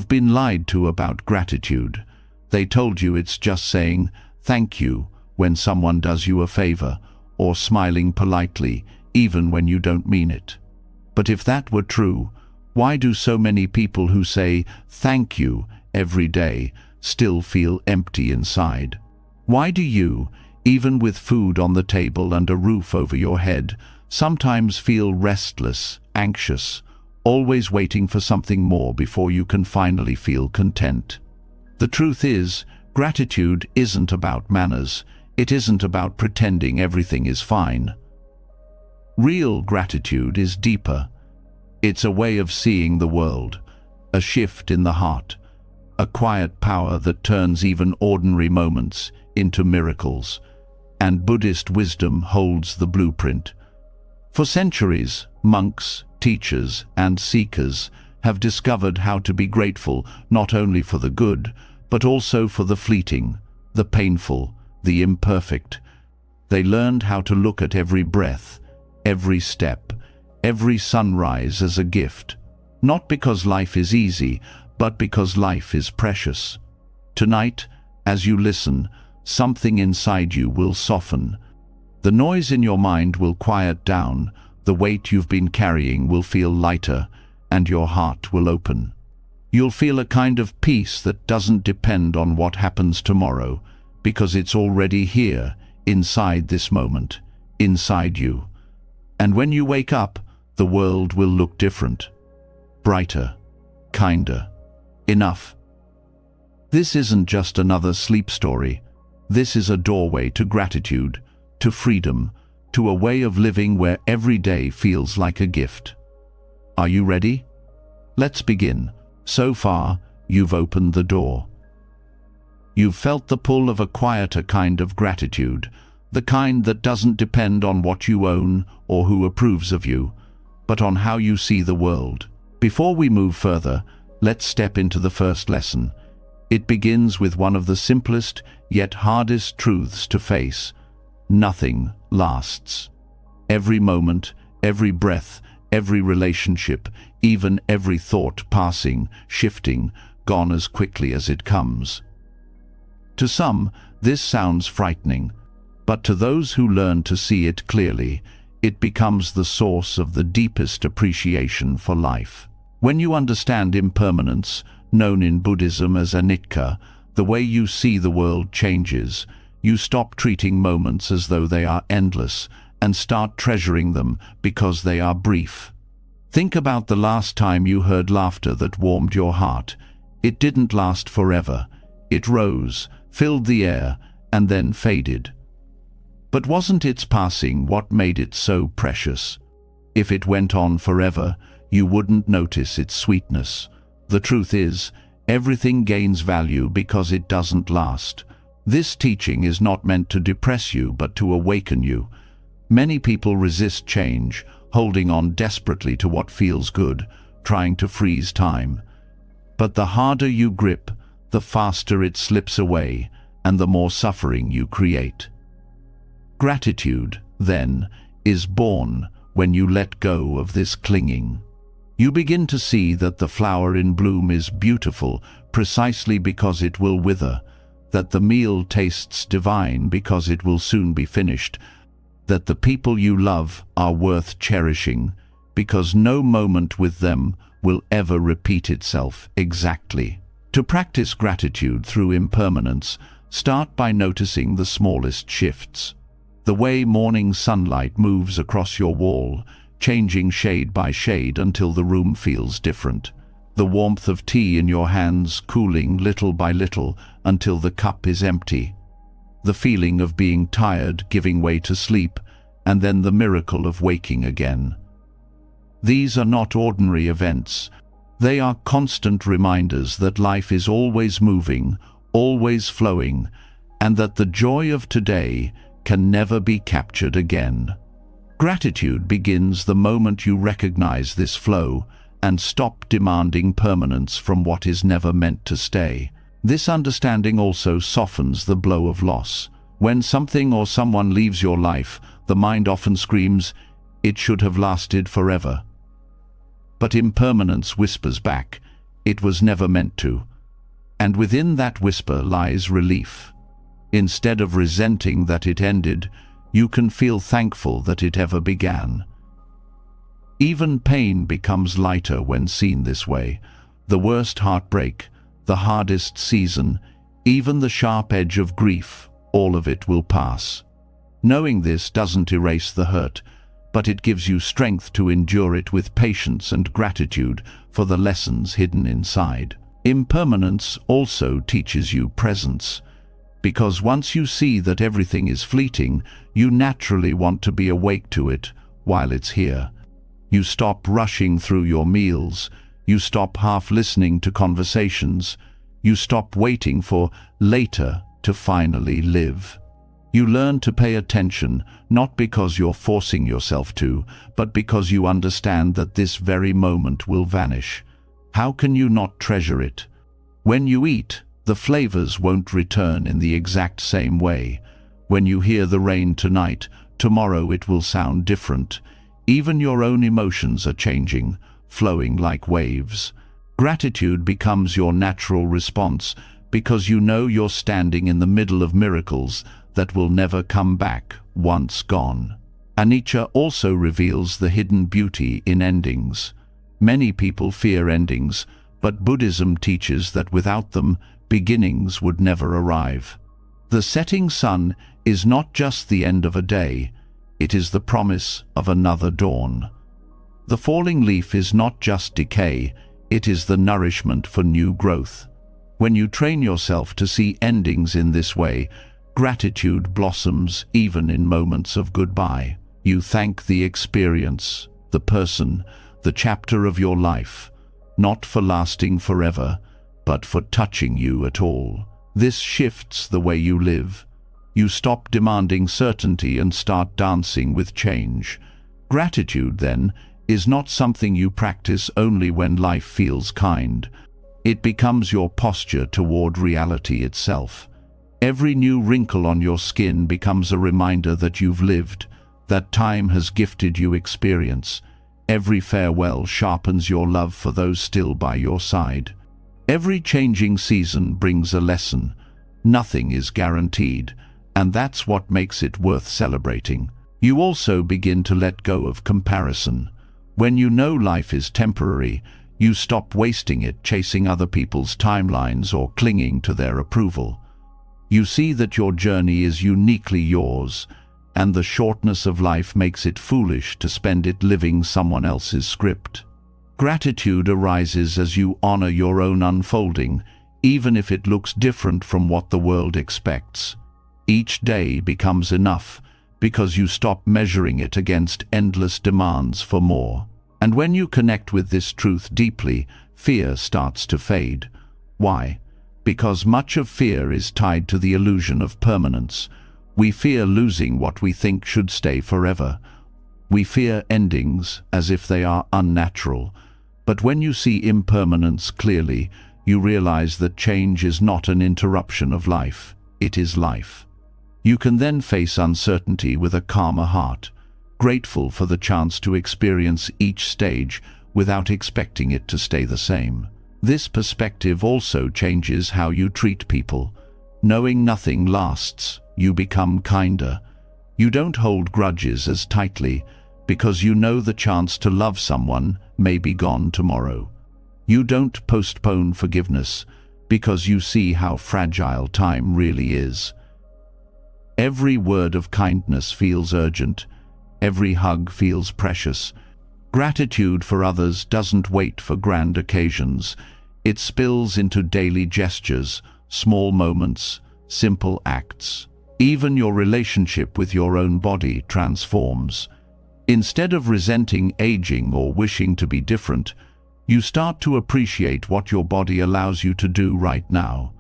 You've been lied to about gratitude. They told you it's just saying thank you when someone does you a favor, or smiling politely even when you don't mean it. But if that were true, why do so many people who say thank you every day still feel empty inside? Why do you, even with food on the table and a roof over your head, sometimes feel restless, anxious, always waiting for something more before you can finally feel content? The truth is, gratitude isn't about manners. It isn't about pretending everything is fine. Real gratitude is deeper. It's a way of seeing the world, a shift in the heart, a quiet power that turns even ordinary moments into miracles. And Buddhist wisdom holds the blueprint. For centuries, monks, teachers, and seekers have discovered how to be grateful not only for the good, but also for the fleeting, the painful, the imperfect. They learned how to look at every breath, every step, every sunrise as a gift, not because life is easy, but because life is precious. Tonight, as you listen, something inside you will soften. The noise in your mind will quiet down, the weight you've been carrying will feel lighter, and your heart will open. You'll feel a kind of peace that doesn't depend on what happens tomorrow, because it's already here, inside this moment, inside you. And when you wake up, the world will look different, brighter, kinder. Enough. This isn't just another sleep story. This is a doorway to gratitude, to freedom, to a way of living where every day feels like a gift. Are you ready? Let's begin. So far, you've opened the door. You've felt the pull of a quieter kind of gratitude, the kind that doesn't depend on what you own or who approves of you, but on how you see the world. Before we move further, let's step into the first lesson. It begins with one of the simplest yet hardest truths to face. Nothing lasts. Every moment, every breath, every relationship, even every thought passing, shifting, gone as quickly as it comes. To some, this sounds frightening, but to those who learn to see it clearly, it becomes the source of the deepest appreciation for life. When you understand impermanence, known in Buddhism as anicca, the way you see the world changes. You stop treating moments as though they are endless and start treasuring them because they are brief. Think about the last time you heard laughter that warmed your heart. It didn't last forever. It rose, filled the air, and then faded. But wasn't its passing what made it so precious? If it went on forever, you wouldn't notice its sweetness. The truth is, everything gains value because it doesn't last. This teaching is not meant to depress you, but to awaken you. Many people resist change, holding on desperately to what feels good, trying to freeze time. But the harder you grip, the faster it slips away, and the more suffering you create. Gratitude, then, is born when you let go of this clinging. You begin to see that the flower in bloom is beautiful precisely because it will wither, that the meal tastes divine because it will soon be finished, that the people you love are worth cherishing because no moment with them will ever repeat itself exactly. To practice gratitude through impermanence, start by noticing the smallest shifts. The way morning sunlight moves across your wall, changing shade by shade until the room feels different. The warmth of tea in your hands cooling little by little until the cup is empty. The feeling of being tired giving way to sleep, and then the miracle of waking again. These are not ordinary events. They are constant reminders that life is always moving, always flowing, and that the joy of today can never be captured again. Gratitude begins the moment you recognize this flow and stop demanding permanence from what is never meant to stay. This understanding also softens the blow of loss. When something or someone leaves your life, the mind often screams, "It should have lasted forever." But impermanence whispers back, It was never meant to. And within that whisper lies relief. Instead of resenting that it ended, you can feel thankful that it ever began. Even pain becomes lighter when seen this way. The worst heartbreak, the hardest season, even the sharp edge of grief, all of it will pass. Knowing this doesn't erase the hurt, but it gives you strength to endure it with patience and gratitude for the lessons hidden inside. Impermanence also teaches you presence, because once you see that everything is fleeting, you naturally want to be awake to it while it's here. You stop rushing through your meals, you stop half listening to conversations, you stop waiting for later to finally live. You learn to pay attention, not because you're forcing yourself to, but because you understand that this very moment will vanish. How can you not treasure it? When you eat, the flavors won't return in the exact same way. When you hear the rain tonight, tomorrow it will sound different. Even your own emotions are changing, flowing like waves. Gratitude becomes your natural response because you know you're standing in the middle of miracles that will never come back once gone. Anicca also reveals the hidden beauty in endings. Many people fear endings, but Buddhism teaches that without them, beginnings would never arrive. The setting sun is not just the end of a day, it is the promise of another dawn. The falling leaf is not just decay, it is the nourishment for new growth. When you train yourself to see endings in this way, gratitude blossoms even in moments of goodbye. You thank the experience, the person, the chapter of your life, not for lasting forever, but for touching you at all. This shifts the way you live. You stop demanding certainty and start dancing with change. Gratitude, then, is not something you practice only when life feels kind. It becomes your posture toward reality itself. Every new wrinkle on your skin becomes a reminder that you've lived, that time has gifted you experience. Every farewell sharpens your love for those still by your side. Every changing season brings a lesson. Nothing is guaranteed, and that's what makes it worth celebrating. You also begin to let go of comparison. When you know life is temporary, you stop wasting it chasing other people's timelines or clinging to their approval. You see that your journey is uniquely yours, and the shortness of life makes it foolish to spend it living someone else's script. Gratitude arises as you honor your own unfolding, even if it looks different from what the world expects. Each day becomes enough because you stop measuring it against endless demands for more. And when you connect with this truth deeply, fear starts to fade. Why? Because much of fear is tied to the illusion of permanence. We fear losing what we think should stay forever. We fear endings as if they are unnatural. But when you see impermanence clearly, you realize that change is not an interruption of life, it is life. You can then face uncertainty with a calmer heart, grateful for the chance to experience each stage without expecting it to stay the same. This perspective also changes how you treat people. Knowing nothing lasts, you become kinder. You don't hold grudges as tightly because you know the chance to love someone may be gone tomorrow. You don't postpone forgiveness because you see how fragile time really is. Every word of kindness feels urgent. Every hug feels precious. Gratitude for others doesn't wait for grand occasions. It spills into daily gestures, small moments, simple acts. Even your relationship with your own body transforms. Instead of resenting aging or wishing to be different, you start to appreciate what your body allows you to do right now.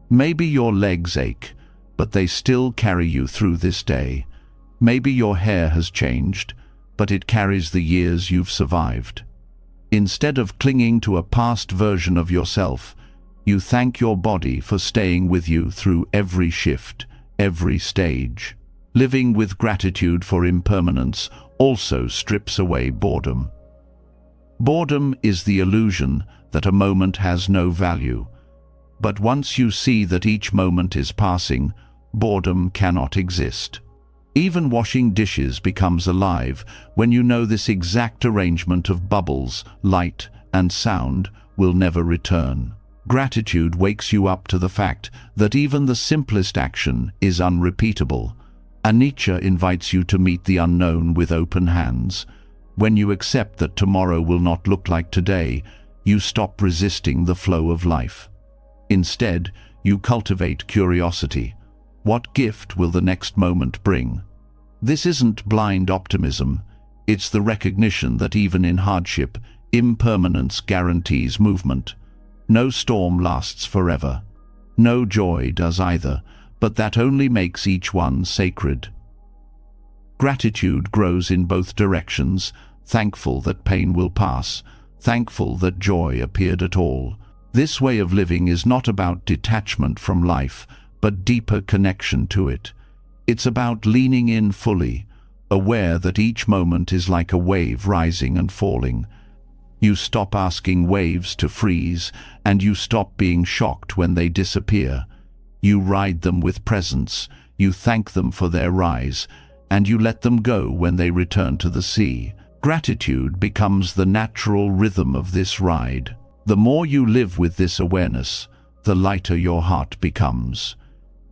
Maybe your legs ache, but they still carry you through this day. Maybe your hair has changed, but it carries the years you've survived. Instead of clinging to a past version of yourself, you thank your body for staying with you through every shift, every stage. Living with gratitude for impermanence also strips away boredom. Boredom is the illusion that a moment has no value. But once you see that each moment is passing, boredom cannot exist. Even washing dishes becomes alive when you know this exact arrangement of bubbles, light, and sound will never return. Gratitude wakes you up to the fact that even the simplest action is unrepeatable. Anicca invites you to meet the unknown with open hands. When you accept that tomorrow will not look like today, you stop resisting the flow of life. Instead, you cultivate curiosity. What gift will the next moment bring? This isn't blind optimism. It's the recognition that even in hardship, impermanence guarantees movement. No storm lasts forever. No joy does either, but that only makes each one sacred. Gratitude grows in both directions, thankful that pain will pass, thankful that joy appeared at all. This way of living is not about detachment from life, but deeper connection to it. It's about leaning in fully, aware that each moment is like a wave rising and falling. You stop asking waves to freeze, and you stop being shocked when they disappear. You ride them with presence, you thank them for their rise, and you let them go when they return to the sea. Gratitude becomes the natural rhythm of this ride. The more you live with this awareness, the lighter your heart becomes.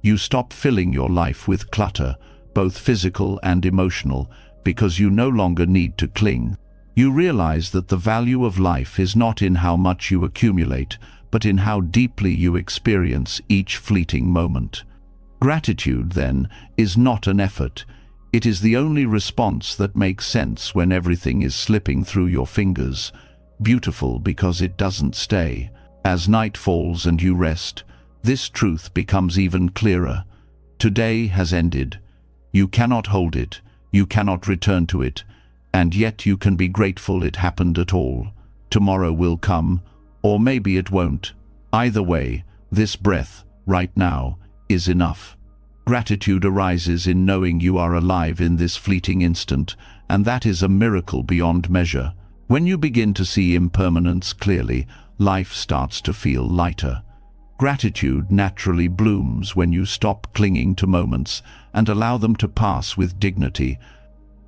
You stop filling your life with clutter, both physical and emotional, because you no longer need to cling. You realize that the value of life is not in how much you accumulate, but in how deeply you experience each fleeting moment. Gratitude, then, is not an effort. It is the only response that makes sense when everything is slipping through your fingers. Beautiful because it doesn't stay. As night falls and you rest, this truth becomes even clearer. Today has ended. You cannot hold it, you cannot return to it, and yet you can be grateful it happened at all. Tomorrow will come, or maybe it won't. Either way, this breath, right now, is enough. Gratitude arises in knowing you are alive in this fleeting instant, and that is a miracle beyond measure. When you begin to see impermanence clearly, life starts to feel lighter. Gratitude naturally blooms when you stop clinging to moments and allow them to pass with dignity.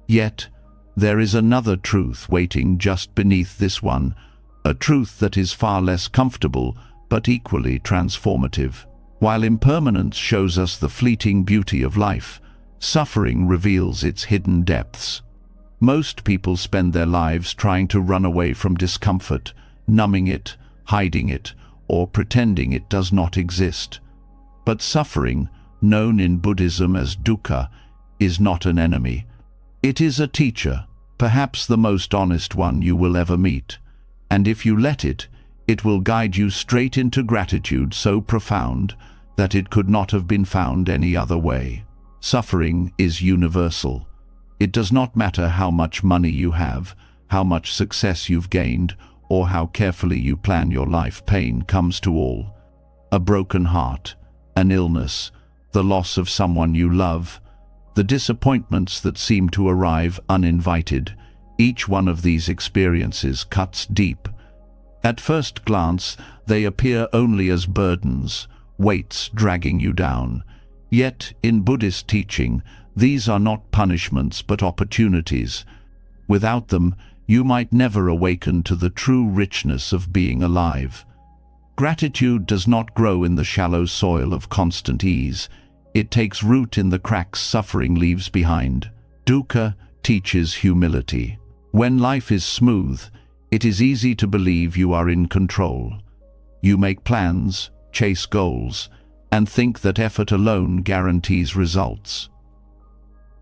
Yet, there is another truth waiting just beneath this one, a truth that is far less comfortable but equally transformative. While impermanence shows us the fleeting beauty of life, suffering reveals its hidden depths. Most people spend their lives trying to run away from discomfort, numbing it, hiding it, or pretending it does not exist. But suffering, known in Buddhism as dukkha, is not an enemy. It is a teacher, perhaps the most honest one you will ever meet. And if you let it, it will guide you straight into gratitude so profound that it could not have been found any other way. Suffering is universal. It does not matter how much money you have, how much success you've gained, or how carefully you plan your life. Pain comes to all. A broken heart, an illness, the loss of someone you love, the disappointments that seem to arrive uninvited. Each one of these experiences cuts deep. At first glance, they appear only as burdens, weights dragging you down. Yet, in Buddhist teaching, these are not punishments but opportunities. Without them, you might never awaken to the true richness of being alive. Gratitude does not grow in the shallow soil of constant ease. It takes root in the cracks suffering leaves behind. Dukkha teaches humility. When life is smooth, it is easy to believe you are in control. You make plans, chase goals, and think that effort alone guarantees results.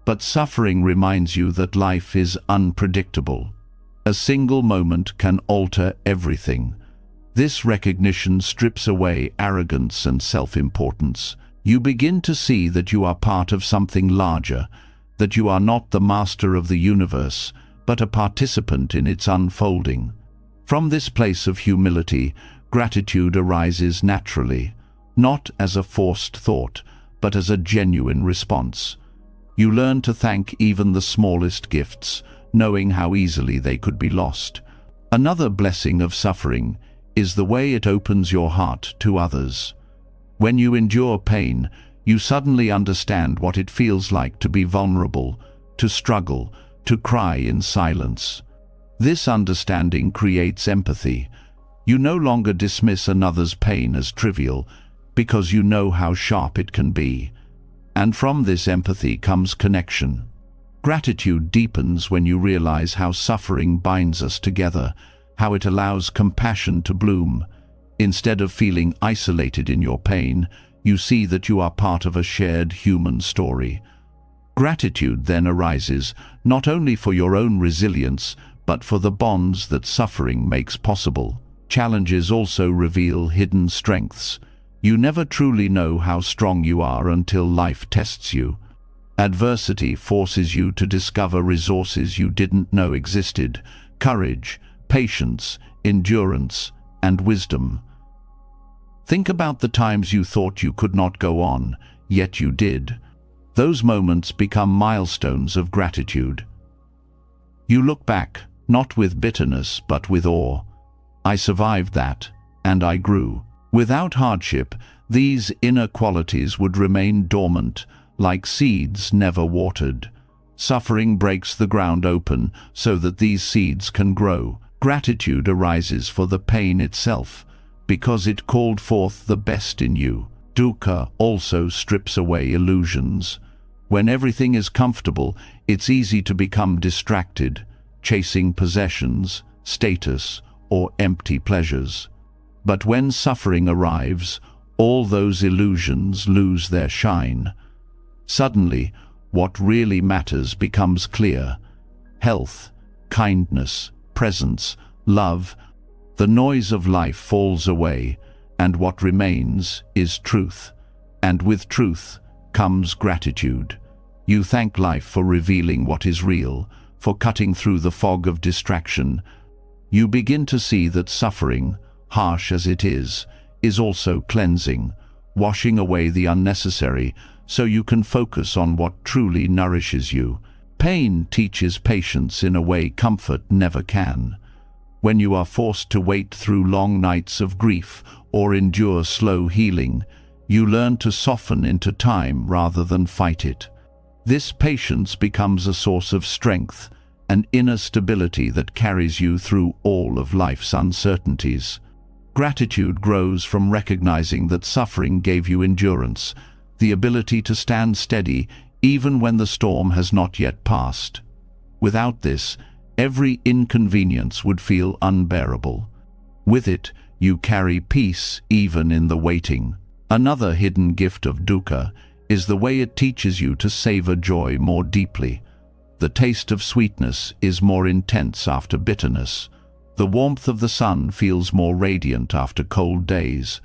But suffering reminds you that life is unpredictable. A single moment can alter everything. This recognition strips away arrogance and self-importance. You begin to see that you are part of something larger, that you are not the master of the universe, but a participant in its unfolding. From this place of humility, gratitude arises naturally, not as a forced thought, but as a genuine response. You learn to thank even the smallest gifts, knowing how easily they could be lost. Another blessing of suffering is the way it opens your heart to others. When you endure pain, you suddenly understand what it feels like to be vulnerable, to struggle, to cry in silence. This understanding creates empathy. You no longer dismiss another's pain as trivial because you know how sharp it can be. And from this empathy comes connection. Gratitude deepens when you realize how suffering binds us together, how it allows compassion to bloom. Instead of feeling isolated in your pain, you see that you are part of a shared human story. Gratitude then arises not only for your own resilience, but for the bonds that suffering makes possible. Challenges also reveal hidden strengths. You never truly know how strong you are until life tests you. Adversity forces you to discover resources you didn't know existed: courage, patience, endurance, and wisdom. Think about the times you thought you could not go on, yet you did. Those moments become milestones of gratitude. You look back, not with bitterness, but with awe. I survived that, and I grew. Without hardship, these inner qualities would remain dormant, like seeds never watered. Suffering breaks the ground open so that these seeds can grow. Gratitude arises for the pain itself, because it called forth the best in you. Dukkha also strips away illusions. When everything is comfortable, it's easy to become distracted, chasing possessions, status, or empty pleasures. But when suffering arrives, all those illusions lose their shine. Suddenly, what really matters becomes clear: health, kindness, presence, love. The noise of life falls away, and what remains is truth. And with truth comes gratitude. You thank life for revealing what is real, for cutting through the fog of distraction. You begin to see that suffering, harsh as it is also cleansing, washing away the unnecessary so you can focus on what truly nourishes you. Pain teaches patience in a way comfort never can. When you are forced to wait through long nights of grief or endure slow healing, you learn to soften into time rather than fight it. This patience becomes a source of strength, an inner stability that carries you through all of life's uncertainties. Gratitude grows from recognizing that suffering gave you endurance, the ability to stand steady even when the storm has not yet passed. Without this, every inconvenience would feel unbearable. With it, you carry peace even in the waiting. Another hidden gift of dukkha is the way it teaches you to savor joy more deeply. The taste of sweetness is more intense after bitterness. The warmth of the sun feels more radiant after cold days.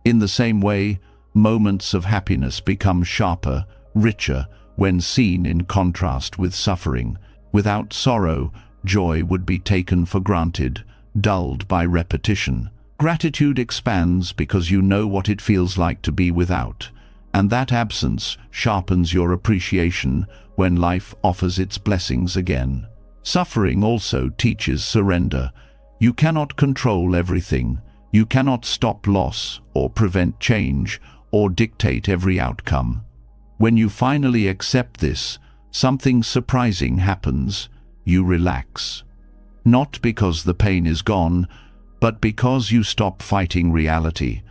In the same way, moments of happiness become sharper, richer, when seen in contrast with suffering. Without sorrow, joy would be taken for granted, dulled by repetition. Gratitude expands because you know what it feels like to be without, and that absence sharpens your appreciation when life offers its blessings again. Suffering also teaches surrender. You cannot control everything. You cannot stop loss or prevent change or dictate every outcome. When you finally accept this, something surprising happens. You relax. Not because the pain is gone, but because you stop fighting reality.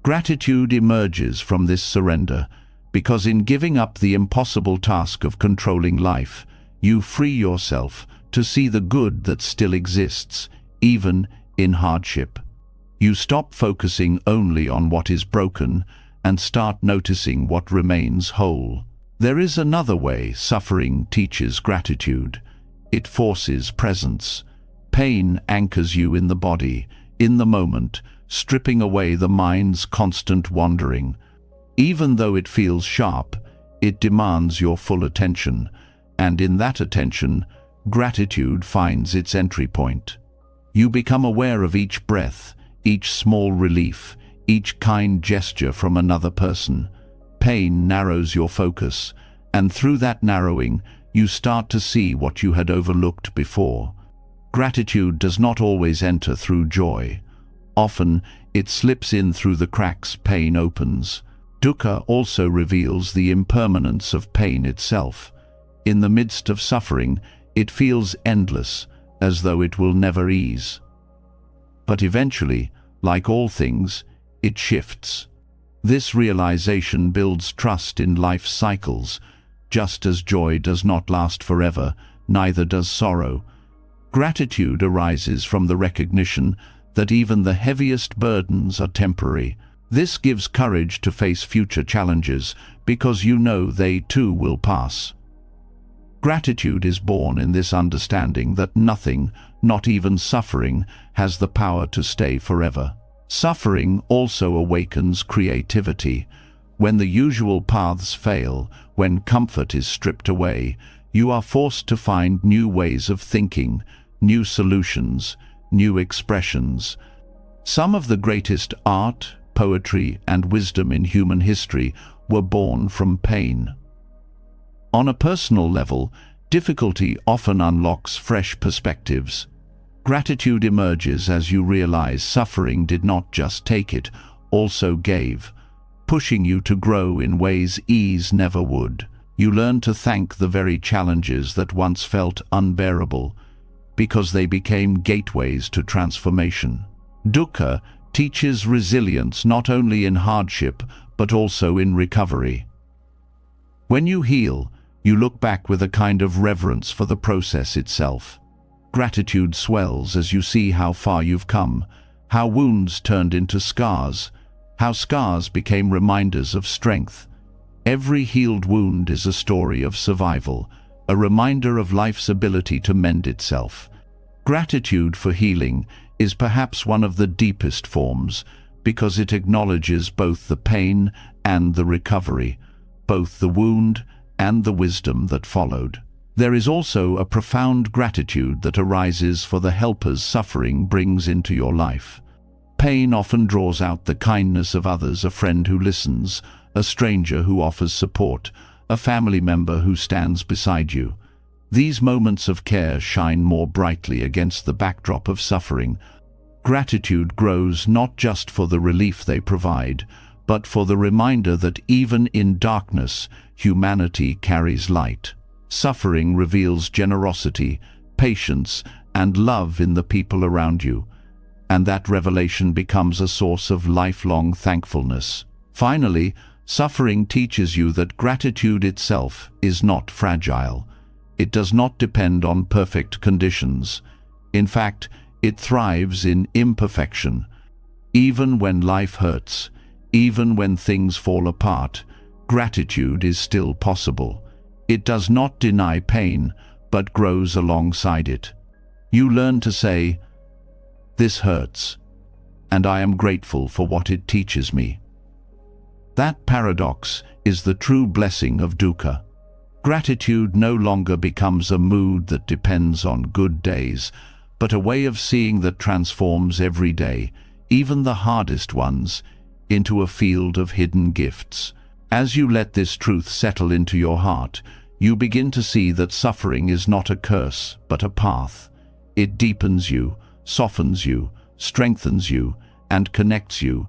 Gratitude emerges from this surrender, because in giving up the impossible task of controlling life, you free yourself to see the good that still exists, even in hardship. You stop focusing only on what is broken and start noticing what remains whole. There is another way suffering teaches gratitude. It forces presence. Pain anchors you in the body, in the moment, stripping away the mind's constant wandering. Even though it feels sharp, it demands your full attention, and in that attention, gratitude finds its entry point. You become aware of each breath, each small relief, each kind gesture from another person. Pain narrows your focus, and through that narrowing, you start to see what you had overlooked before. Gratitude does not always enter through joy. Often, it slips in through the cracks pain opens. Dukkha also reveals the impermanence of pain itself. In the midst of suffering, it feels endless, as though it will never ease. But eventually, like all things, it shifts. This realization builds trust in life's cycles. Just as joy does not last forever, neither does sorrow. Gratitude arises from the recognition that even the heaviest burdens are temporary. This gives courage to face future challenges because you know they too will pass. Gratitude is born in this understanding that nothing, not even suffering, has the power to stay forever. Suffering also awakens creativity. When the usual paths fail, when comfort is stripped away, you are forced to find new ways of thinking, new solutions, new expressions. Some of the greatest art, poetry, and wisdom in human history were born from pain. On a personal level, difficulty often unlocks fresh perspectives. Gratitude emerges as you realize suffering did not just take it, also gave, pushing you to grow in ways ease never would. You learn to thank the very challenges that once felt unbearable, because they became gateways to transformation. Dukkha teaches resilience not only in hardship, but also in recovery. When you heal, you look back with a kind of reverence for the process itself. Gratitude swells as you see how far you've come, how wounds turned into scars, how scars became reminders of strength. Every healed wound is a story of survival, a reminder of life's ability to mend itself. Gratitude for healing is perhaps one of the deepest forms, because it acknowledges both the pain and the recovery, both the wound and the wisdom that followed. There is also a profound gratitude that arises for the helpers suffering brings into your life. Pain often draws out the kindness of others, a friend who listens, a stranger who offers support, a family member who stands beside you. These moments of care shine more brightly against the backdrop of suffering. Gratitude grows not just for the relief they provide, but for the reminder that even in darkness, humanity carries light. Suffering reveals generosity, patience, and love in the people around you, and that revelation becomes a source of lifelong thankfulness. Finally, suffering teaches you that gratitude itself is not fragile. It does not depend on perfect conditions. In fact, it thrives in imperfection. Even when life hurts, even when things fall apart, gratitude is still possible. It does not deny pain, but grows alongside it. You learn to say, "This hurts, and I am grateful for what it teaches me." That paradox is the true blessing of dukkha. Gratitude no longer becomes a mood that depends on good days, but a way of seeing that transforms every day, even the hardest ones, into a field of hidden gifts. As you let this truth settle into your heart, you begin to see that suffering is not a curse, but a path. It deepens you, softens you, strengthens you, and connects you.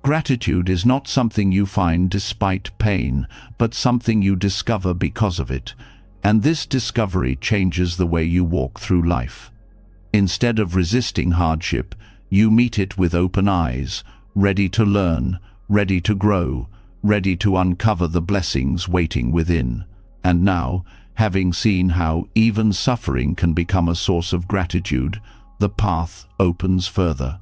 Gratitude is not something you find despite pain, but something you discover because of it, and this discovery changes the way you walk through life. Instead of resisting hardship, you meet it with open eyes, ready to learn, ready to grow, ready to uncover the blessings waiting within. And now, having seen how even suffering can become a source of gratitude, the path opens further.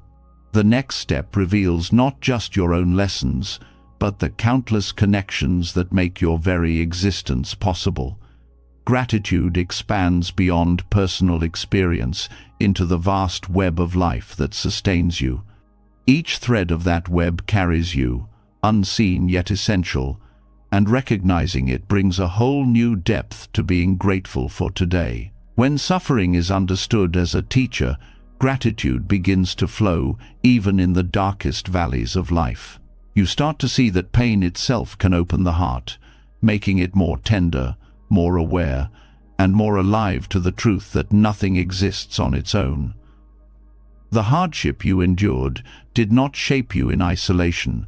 The next step reveals not just your own lessons, but the countless connections that make your very existence possible. Gratitude expands beyond personal experience into the vast web of life that sustains you. Each thread of that web carries you, unseen yet essential, and recognizing it brings a whole new depth to being grateful for today. When suffering is understood as a teacher, gratitude begins to flow even in the darkest valleys of life. You start to see that pain itself can open the heart, making it more tender, more aware, and more alive to the truth that nothing exists on its own. The hardship you endured did not shape you in isolation.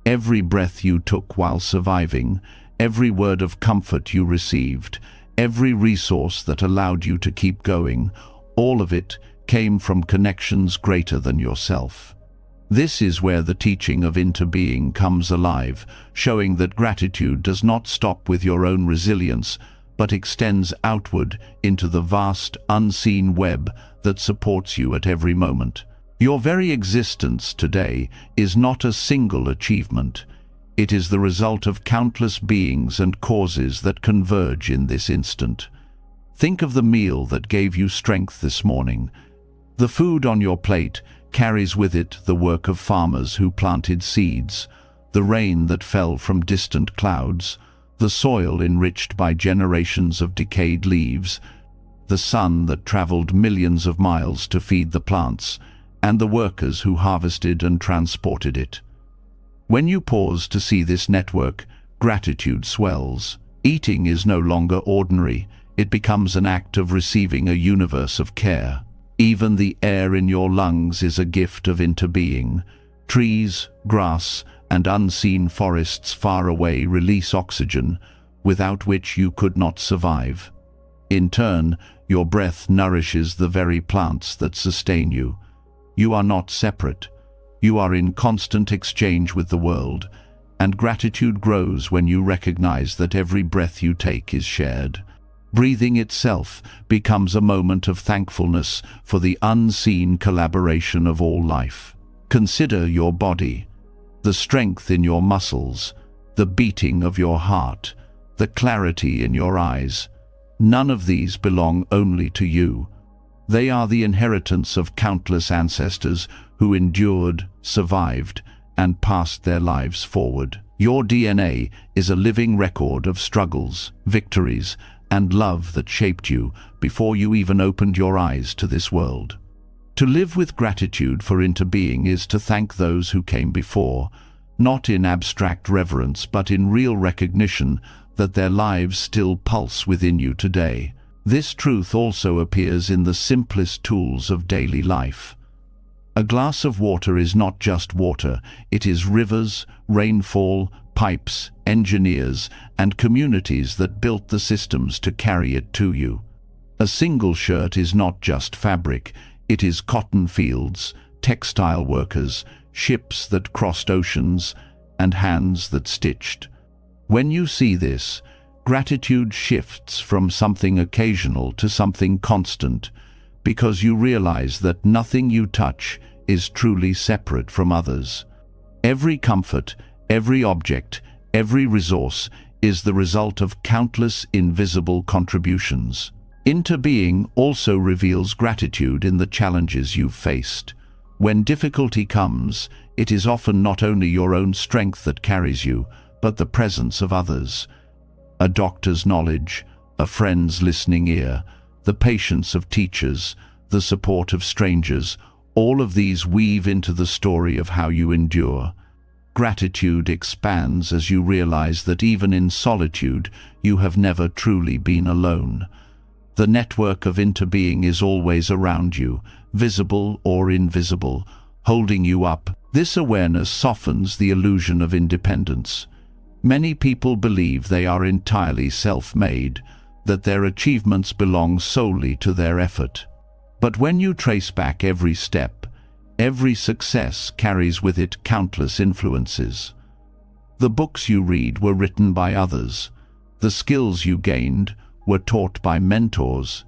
Every breath you took while surviving, every word of comfort you received, every resource that allowed you to keep going, all of it came from connections greater than yourself. This is where the teaching of interbeing comes alive, showing that gratitude does not stop with your own resilience, but extends outward into the vast, unseen web that supports you at every moment. Your very existence today is not a single achievement. It is the result of countless beings and causes that converge in this instant. Think of the meal that gave you strength this morning. The food on your plate carries with it the work of farmers who planted seeds, the rain that fell from distant clouds, the soil enriched by generations of decayed leaves, the sun that traveled millions of miles to feed the plants, and the workers who harvested and transported it. When you pause to see this network, gratitude swells. Eating is no longer ordinary. It becomes an act of receiving a universe of care. Even the air in your lungs is a gift of interbeing. Trees, grass, and unseen forests far away release oxygen, without which you could not survive. In turn, your breath nourishes the very plants that sustain you. You are not separate. You are in constant exchange with the world, and gratitude grows when you recognize that every breath you take is shared. Breathing itself becomes a moment of thankfulness for the unseen collaboration of all life. Consider your body, the strength in your muscles, the beating of your heart, the clarity in your eyes. None of these belong only to you. They are the inheritance of countless ancestors who endured, survived, and passed their lives forward. Your DNA is a living record of struggles, victories, and love that shaped you before you even opened your eyes to this world. To live with gratitude for interbeing is to thank those who came before, not in abstract reverence but in real recognition that their lives still pulse within you today. This truth also appears in the simplest tools of daily life. A glass of water is not just water, it is rivers, rainfall, pipes, engineers, and communities that built the systems to carry it to you. A single shirt is not just fabric, it is cotton fields, textile workers, ships that crossed oceans, and hands that stitched. When you see this, gratitude shifts from something occasional to something constant, because you realize that nothing you touch is truly separate from others. Every comfort, every object, every resource is the result of countless invisible contributions. Interbeing also reveals gratitude in the challenges you've faced. When difficulty comes, it is often not only your own strength that carries you, but the presence of others. A doctor's knowledge, a friend's listening ear, the patience of teachers, the support of strangers, all of these weave into the story of how you endure. Gratitude expands as you realize that even in solitude, you have never truly been alone. The network of interbeing is always around you, visible or invisible, holding you up. This awareness softens the illusion of independence. Many people believe they are entirely self-made, that their achievements belong solely to their effort. But when you trace back every step, every success carries with it countless influences. The books you read were written by others. The skills you gained were taught by mentors.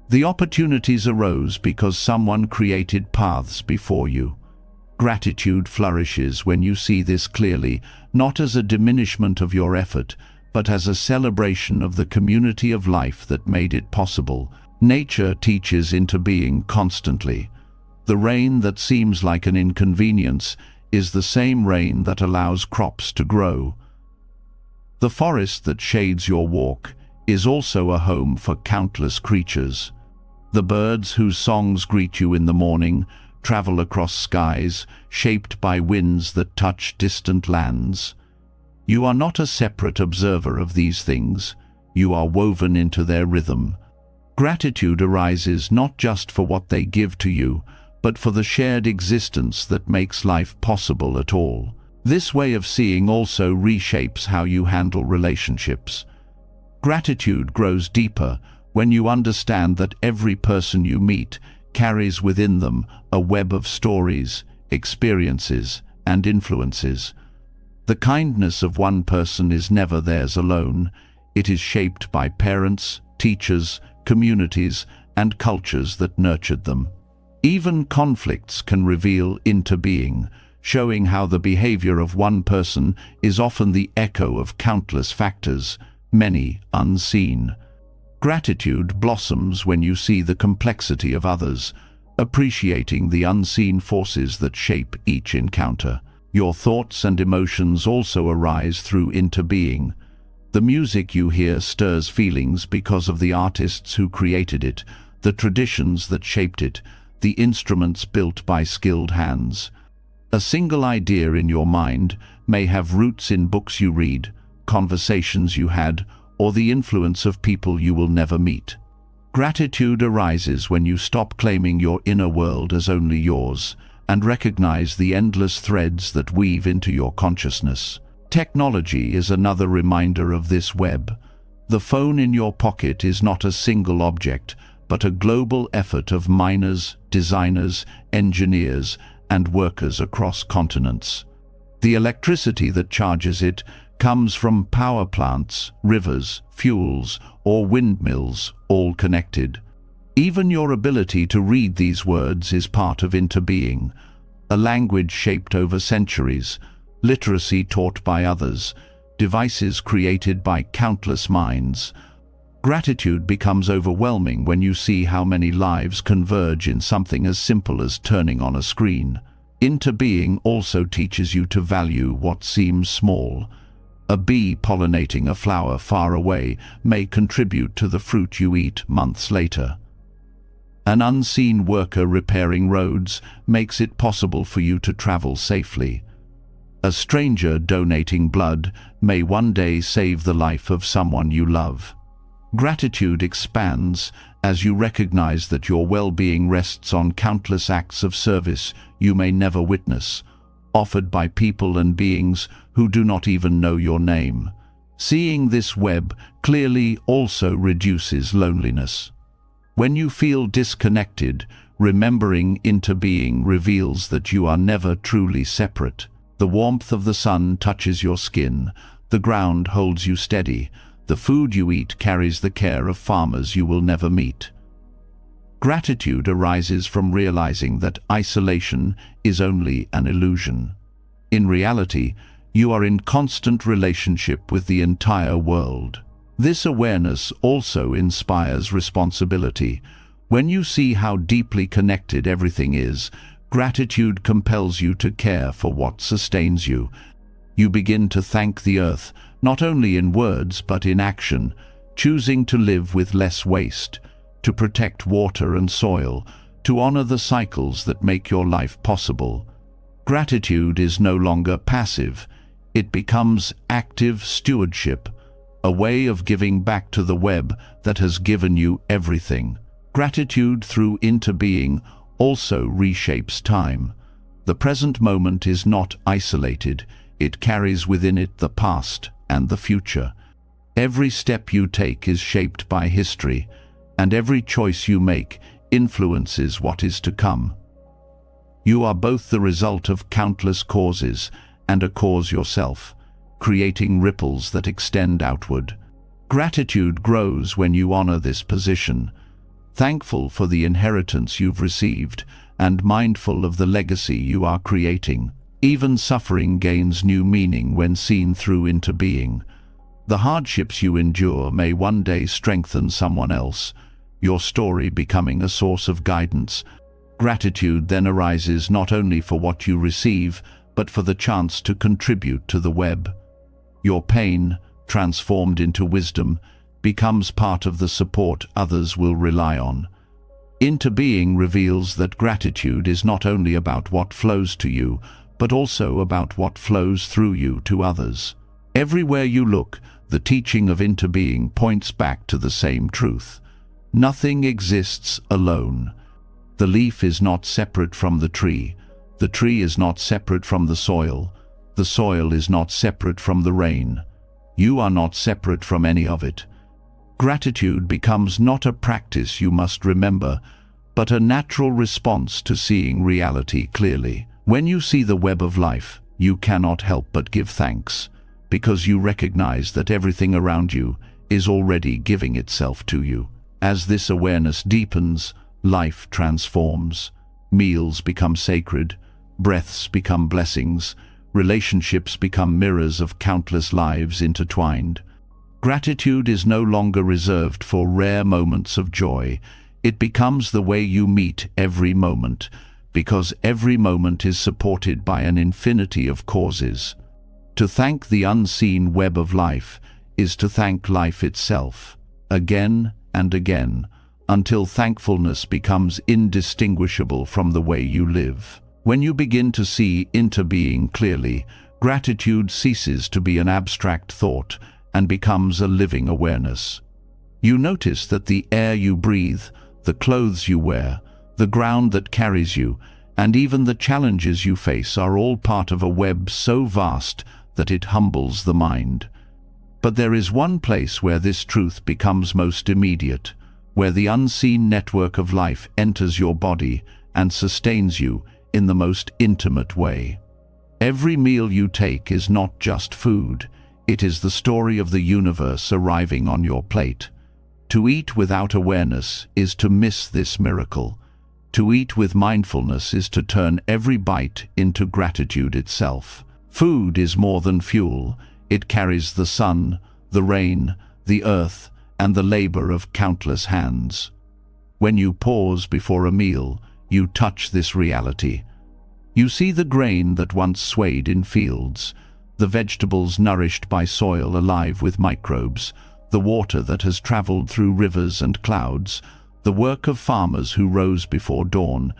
The opportunities arose because someone created paths before you. Gratitude flourishes when you see this clearly, not as a diminishment of your effort, but as a celebration of the community of life that made it possible. Nature teaches interbeing constantly. The rain that seems like an inconvenience is the same rain that allows crops to grow. The forest that shades your walk is also a home for countless creatures. The birds whose songs greet you in the morning travel across skies shaped by winds that touch distant lands. You are not a separate observer of these things. You are woven into their rhythm. Gratitude arises not just for what they give to you, but for the shared existence that makes life possible at all. This way of seeing also reshapes how you handle relationships. Gratitude grows deeper when you understand that every person you meet carries within them a web of stories, experiences, and influences. The kindness of one person is never theirs alone. It is shaped by parents, teachers, communities, and cultures that nurtured them. Even conflicts can reveal into being, showing how the behavior of one person is often the echo of countless factors, many unseen. Gratitude blossoms when you see the complexity of others, appreciating the unseen forces that shape each encounter. Your thoughts and emotions also arise through interbeing. The music you hear stirs feelings because of the artists who created it, the traditions that shaped it, the instruments built by skilled hands. A single idea in your mind may have roots in books you read, conversations you had, or the influence of people you will never meet. Gratitude arises when you stop claiming your inner world as only yours and recognize the endless threads that weave into your consciousness. Technology is another reminder of this web. The phone in your pocket is not a single object, but a global effort of miners, designers, engineers, and workers across continents. The electricity that charges it comes from power plants, rivers, fuels, or windmills, all connected. Even your ability to read these words is part of interbeing, a language shaped over centuries, literacy taught by others, devices created by countless minds. Gratitude becomes overwhelming when you see how many lives converge in something as simple as turning on a screen. Interbeing also teaches you to value what seems small. A bee pollinating a flower far away may contribute to the fruit you eat months later. An unseen worker repairing roads makes it possible for you to travel safely. A stranger donating blood may one day save the life of someone you love. Gratitude expands as you recognize that your well-being rests on countless acts of service you may never witness, offered by people and beings who do not even know your name. Seeing this web clearly also reduces loneliness. When you feel disconnected, remembering interbeing reveals that you are never truly separate. The warmth of the sun touches your skin, the ground holds you steady, the food you eat carries the care of farmers you will never meet. Gratitude arises from realizing that isolation is only an illusion. In reality, you are in constant relationship with the entire world. This awareness also inspires responsibility. When you see how deeply connected everything is, gratitude compels you to care for what sustains you. You begin to thank the earth, not only in words but in action, choosing to live with less waste, to protect water and soil, to honor the cycles that make your life possible. Gratitude is no longer passive. It becomes active stewardship, a way of giving back to the web that has given you everything. Gratitude through interbeing also reshapes time. The present moment is not isolated. It carries within it the past and the future. Every step you take is shaped by history, and every choice you make influences what is to come. You are both the result of countless causes and a cause yourself, creating ripples that extend outward. Gratitude grows when you honor this position, thankful for the inheritance you've received and mindful of the legacy you are creating. Even suffering gains new meaning when seen through interbeing. The hardships you endure may one day strengthen someone else, your story becoming a source of guidance. Gratitude then arises not only for what you receive, but for the chance to contribute to the web. Your pain, transformed into wisdom, becomes part of the support others will rely on. Interbeing reveals that gratitude is not only about what flows to you, but also about what flows through you to others. Everywhere you look, The teaching of interbeing points back to the same truth. Nothing exists alone. The leaf is not separate from the tree is not separate from the soil is not separate from the rain. You are not separate from any of it. Gratitude becomes not a practice you must remember, but a natural response to seeing reality clearly. When you see the web of life, you cannot help but give thanks, because you recognize that everything around you is already giving itself to you. As this awareness deepens, life transforms. Meals become sacred, breaths become blessings, relationships become mirrors of countless lives intertwined. Gratitude is no longer reserved for rare moments of joy. It becomes the way you meet every moment, because every moment is supported by an infinity of causes. To thank the unseen web of life is to thank life itself, again and again, until thankfulness becomes indistinguishable from the way you live. When you begin to see interbeing clearly, gratitude ceases to be an abstract thought and becomes a living awareness. You notice that the air you breathe, the clothes you wear, the ground that carries you, and even the challenges you face are all part of a web so vast that it humbles the mind. But there is one place where this truth becomes most immediate, where the unseen network of life enters your body and sustains you in the most intimate way. Every meal you take is not just food, it is the story of the universe arriving on your plate. To eat without awareness is to miss this miracle. To eat with mindfulness is to turn every bite into gratitude itself. Food is more than fuel. It carries the sun, the rain, the earth, and the labor of countless hands. When you pause before a meal, you touch this reality. You see the grain that once swayed in fields, the vegetables nourished by soil alive with microbes, the water that has traveled through rivers and clouds, the work of farmers who rose before dawn,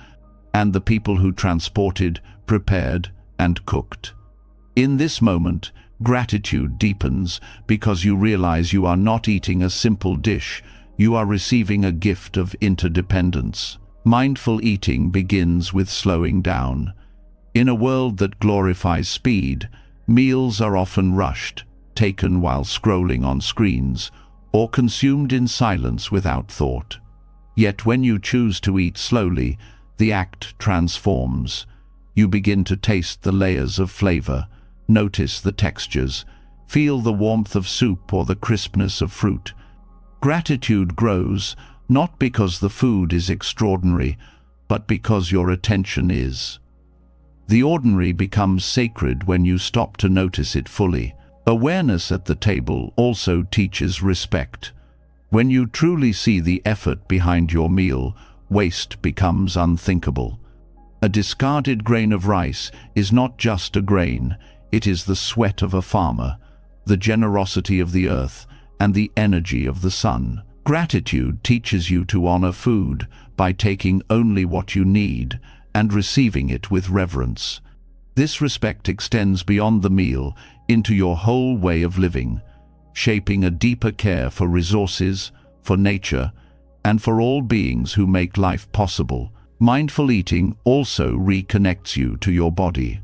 and the people who transported, prepared, and cooked. In this moment, gratitude deepens because you realize you are not eating a simple dish, you are receiving a gift of interdependence. Mindful eating begins with slowing down. In a world that glorifies speed, meals are often rushed, taken while scrolling on screens, or consumed in silence without thought. Yet when you choose to eat slowly, the act transforms. You begin to taste the layers of flavor, notice the textures, feel the warmth of soup or the crispness of fruit. Gratitude grows, not because the food is extraordinary, but because your attention is. The ordinary becomes sacred when you stop to notice it fully. Awareness at the table also teaches respect. When you truly see the effort behind your meal, waste becomes unthinkable. A discarded grain of rice is not just a grain, it is the sweat of a farmer, the generosity of the earth, and the energy of the sun. Gratitude teaches you to honor food by taking only what you need and receiving it with reverence. This respect extends beyond the meal into your whole way of living, shaping a deeper care for resources, for nature, and for all beings who make life possible. Mindful eating also reconnects you to your body.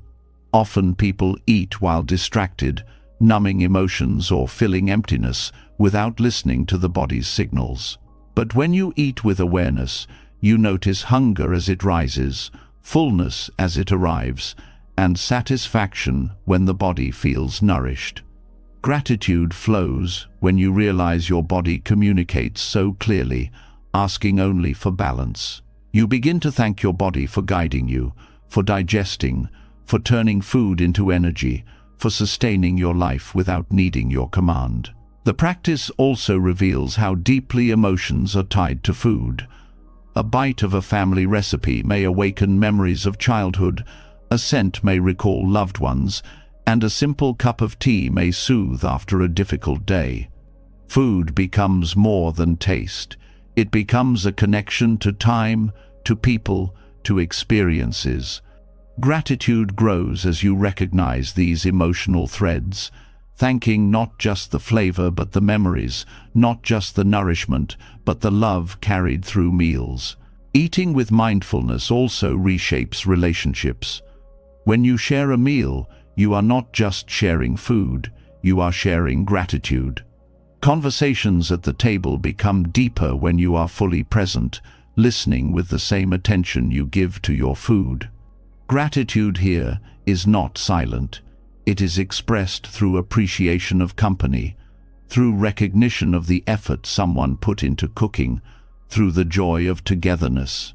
Often people eat while distracted, numbing emotions or filling emptiness without listening to the body's signals. But when you eat with awareness, you notice hunger as it rises, fullness as it arrives, and satisfaction when the body feels nourished. Gratitude flows when you realize your body communicates so clearly, asking only for balance. You begin to thank your body for guiding you, for digesting, for turning food into energy, for sustaining your life without needing your command. The practice also reveals how deeply emotions are tied to food. A bite of a family recipe may awaken memories of childhood, a scent may recall loved ones, and a simple cup of tea may soothe after a difficult day. Food becomes more than taste. It becomes a connection to time, to people, to experiences. Gratitude grows as you recognize these emotional threads. thanking not just the flavor but the memories, not just the nourishment but the love carried through meals. Eating with mindfulness also reshapes relationships. When you share a meal, you are not just sharing food, you are sharing gratitude. Conversations at the table become deeper when you are fully present, listening with the same attention you give to your food. Gratitude here is not silent. It is expressed through appreciation of company, through recognition of the effort someone put into cooking, through the joy of togetherness.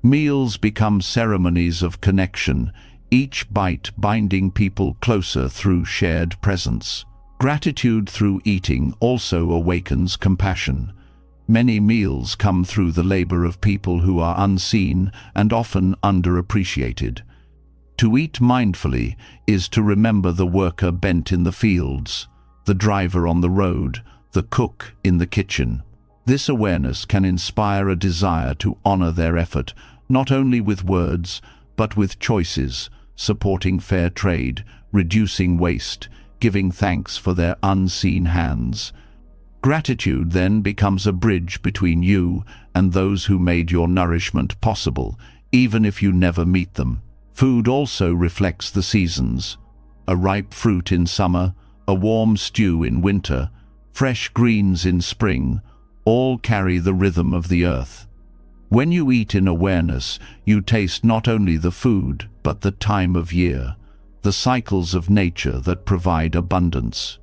Meals become ceremonies of connection, each bite binding people closer through shared presence. Gratitude through eating also awakens compassion. Many meals come through the labor of people who are unseen and often underappreciated. To eat mindfully is to remember the worker bent in the fields, the driver on the road, the cook in the kitchen. This awareness can inspire a desire to honor their effort, not only with words, but with choices, supporting fair trade, reducing waste, giving thanks for their unseen hands. Gratitude then becomes a bridge between you and those who made your nourishment possible, even if you never meet them. Food also reflects the seasons. A ripe fruit in summer, a warm stew in winter, fresh greens in spring, all carry the rhythm of the earth. When you eat in awareness, you taste not only the food, but the time of year, the cycles of nature that provide abundance.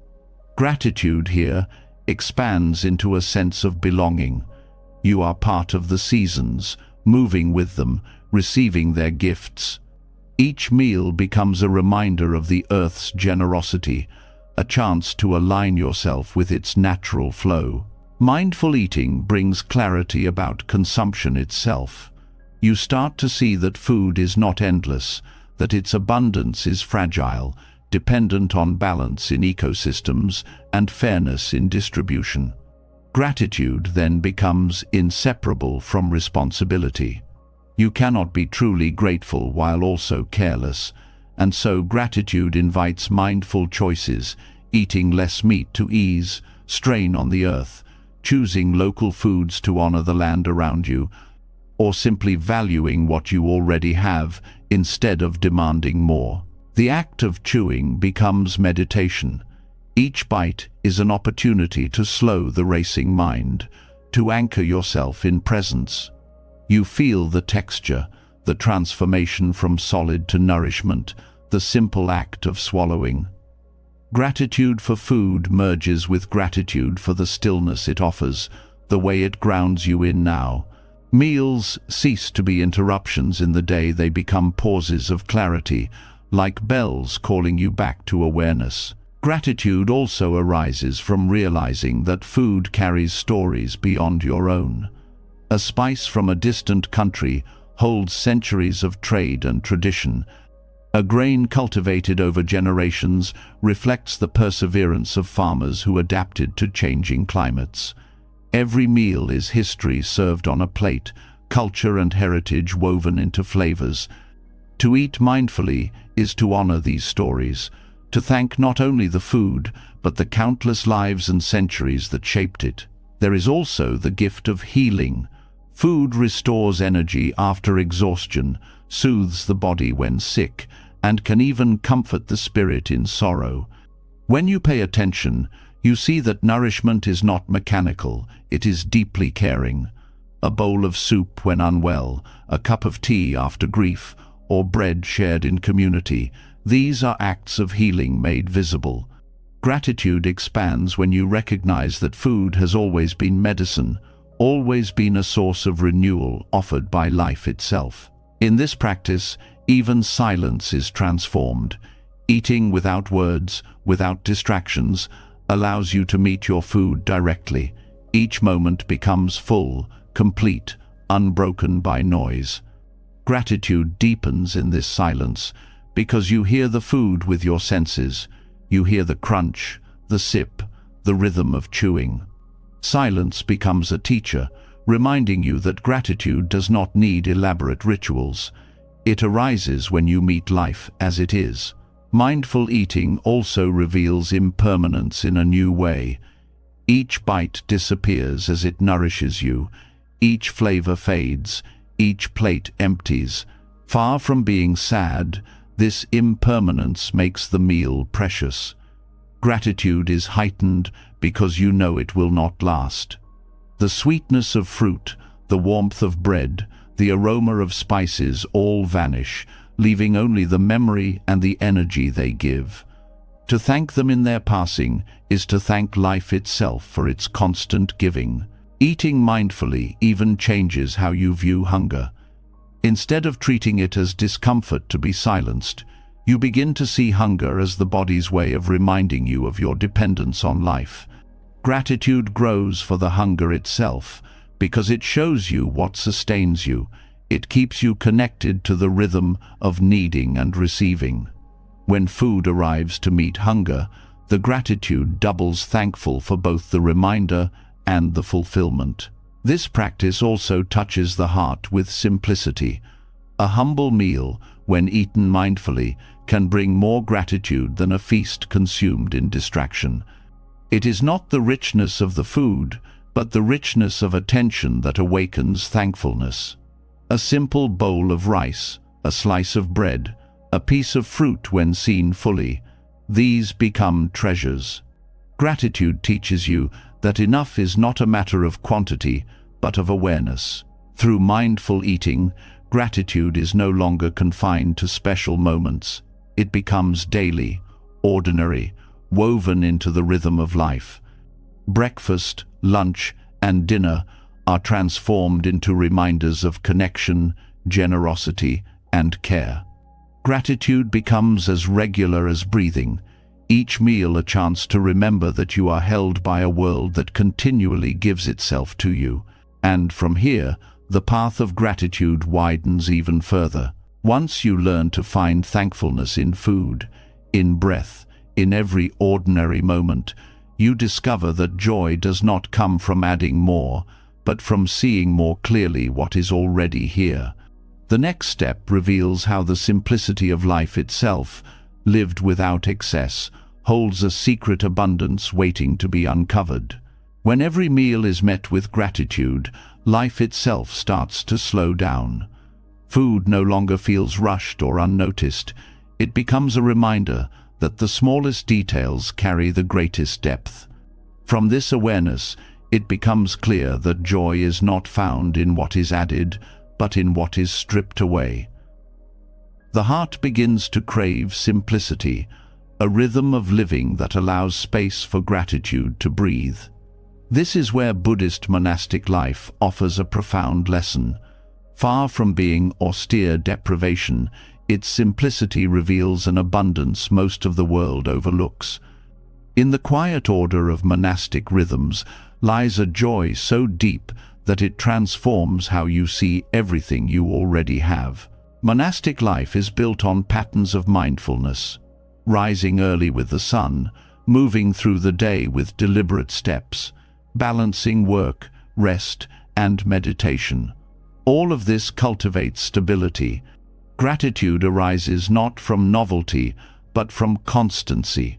Gratitude here expands into a sense of belonging. You are part of the seasons, moving with them, receiving their gifts. Each meal becomes a reminder of the earth's generosity, a chance to align yourself with its natural flow. Mindful eating brings clarity about consumption itself. You start to see that food is not endless, that its abundance is fragile, dependent on balance in ecosystems and fairness in distribution. Gratitude then becomes inseparable from responsibility. You cannot be truly grateful while also careless, and so gratitude invites mindful choices, eating less meat to ease strain on the earth, choosing local foods to honor the land around you, or simply valuing what you already have instead of demanding more. The act of chewing becomes meditation. Each bite is an opportunity to slow the racing mind, to anchor yourself in presence. You feel the texture, the transformation from solid to nourishment, the simple act of swallowing. Gratitude for food merges with gratitude for the stillness it offers, the way it grounds you in now. Meals cease to be interruptions in the day, they become pauses of clarity, like bells calling you back to awareness. Gratitude also arises from realizing that food carries stories beyond your own. A spice from a distant country holds centuries of trade and tradition. A grain cultivated over generations reflects the perseverance of farmers who adapted to changing climates. Every meal is history served on a plate, culture and heritage woven into flavors. To eat mindfully is to honor these stories, to thank not only the food, but the countless lives and centuries that shaped it. There is also the gift of healing. Food restores energy after exhaustion, soothes the body when sick, and can even comfort the spirit in sorrow. When you pay attention, you see that nourishment is not mechanical, it is deeply caring. A bowl of soup when unwell, a cup of tea after grief, or bread shared in community, these are acts of healing made visible. Gratitude expands when you recognize that food has always been medicine, always been a source of renewal offered by life itself. In this practice, even silence is transformed. Eating without words, without distractions, allows you to meet your food directly. Each moment becomes full, complete, unbroken by noise. Gratitude deepens in this silence because you hear the food with your senses. You hear the crunch, the sip, the rhythm of chewing. Silence becomes a teacher, reminding you that gratitude does not need elaborate rituals. It arises when you meet life as it is. Mindful eating also reveals impermanence in a new way. Each bite disappears as it nourishes you. Each flavor fades. Each plate empties. Far from being sad, this impermanence makes the meal precious. Gratitude is heightened because you know it will not last. The sweetness of fruit, the warmth of bread, the aroma of spices all vanish, leaving only the memory and the energy they give. To thank them in their passing is to thank life itself for its constant giving. Eating mindfully even changes how you view hunger. Instead of treating it as discomfort to be silenced, you begin to see hunger as the body's way of reminding you of your dependence on life. Gratitude grows for the hunger itself, because it shows you what sustains you. It keeps you connected to the rhythm of needing and receiving. When food arrives to meet hunger, the gratitude doubles, thankful for both the reminder and the fulfillment. This practice also touches the heart with simplicity. A humble meal, when eaten mindfully, can bring more gratitude than a feast consumed in distraction. It is not the richness of the food, but the richness of attention that awakens thankfulness. A simple bowl of rice, a slice of bread, a piece of fruit when seen fully, these become treasures. Gratitude teaches you that enough is not a matter of quantity, but of awareness. Through mindful eating, gratitude is no longer confined to special moments. It becomes daily, ordinary, woven into the rhythm of life. Breakfast, lunch, and dinner are transformed into reminders of connection, generosity, and care. Gratitude becomes as regular as breathing, each meal a chance to remember that you are held by a world that continually gives itself to you. And from here, the path of gratitude widens even further. Once you learn to find thankfulness in food, in breath, in every ordinary moment, you discover that joy does not come from adding more, but from seeing more clearly what is already here. The next step reveals how the simplicity of life itself, lived without excess, holds a secret abundance waiting to be uncovered. When every meal is met with gratitude, life itself starts to slow down. Food no longer feels rushed or unnoticed. It becomes a reminder that the smallest details carry the greatest depth. From this awareness, it becomes clear that joy is not found in what is added, but in what is stripped away. The heart begins to crave simplicity, a rhythm of living that allows space for gratitude to breathe. This is where Buddhist monastic life offers a profound lesson. Far from being austere deprivation, its simplicity reveals an abundance most of the world overlooks. In the quiet order of monastic rhythms lies a joy so deep that it transforms how you see everything you already have. Monastic life is built on patterns of mindfulness, rising early with the sun, moving through the day with deliberate steps, balancing work, rest, and meditation. All of this cultivates stability. Gratitude arises not from novelty, but from constancy.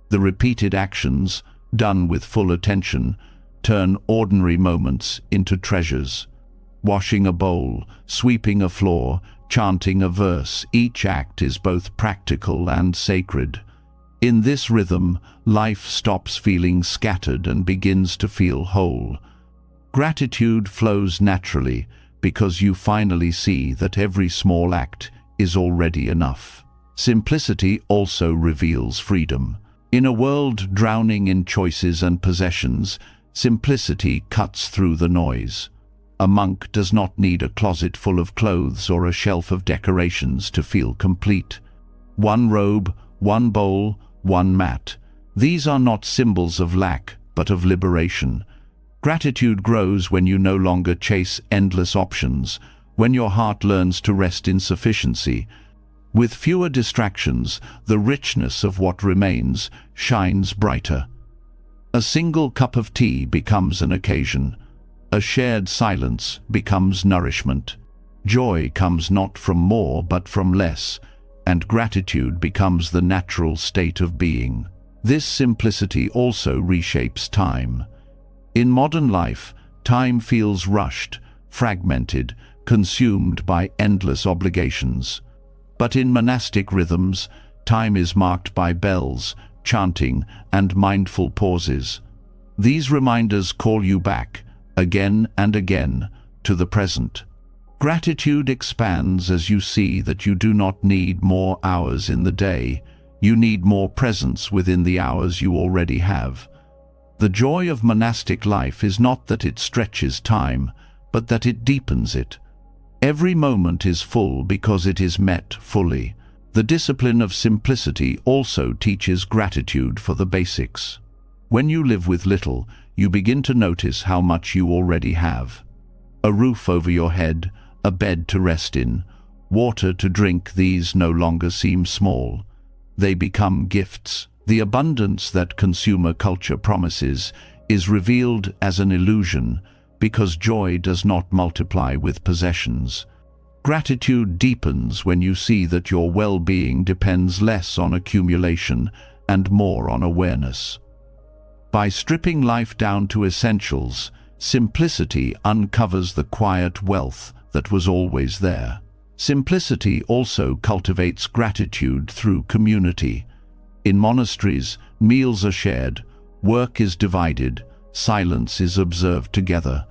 The repeated actions, done with full attention, turn ordinary moments into treasures. Washing a bowl, sweeping a floor, chanting a verse, each act is both practical and sacred. In this rhythm, life stops feeling scattered and begins to feel whole. Gratitude flows naturally because you finally see that every small act is already enough. Simplicity also reveals freedom. In a world drowning in choices and possessions, simplicity cuts through the noise. A monk does not need a closet full of clothes or a shelf of decorations to feel complete. One robe, one bowl, one mat. These are not symbols of lack, but of liberation. Gratitude grows when you no longer chase endless options, when your heart learns to rest in sufficiency. With fewer distractions, the richness of what remains shines brighter. A single cup of tea becomes an occasion. A shared silence becomes nourishment. Joy comes not from more but from less. and gratitude becomes the natural state of being. This simplicity also reshapes time. In modern life, time feels rushed, fragmented, consumed by endless obligations. But in monastic rhythms, time is marked by bells, chanting, and mindful pauses. These reminders call you back, again and again, to the present. Gratitude expands as you see that you do not need more hours in the day. You need more presence within the hours you already have. The joy of monastic life is not that it stretches time, but that it deepens it. Every moment is full because it is met fully. The discipline of simplicity also teaches gratitude for the basics. When you live with little, you begin to notice how much you already have. A roof over your head, a bed to rest in, water to drink, these no longer seem small. They become gifts. The abundance that consumer culture promises is revealed as an illusion because joy does not multiply with possessions. Gratitude deepens when you see that your well-being depends less on accumulation and more on awareness. By stripping life down to essentials, simplicity uncovers the quiet wealth that was always there. Simplicity also cultivates gratitude through community. In monasteries, meals are shared, work is divided, silence is observed together.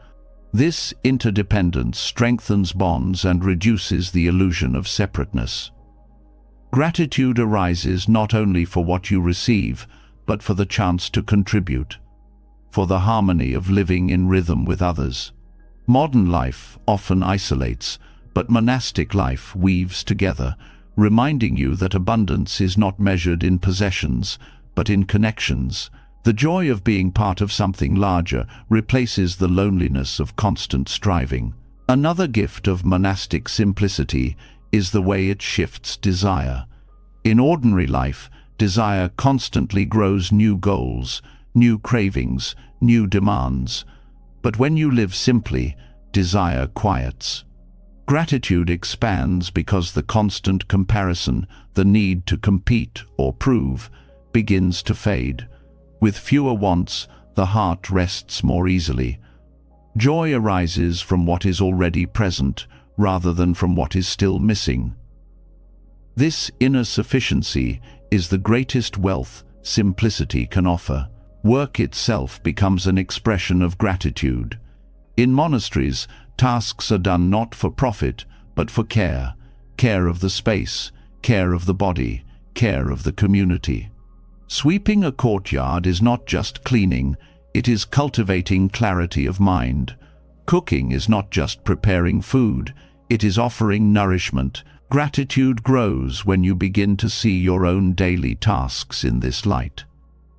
This interdependence strengthens bonds and reduces the illusion of separateness. Gratitude arises not only for what you receive, but for the chance to contribute, for the harmony of living in rhythm with others. Modern life often isolates, but monastic life weaves together, reminding you that abundance is not measured in possessions, but in connections. The joy of being part of something larger replaces the loneliness of constant striving. Another gift of monastic simplicity is the way it shifts desire. In ordinary life, desire constantly grows new goals, new cravings, new demands. But when you live simply, desire quiets. Gratitude expands because the constant comparison, the need to compete or prove, begins to fade. With fewer wants, the heart rests more easily. Joy arises from what is already present, rather than from what is still missing. This inner sufficiency is the greatest wealth simplicity can offer. Work itself becomes an expression of gratitude. In monasteries, tasks are done not for profit, but for care. Care of the space, care of the body, care of the community. Sweeping a courtyard is not just cleaning, it is cultivating clarity of mind. Cooking is not just preparing food, it is offering nourishment. Gratitude grows when you begin to see your own daily tasks in this light.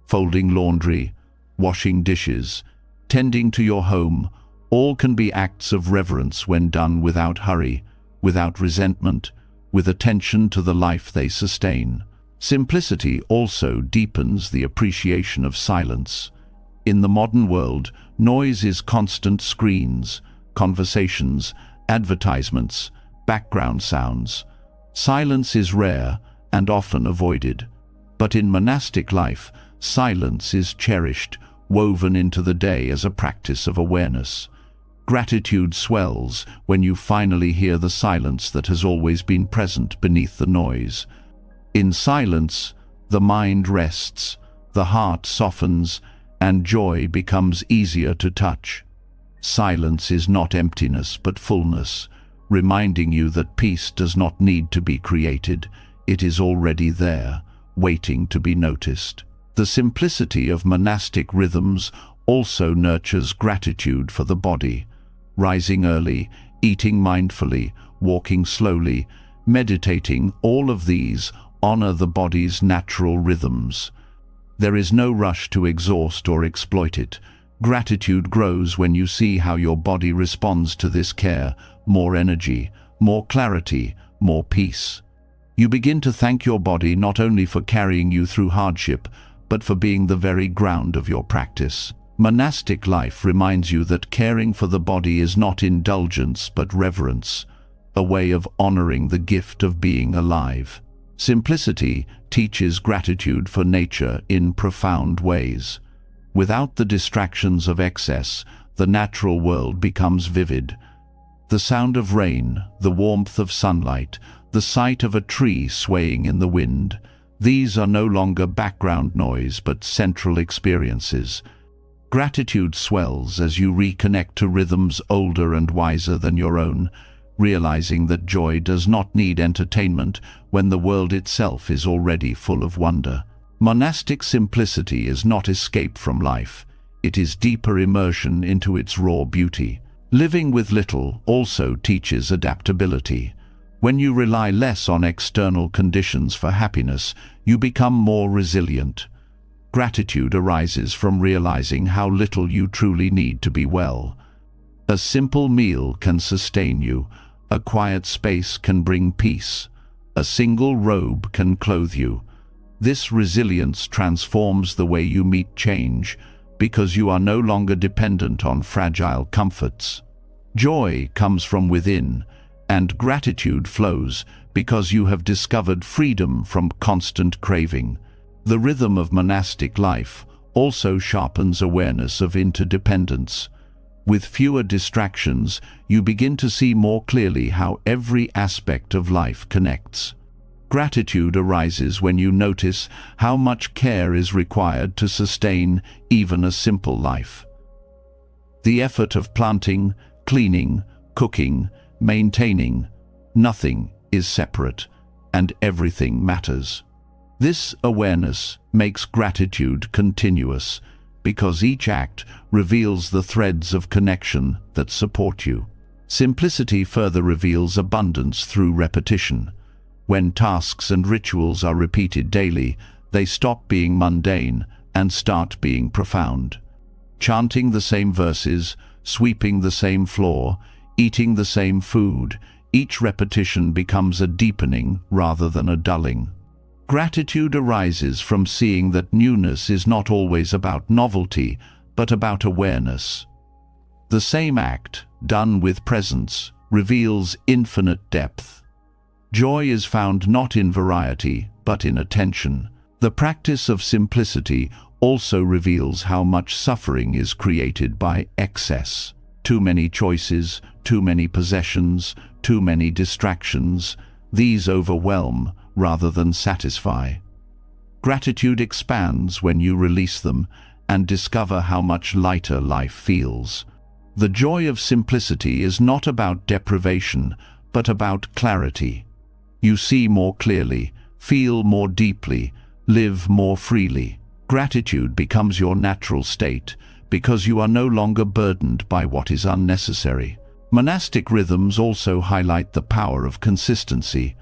Folding laundry, washing dishes, tending to your home, all can be acts of reverence when done without hurry, without resentment, with attention to the life they sustain. Simplicity also deepens the appreciation of silence. In the modern world, noise is constant: screens, conversations, advertisements, background sounds. Silence is rare and often avoided. But in monastic life, silence is cherished, woven into the day as a practice of awareness. Gratitude swells when you finally hear the silence that has always been present beneath the noise. In silence, the mind rests, the heart softens, and joy becomes easier to touch. Silence is not emptiness but fullness, reminding you that peace does not need to be created. It is already there, waiting to be noticed. The simplicity of monastic rhythms also nurtures gratitude for the body. Rising early, eating mindfully, walking slowly, meditating, all of these honor the body's natural rhythms. There is no rush to exhaust or exploit it. Gratitude grows when you see how your body responds to this care: more energy, more clarity, more peace. You begin to thank your body not only for carrying you through hardship, but for being the very ground of your practice. Monastic life reminds you that caring for the body is not indulgence but reverence, a way of honoring the gift of being alive. Simplicity teaches gratitude for nature in profound ways. Without the distractions of excess, the natural world becomes vivid. The sound of rain, the warmth of sunlight, the sight of a tree swaying in the wind, these are no longer background noise but central experiences. Gratitude swells as you reconnect to rhythms older and wiser than your own, realizing that joy does not need entertainment when the world itself is already full of wonder. Monastic simplicity is not escape from life. It is deeper immersion into its raw beauty. Living with little also teaches adaptability. When you rely less on external conditions for happiness, you become more resilient. Gratitude arises from realizing how little you truly need to be well. A simple meal can sustain you. A quiet space can bring peace. A single robe can clothe you. This resilience transforms the way you meet change, because you are no longer dependent on fragile comforts. Joy comes from within, and gratitude flows because you have discovered freedom from constant craving. The rhythm of monastic life also sharpens awareness of interdependence. With fewer distractions, you begin to see more clearly how every aspect of life connects. Gratitude arises when you notice how much care is required to sustain even a simple life. The effort of planting, cleaning, cooking, maintaining, nothing is separate, and everything matters. This awareness makes gratitude continuous, because each act reveals the threads of connection that support you. Simplicity further reveals abundance through repetition. When tasks and rituals are repeated daily, they stop being mundane and start being profound. Chanting the same verses, sweeping the same floor, eating the same food, each repetition becomes a deepening rather than a dulling. Gratitude arises from seeing that newness is not always about novelty, but about awareness. The same act, done with presence, reveals infinite depth. Joy is found not in variety, but in attention. The practice of simplicity also reveals how much suffering is created by excess. Too many choices, too many possessions, too many distractions, these overwhelm rather than satisfy. Gratitude expands when you release them and discover how much lighter life feels. The joy of simplicity is not about deprivation, but about clarity. You see more clearly, feel more deeply, live more freely. Gratitude becomes your natural state because you are no longer burdened by what is unnecessary. Monastic rhythms also highlight the power of consistency.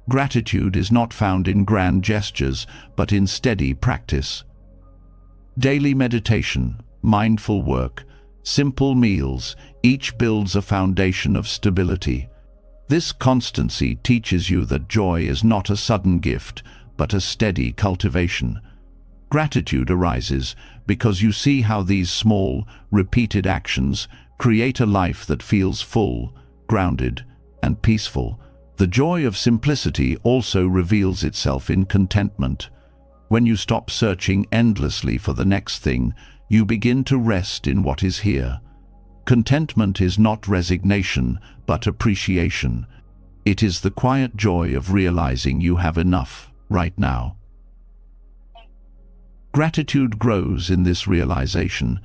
Gratitude is not found in grand gestures, but in steady practice. Daily meditation, mindful work, simple meals, each builds a foundation of stability. This constancy teaches you that joy is not a sudden gift, but a steady cultivation. Gratitude arises because you see how these small, repeated actions create a life that feels full, grounded, and peaceful. The joy of simplicity also reveals itself in contentment. When you stop searching endlessly for the next thing, you begin to rest in what is here. Contentment is not resignation, but appreciation. It is the quiet joy of realizing you have enough right now. Gratitude grows in this realization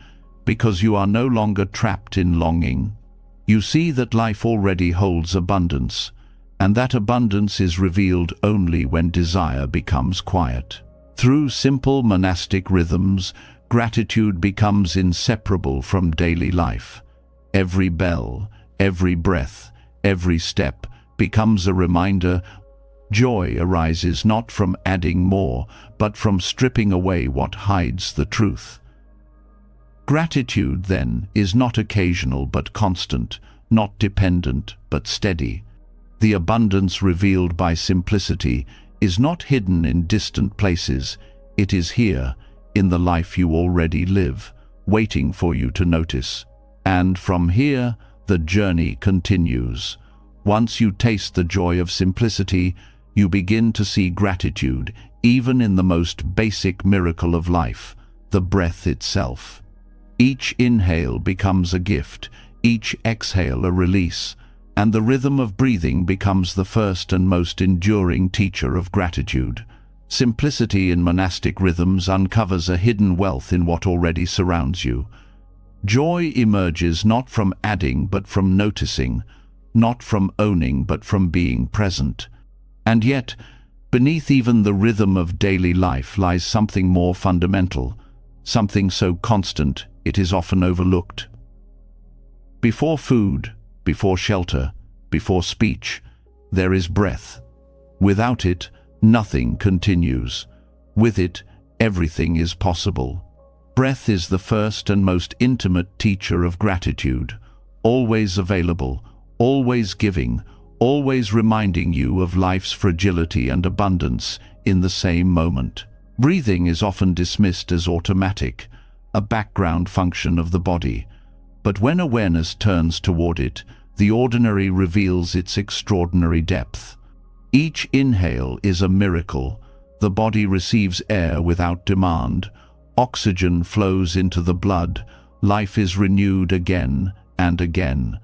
because you are no longer trapped in longing. You see that life already holds abundance, and that abundance is revealed only when desire becomes quiet. Through simple monastic rhythms, gratitude becomes inseparable from daily life. Every bell, every breath, every step becomes a reminder. Joy arises not from adding more, but from stripping away what hides the truth. Gratitude, then, is not occasional but constant, not dependent but steady. The abundance revealed by simplicity is not hidden in distant places. It is here, in the life you already live, waiting for you to notice. And from here, the journey continues. Once you taste the joy of simplicity, you begin to see gratitude even in the most basic miracle of life, the breath itself. Each inhale becomes a gift, each exhale a release, and the rhythm of breathing becomes the first and most enduring teacher of gratitude. Simplicity in monastic rhythms uncovers a hidden wealth in what already surrounds you. Joy emerges not from adding but from noticing, not from owning but from being present. And yet, beneath even the rhythm of daily life lies something more fundamental, something so constant it is often overlooked. Before food, before shelter, before speech, there is breath. Without it, nothing continues. With it, everything is possible. Breath is the first and most intimate teacher of gratitude, always available, always giving, always reminding you of life's fragility and abundance in the same moment. Breathing is often dismissed as automatic, a background function of the body. But when awareness turns toward it, the ordinary reveals its extraordinary depth. Each inhale is a miracle. The body receives air without demand. Oxygen flows into the blood. Life is renewed again and again.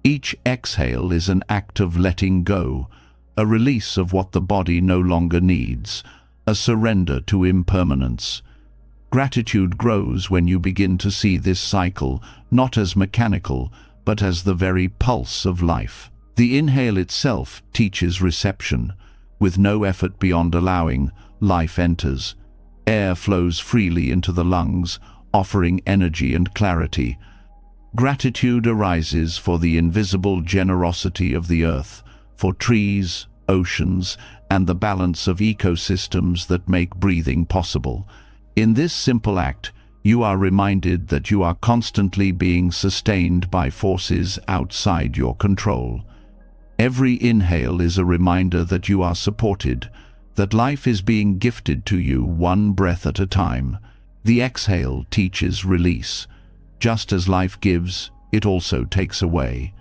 Each exhale is an act of letting go, a release of what the body no longer needs, a surrender to impermanence. Gratitude grows when you begin to see this cycle not as mechanical, but as the very pulse of life. The inhale itself teaches reception. With no effort beyond allowing, life enters. Air flows freely into the lungs, offering energy and clarity. Gratitude arises for the invisible generosity of the earth, for trees, oceans, and the balance of ecosystems that make breathing possible. In this simple act, you are reminded that you are constantly being sustained by forces outside your control. Every inhale is a reminder that you are supported, that life is being gifted to you one breath at a time. The exhale teaches release. Just as life gives, it also takes away.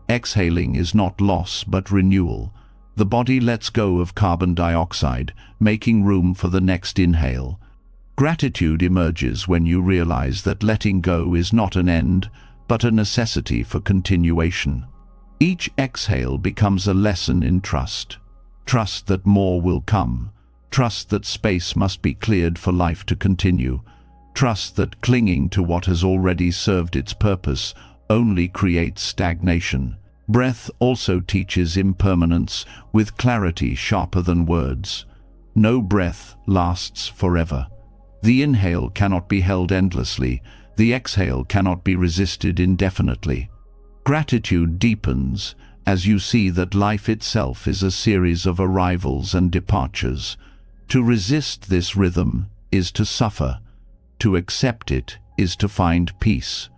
Exhaling is not loss but renewal. The body lets go of carbon dioxide, making room for the next inhale. Gratitude emerges when you realize that letting go is not an end, but a necessity for continuation. Each exhale becomes a lesson in trust. Trust that more will come. Trust that space must be cleared for life to continue. Trust that clinging to what has already served its purpose only creates stagnation. Breath also teaches impermanence with clarity sharper than words. No breath lasts forever. The inhale cannot be held endlessly. The exhale cannot be resisted indefinitely. Gratitude deepens as you see that life itself is a series of arrivals and departures. To resist this rhythm is to suffer. To accept it is to find peace.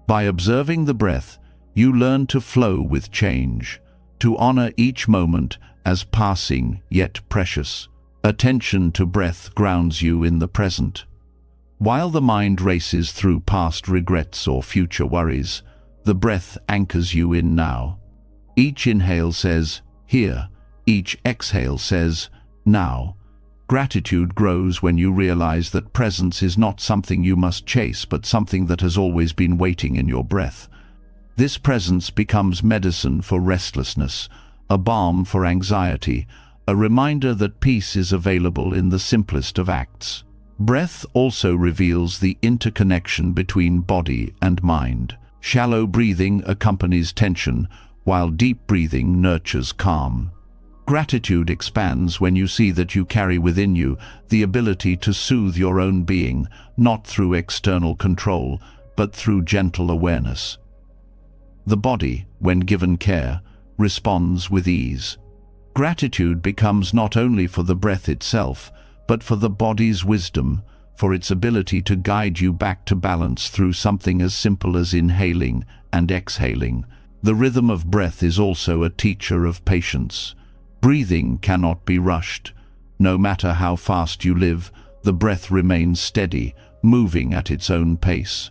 By observing the breath, you learn to flow with change, to honor each moment as passing yet precious. Attention to breath grounds you in the present. While the mind races through past regrets or future worries, the breath anchors you in now. Each inhale says, here. Each exhale says, now. Gratitude grows when you realize that presence is not something you must chase, but something that has always been waiting in your breath. This presence becomes medicine for restlessness, a balm for anxiety, a reminder that peace is available in the simplest of acts. Breath also reveals the interconnection between body and mind. Shallow breathing accompanies tension, while deep breathing nurtures calm. Gratitude expands when you see that you carry within you the ability to soothe your own being, not through external control, but through gentle awareness. The body, when given care, responds with ease. Gratitude becomes not only for the breath itself, but for the body's wisdom, for its ability to guide you back to balance through something as simple as inhaling and exhaling. The rhythm of breath is also a teacher of patience. Breathing cannot be rushed. No matter how fast you live, the breath remains steady, moving at its own pace.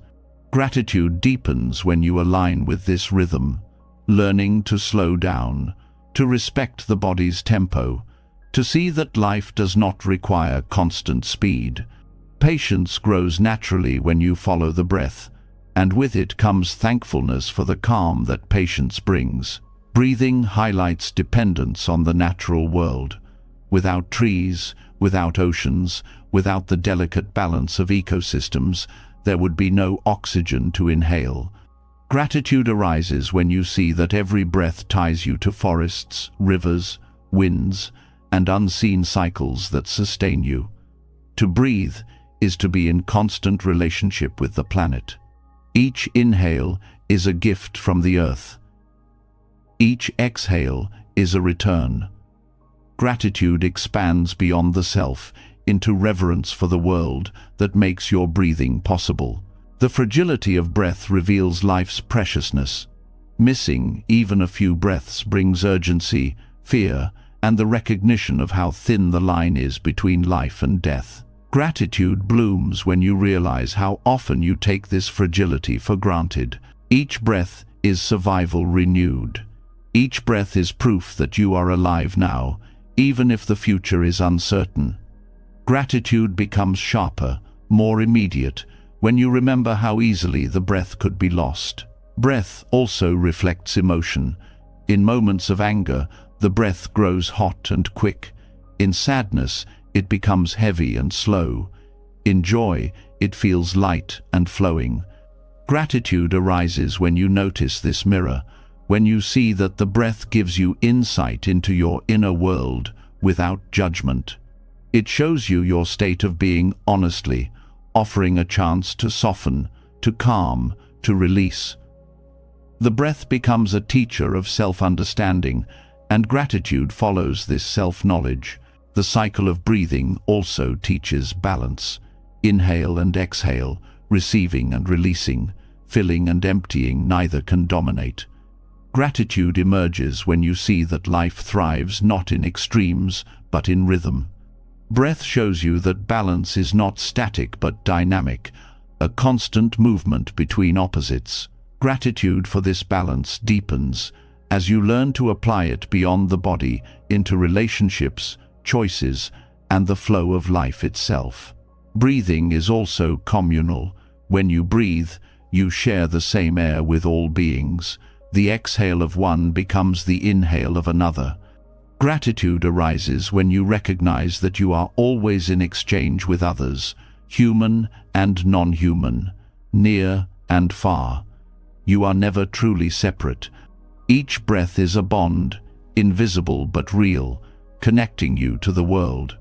Gratitude deepens when you align with this rhythm, learning to slow down, to respect the body's tempo, to see that life does not require constant speed. Patience grows naturally when you follow the breath, and with it comes thankfulness for the calm that patience brings. Breathing highlights dependence on the natural world. Without trees, without oceans, without the delicate balance of ecosystems, there would be no oxygen to inhale. Gratitude arises when you see that every breath ties you to forests, rivers, winds, and unseen cycles that sustain you. To breathe is to be in constant relationship with the planet. Each inhale is a gift from the earth. Each exhale is a return. Gratitude expands beyond the self into reverence for the world that makes your breathing possible. The fragility of breath reveals life's preciousness. Missing even a few breaths brings urgency, fear, and the recognition of how thin the line is between life and death. Gratitude blooms when you realize how often you take this fragility for granted. Each breath is survival renewed. Each breath is proof that you are alive now, even if the future is uncertain. Gratitude becomes sharper, more immediate, when you remember how easily the breath could be lost. Breath also reflects emotion. In moments of anger, the breath grows hot and quick. In sadness, it becomes heavy and slow. In joy, it feels light and flowing. Gratitude arises when you notice this mirror, when you see that the breath gives you insight into your inner world without judgment. It shows you your state of being honestly, offering a chance to soften, to calm, to release. The breath becomes a teacher of self-understanding, and gratitude follows this self-knowledge. The cycle of breathing also teaches balance. Inhale and exhale, receiving and releasing, filling and emptying, neither can dominate. Gratitude emerges when you see that life thrives not in extremes, but in rhythm. Breath shows you that balance is not static but dynamic, a constant movement between opposites. Gratitude for this balance deepens as you learn to apply it beyond the body into relationships, choices, and the flow of life itself. Breathing is also communal. When you breathe, you share the same air with all beings. The exhale of one becomes the inhale of another. Gratitude arises when you recognize that you are always in exchange with others, human and non-human, near and far. You are never truly separate. Each breath is a bond, invisible but real, connecting you to the world.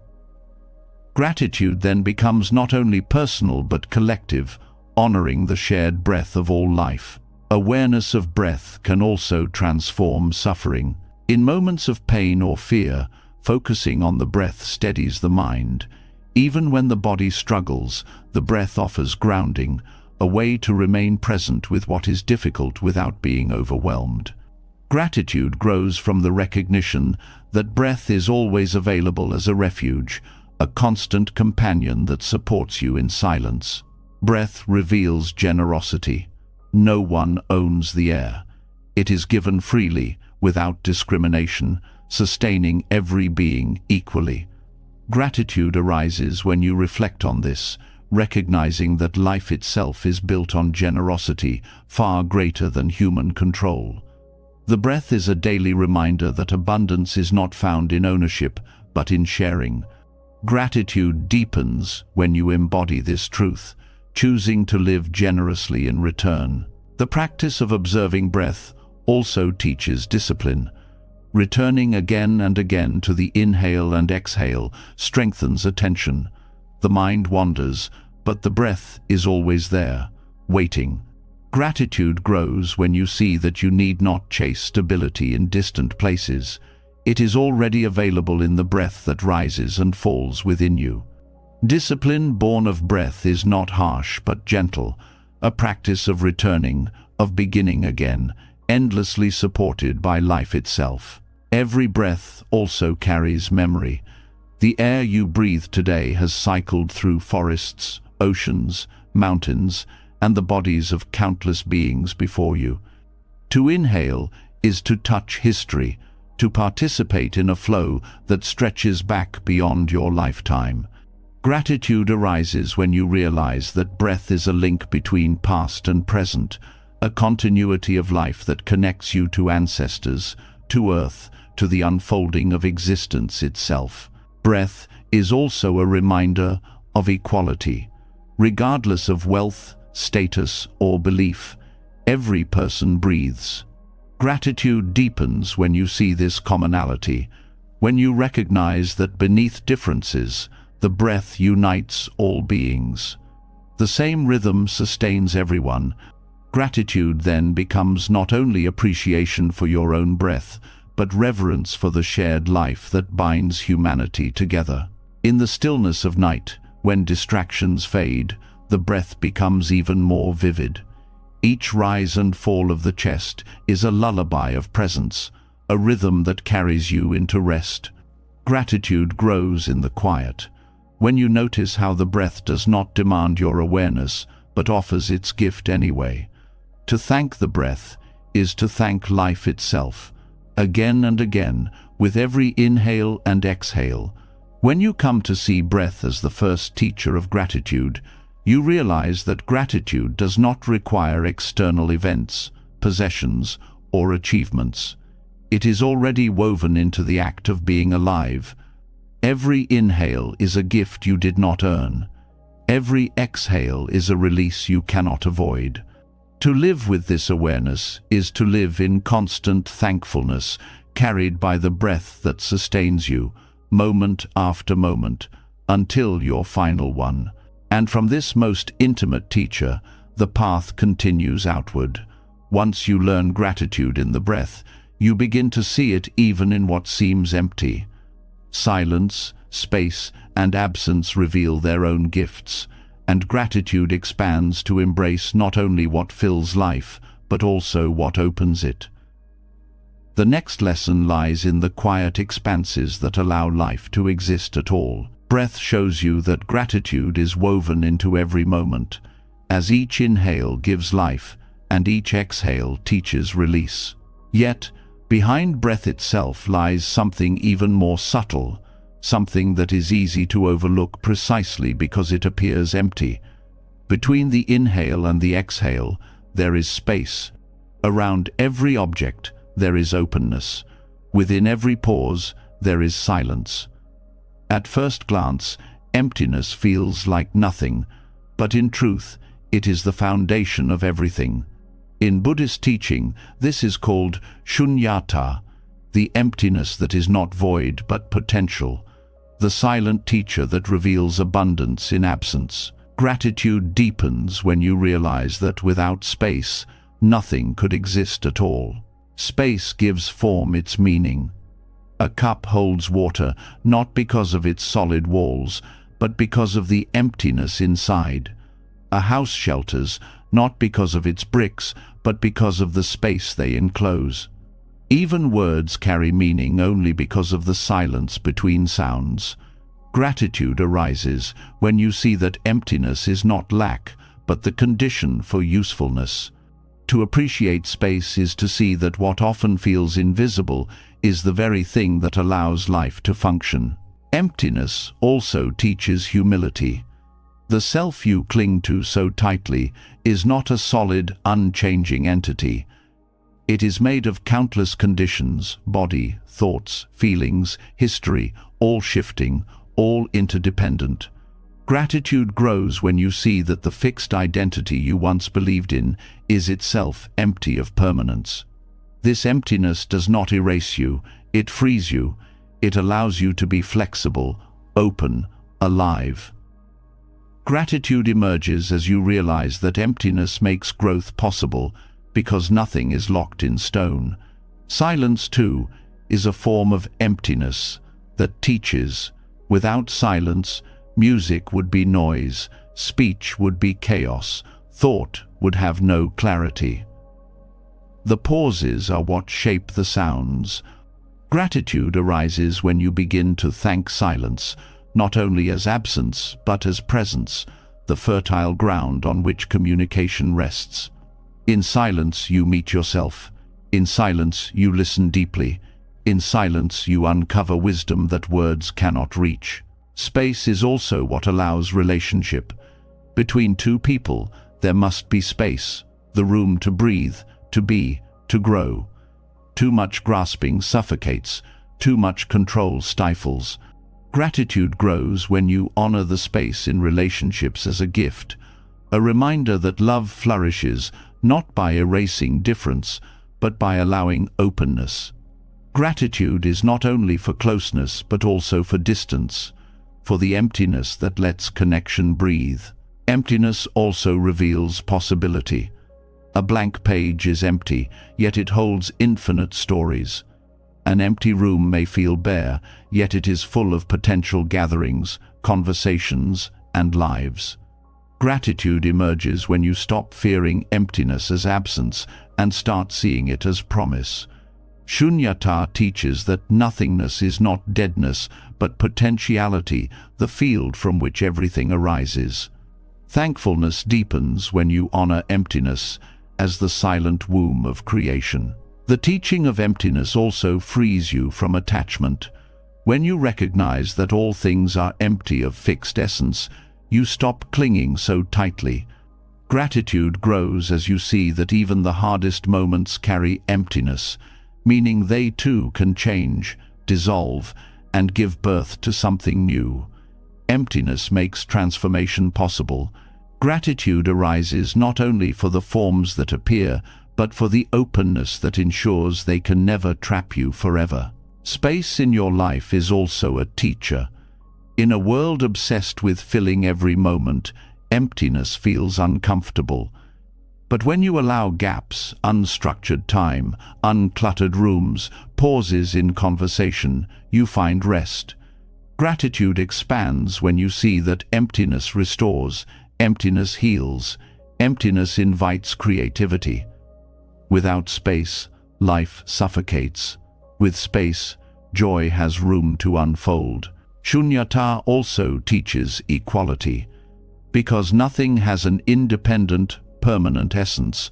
Gratitude then becomes not only personal but collective, honoring the shared breath of all life. Awareness of breath can also transform suffering. In moments of pain or fear, focusing on the breath steadies the mind. Even when the body struggles, the breath offers grounding, a way to remain present with what is difficult without being overwhelmed. Gratitude grows from the recognition that breath is always available as a refuge, a constant companion that supports you in silence. Breath reveals generosity. No one owns the air. It is given freely, without discrimination, sustaining every being equally. Gratitude arises when you reflect on this, recognizing that life itself is built on generosity far greater than human control. The breath is a daily reminder that abundance is not found in ownership, but in sharing. Gratitude deepens when you embody this truth, choosing to live generously in return. The practice of observing breath also teaches discipline. Returning again and again to the inhale and exhale strengthens attention. The mind wanders, but the breath is always there, waiting. Gratitude grows when you see that you need not chase stability in distant places. It is already available in the breath that rises and falls within you. Discipline born of breath is not harsh but gentle, a practice of returning, of beginning again, endlessly supported by life itself. Every breath also carries memory. The air you breathe today has cycled through forests, oceans, mountains, and the bodies of countless beings before you. To inhale is to touch history, to participate in a flow that stretches back beyond your lifetime. Gratitude arises when you realize that breath is a link between past and present, a continuity of life that connects you to ancestors, to earth, to the unfolding of existence itself. Breath is also a reminder of equality. Regardless of wealth, status, or belief, every person breathes. Gratitude deepens when you see this commonality, when you recognize that beneath differences, the breath unites all beings. The same rhythm sustains everyone. Gratitude then becomes not only appreciation for your own breath, but reverence for the shared life that binds humanity together. In the stillness of night, when distractions fade, the breath becomes even more vivid. Each rise and fall of the chest is a lullaby of presence, a rhythm that carries you into rest. Gratitude grows in the quiet, when you notice how the breath does not demand your awareness, but offers its gift anyway. To thank the breath is to thank life itself, again and again, with every inhale and exhale. When you come to see breath as the first teacher of gratitude, you realize that gratitude does not require external events, possessions, or achievements. It is already woven into the act of being alive. Every inhale is a gift you did not earn. Every exhale is a release you cannot avoid. To live with this awareness is to live in constant thankfulness, carried by the breath that sustains you, moment after moment, until your final one. And from this most intimate teacher, the path continues outward. Once you learn gratitude in the breath, you begin to see it even in what seems empty. Silence, space, and absence reveal their own gifts, and gratitude expands to embrace not only what fills life, but also what opens it. The next lesson lies in the quiet expanses that allow life to exist at all. Breath shows you that gratitude is woven into every moment, as each inhale gives life and each exhale teaches release. Yet, behind breath itself lies something even more subtle, something that is easy to overlook precisely because it appears empty. Between the inhale and the exhale, there is space. Around every object, there is openness. Within every pause, there is silence. At first glance, emptiness feels like nothing, but in truth, it is the foundation of everything. In Buddhist teaching, this is called shunyata, the emptiness that is not void but potential, the silent teacher that reveals abundance in absence. Gratitude deepens when you realize that without space, nothing could exist at all. Space gives form its meaning. A cup holds water not because of its solid walls, but because of the emptiness inside. A house shelters not because of its bricks, but because of the space they enclose. Even words carry meaning only because of the silence between sounds. Gratitude arises when you see that emptiness is not lack, but the condition for usefulness. To appreciate space is to see that what often feels invisible is the very thing that allows life to function. Emptiness also teaches humility. The self you cling to so tightly is not a solid, unchanging entity. It is made of countless conditions, body, thoughts, feelings, history, all shifting, all interdependent. Gratitude grows when you see that the fixed identity you once believed in is itself empty of permanence. This emptiness does not erase you, it frees you. It allows you to be flexible, open, alive. Gratitude emerges as you realize that emptiness makes growth possible because nothing is locked in stone. Silence, too, is a form of emptiness that teaches. Without silence, music would be noise, speech would be chaos, thought would have no clarity. The pauses are what shape the sounds. Gratitude arises when you begin to thank silence, not only as absence, but as presence, the fertile ground on which communication rests. In silence, you meet yourself. In silence, you listen deeply. In silence you uncover wisdom that words cannot reach. Space is also what allows relationship. Between two people, there must be space, the room to breathe, to be, to grow. Too much grasping suffocates, too much control stifles. Gratitude grows when you honor the space in relationships as a gift, a reminder that love flourishes not by erasing difference, but by allowing openness. Gratitude is not only for closeness, but also for distance, for the emptiness that lets connection breathe. Emptiness also reveals possibility. A blank page is empty, yet it holds infinite stories. An empty room may feel bare, yet it is full of potential gatherings, conversations, and lives. Gratitude emerges when you stop fearing emptiness as absence and start seeing it as promise. Shunyata teaches that nothingness is not deadness, but potentiality, the field from which everything arises. Thankfulness deepens when you honor emptiness as the silent womb of creation. The teaching of emptiness also frees you from attachment. When you recognize that all things are empty of fixed essence, you stop clinging so tightly. Gratitude grows as you see that even the hardest moments carry emptiness, meaning they too can change, dissolve, and give birth to something new. Emptiness makes transformation possible. Gratitude arises not only for the forms that appear, but for the openness that ensures they can never trap you forever. Space in your life is also a teacher. In a world obsessed with filling every moment, emptiness feels uncomfortable. But when you allow gaps, unstructured time, uncluttered rooms, pauses in conversation, you find rest. Gratitude expands when you see that emptiness restores, emptiness heals, emptiness invites creativity. Without space, life suffocates. With space, joy has room to unfold. Shunyata also teaches equality. Because nothing has an independent, permanent essence,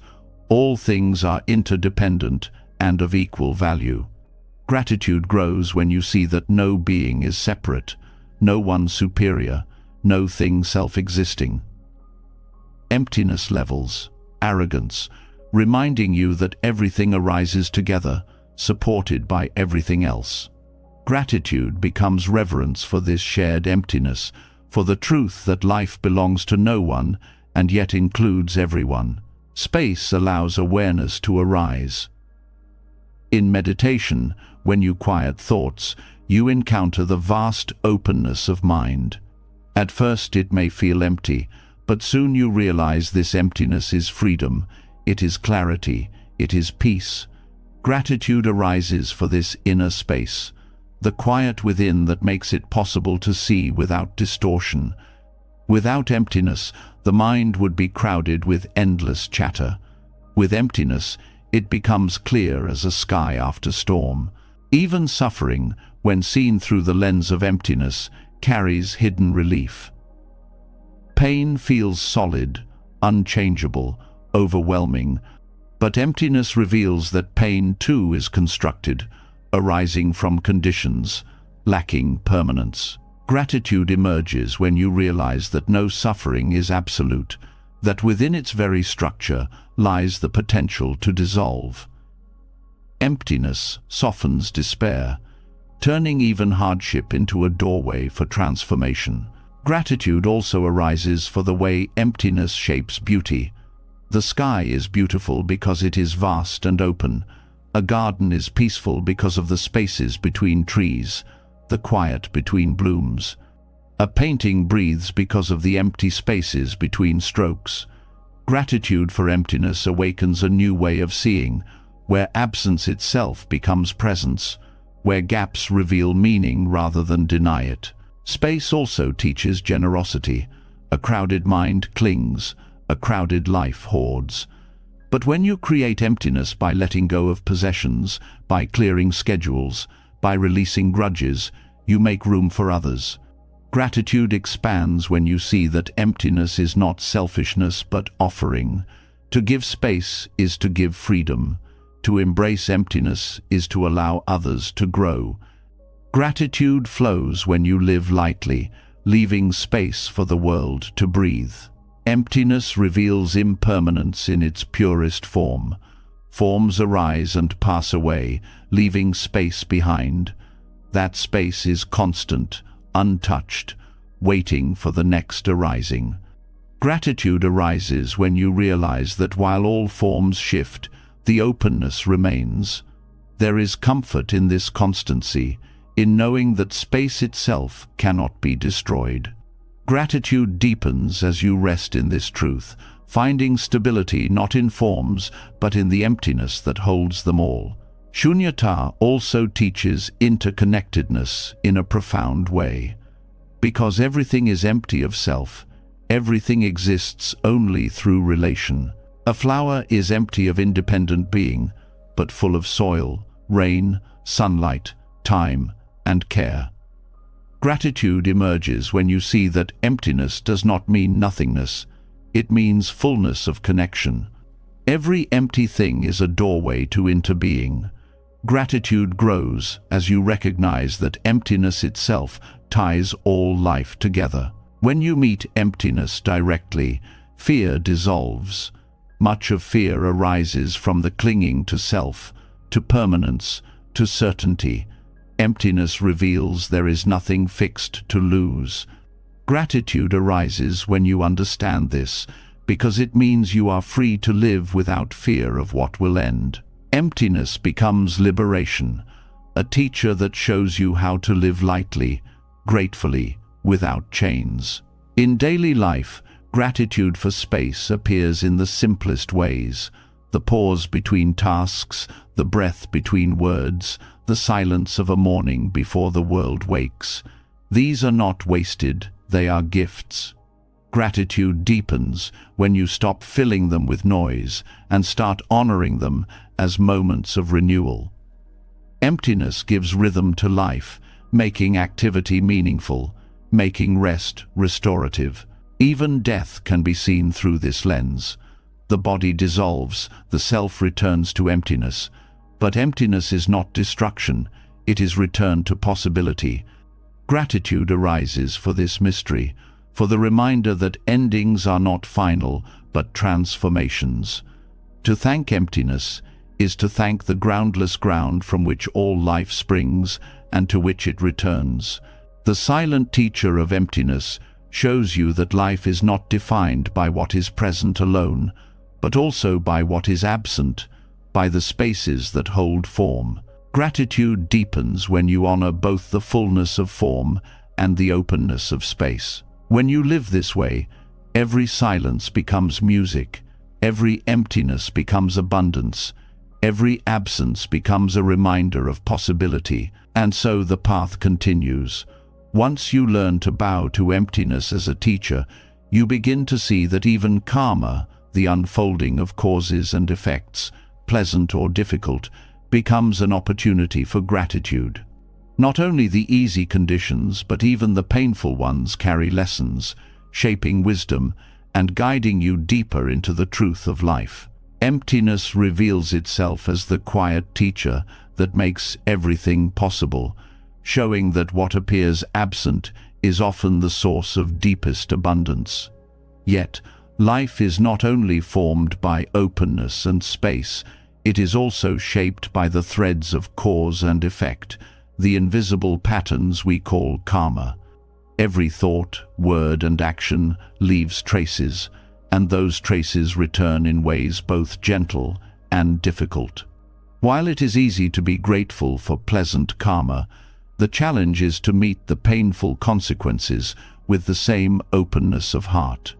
all things are interdependent and of equal value. Gratitude grows when you see that no being is separate, no one superior, no thing self-existing. Emptiness levels, arrogance, reminding you that everything arises together, supported by everything else. Gratitude becomes reverence for this shared emptiness, for the truth that life belongs to no one and yet includes everyone. Space allows awareness to arise. In meditation, when you quiet thoughts, you encounter the vast openness of mind. At first it may feel empty, but soon you realize this emptiness is freedom, it is clarity, it is peace. Gratitude arises for this inner space, the quiet within that makes it possible to see without distortion. Without emptiness, the mind would be crowded with endless chatter. With emptiness, it becomes clear as a sky after storm. Even suffering, when seen through the lens of emptiness, carries hidden relief. Pain feels solid, unchangeable, overwhelming, but emptiness reveals that pain too is constructed, arising from conditions, lacking permanence. Gratitude emerges when you realize that no suffering is absolute, that within its very structure lies the potential to dissolve. Emptiness softens despair, turning even hardship into a doorway for transformation. Gratitude also arises for the way emptiness shapes beauty. The sky is beautiful because it is vast and open. A garden is peaceful because of the spaces between trees, the quiet between blooms. A painting breathes because of the empty spaces between strokes. Gratitude for emptiness awakens a new way of seeing, where absence itself becomes presence, where gaps reveal meaning rather than deny it. Space also teaches generosity. A crowded mind clings, a crowded life hoards. But when you create emptiness by letting go of possessions, by clearing schedules, by releasing grudges, you make room for others. Gratitude expands when you see that emptiness is not selfishness but offering. To give space is to give freedom. To embrace emptiness is to allow others to grow. Gratitude flows when you live lightly, leaving space for the world to breathe. Emptiness reveals impermanence in its purest form. Forms arise and pass away, leaving space behind. That space is constant, untouched, waiting for the next arising. Gratitude arises when you realize that while all forms shift, the openness remains. There is comfort in this constancy, in knowing that space itself cannot be destroyed. Gratitude deepens as you rest in this truth, finding stability not in forms, but in the emptiness that holds them all. Shunyata also teaches interconnectedness in a profound way. Because everything is empty of self, everything exists only through relation. A flower is empty of independent being, but full of soil, rain, sunlight, time, and care. Gratitude emerges when you see that emptiness does not mean nothingness. It means fullness of connection. Every empty thing is a doorway to interbeing. Gratitude grows as you recognize that emptiness itself ties all life together. When you meet emptiness directly, fear dissolves. Much of fear arises from the clinging to self, to permanence, to certainty. Emptiness reveals there is nothing fixed to lose. Gratitude arises when you understand this, because it means you are free to live without fear of what will end. Emptiness becomes liberation, a teacher that shows you how to live lightly, gratefully, without chains. In daily life, gratitude for space appears in the simplest ways: the pause between tasks, the breath between words, the silence of a morning before the world wakes. These are not wasted, they are gifts. Gratitude deepens when you stop filling them with noise and start honoring them as moments of renewal. Emptiness gives rhythm to life, making activity meaningful, making rest restorative. Even death can be seen through this lens. The body dissolves, the self returns to emptiness. But emptiness is not destruction, it is return to possibility. Gratitude arises for this mystery, for the reminder that endings are not final, but transformations. To thank emptiness is to thank the groundless ground from which all life springs and to which it returns. The silent teacher of emptiness shows you that life is not defined by what is present alone, but also by what is absent, by the spaces that hold form. Gratitude deepens when you honor both the fullness of form and the openness of space. When you live this way, every silence becomes music, every emptiness becomes abundance, every absence becomes a reminder of possibility, and so the path continues. Once you learn to bow to emptiness as a teacher, you begin to see that even karma, the unfolding of causes and effects, pleasant or difficult, becomes an opportunity for gratitude. Not only the easy conditions, but even the painful ones carry lessons, shaping wisdom and guiding you deeper into the truth of life. Emptiness reveals itself as the quiet teacher that makes everything possible, showing that what appears absent is often the source of deepest abundance. Yet, life is not only formed by openness and space, it is also shaped by the threads of cause and effect, the invisible patterns we call karma. Every thought, word, and action leaves traces, and those traces return in ways both gentle and difficult. While it is easy to be grateful for pleasant karma, the challenge is to meet the painful consequences with the same openness of heart.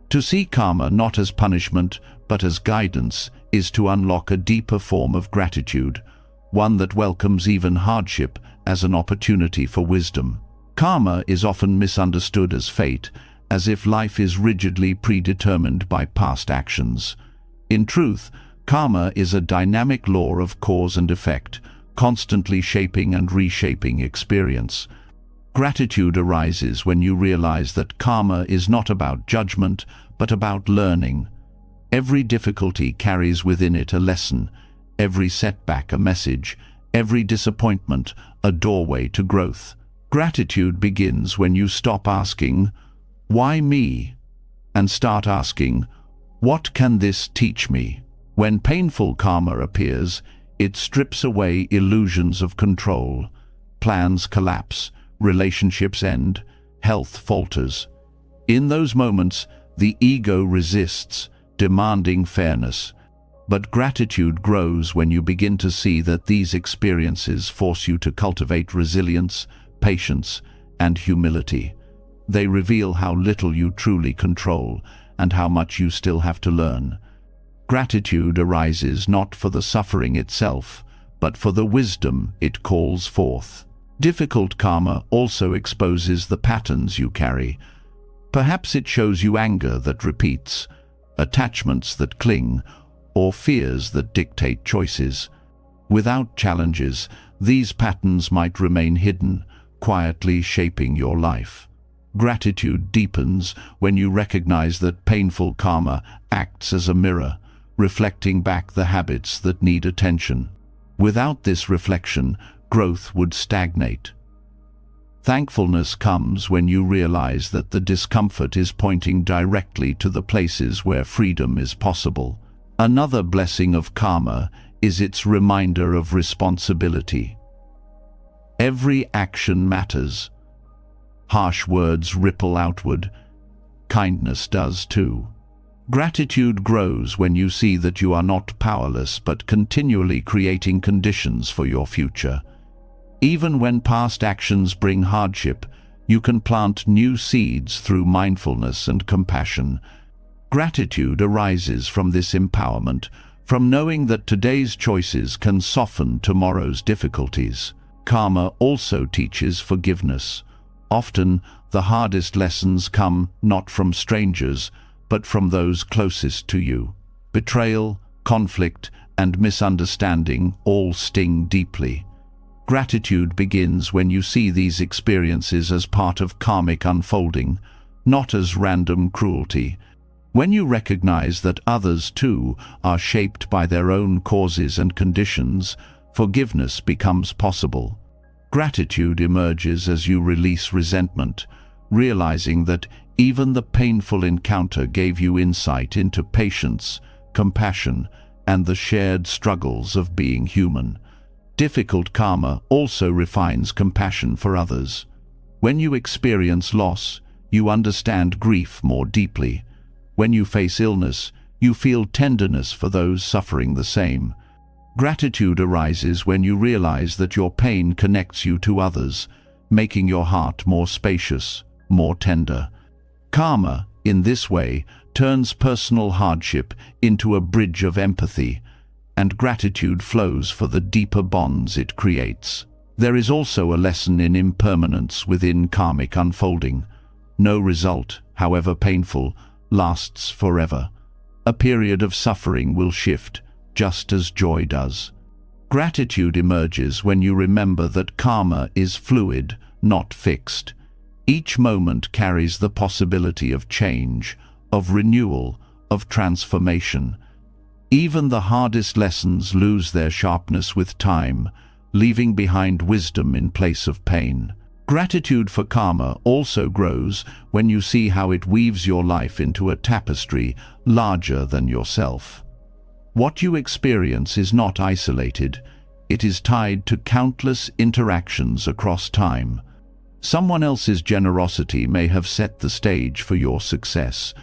To see karma not as punishment, but as guidance, is to unlock a deeper form of gratitude, one that welcomes even hardship as an opportunity for wisdom. Karma is often misunderstood as fate, as if life is rigidly predetermined by past actions. In truth, karma is a dynamic law of cause and effect, constantly shaping and reshaping experience. Gratitude arises when you realize that karma is not about judgment, but about learning. Every difficulty carries within it a lesson. every setback a message, every disappointment a doorway to growth. Gratitude begins when you stop asking, "Why me?" and start asking, "What can this teach me?" When painful karma appears, it strips away illusions of control. Plans collapse, relationships end, health falters. In those moments, the ego resists, demanding fairness. But gratitude grows when you begin to see that these experiences force you to cultivate resilience, patience, and humility. They reveal how little you truly control and how much you still have to learn. Gratitude arises not for the suffering itself, but for the wisdom it calls forth. Difficult karma also exposes the patterns you carry. Perhaps it shows you anger that repeats, attachments that cling, or fears that dictate choices. Without challenges, these patterns might remain hidden, quietly shaping your life. Gratitude deepens when you recognize that painful karma acts as a mirror, reflecting back the habits that need attention. Without this reflection, growth would stagnate. Thankfulness comes when you realize that the discomfort is pointing directly to the places where freedom is possible. Another blessing of karma is its reminder of responsibility. Every action matters. Harsh words ripple outward. Kindness does too. Gratitude grows when you see that you are not powerless but continually creating conditions for your future. Even when past actions bring hardship, you can plant new seeds through mindfulness and compassion. Gratitude arises from this empowerment, from knowing that today's choices can soften tomorrow's difficulties. Karma also teaches forgiveness. Often, the hardest lessons come not from strangers, but from those closest to you. Betrayal, conflict, and misunderstanding all sting deeply. Gratitude begins when you see these experiences as part of karmic unfolding, not as random cruelty. When you recognize that others, too, are shaped by their own causes and conditions, forgiveness becomes possible. Gratitude emerges as you release resentment, realizing that even the painful encounter gave you insight into patience, compassion, and the shared struggles of being human. Difficult karma also refines compassion for others. When you experience loss, you understand grief more deeply. When you face illness, you feel tenderness for those suffering the same. Gratitude arises when you realize that your pain connects you to others, making your heart more spacious, more tender. Karma, in this way, turns personal hardship into a bridge of empathy, and gratitude flows for the deeper bonds it creates. There is also a lesson in impermanence within karmic unfolding. No result, however painful, lasts forever. A period of suffering will shift, just as joy does. Gratitude emerges when you remember that karma is fluid, not fixed. Each moment carries the possibility of change, of renewal, of transformation. Even the hardest lessons lose their sharpness with time, leaving behind wisdom in place of pain. Gratitude for karma also grows when you see how it weaves your life into a tapestry larger than yourself. What you experience is not isolated. It is tied to countless interactions across time. Someone else's generosity may have set the stage for your success,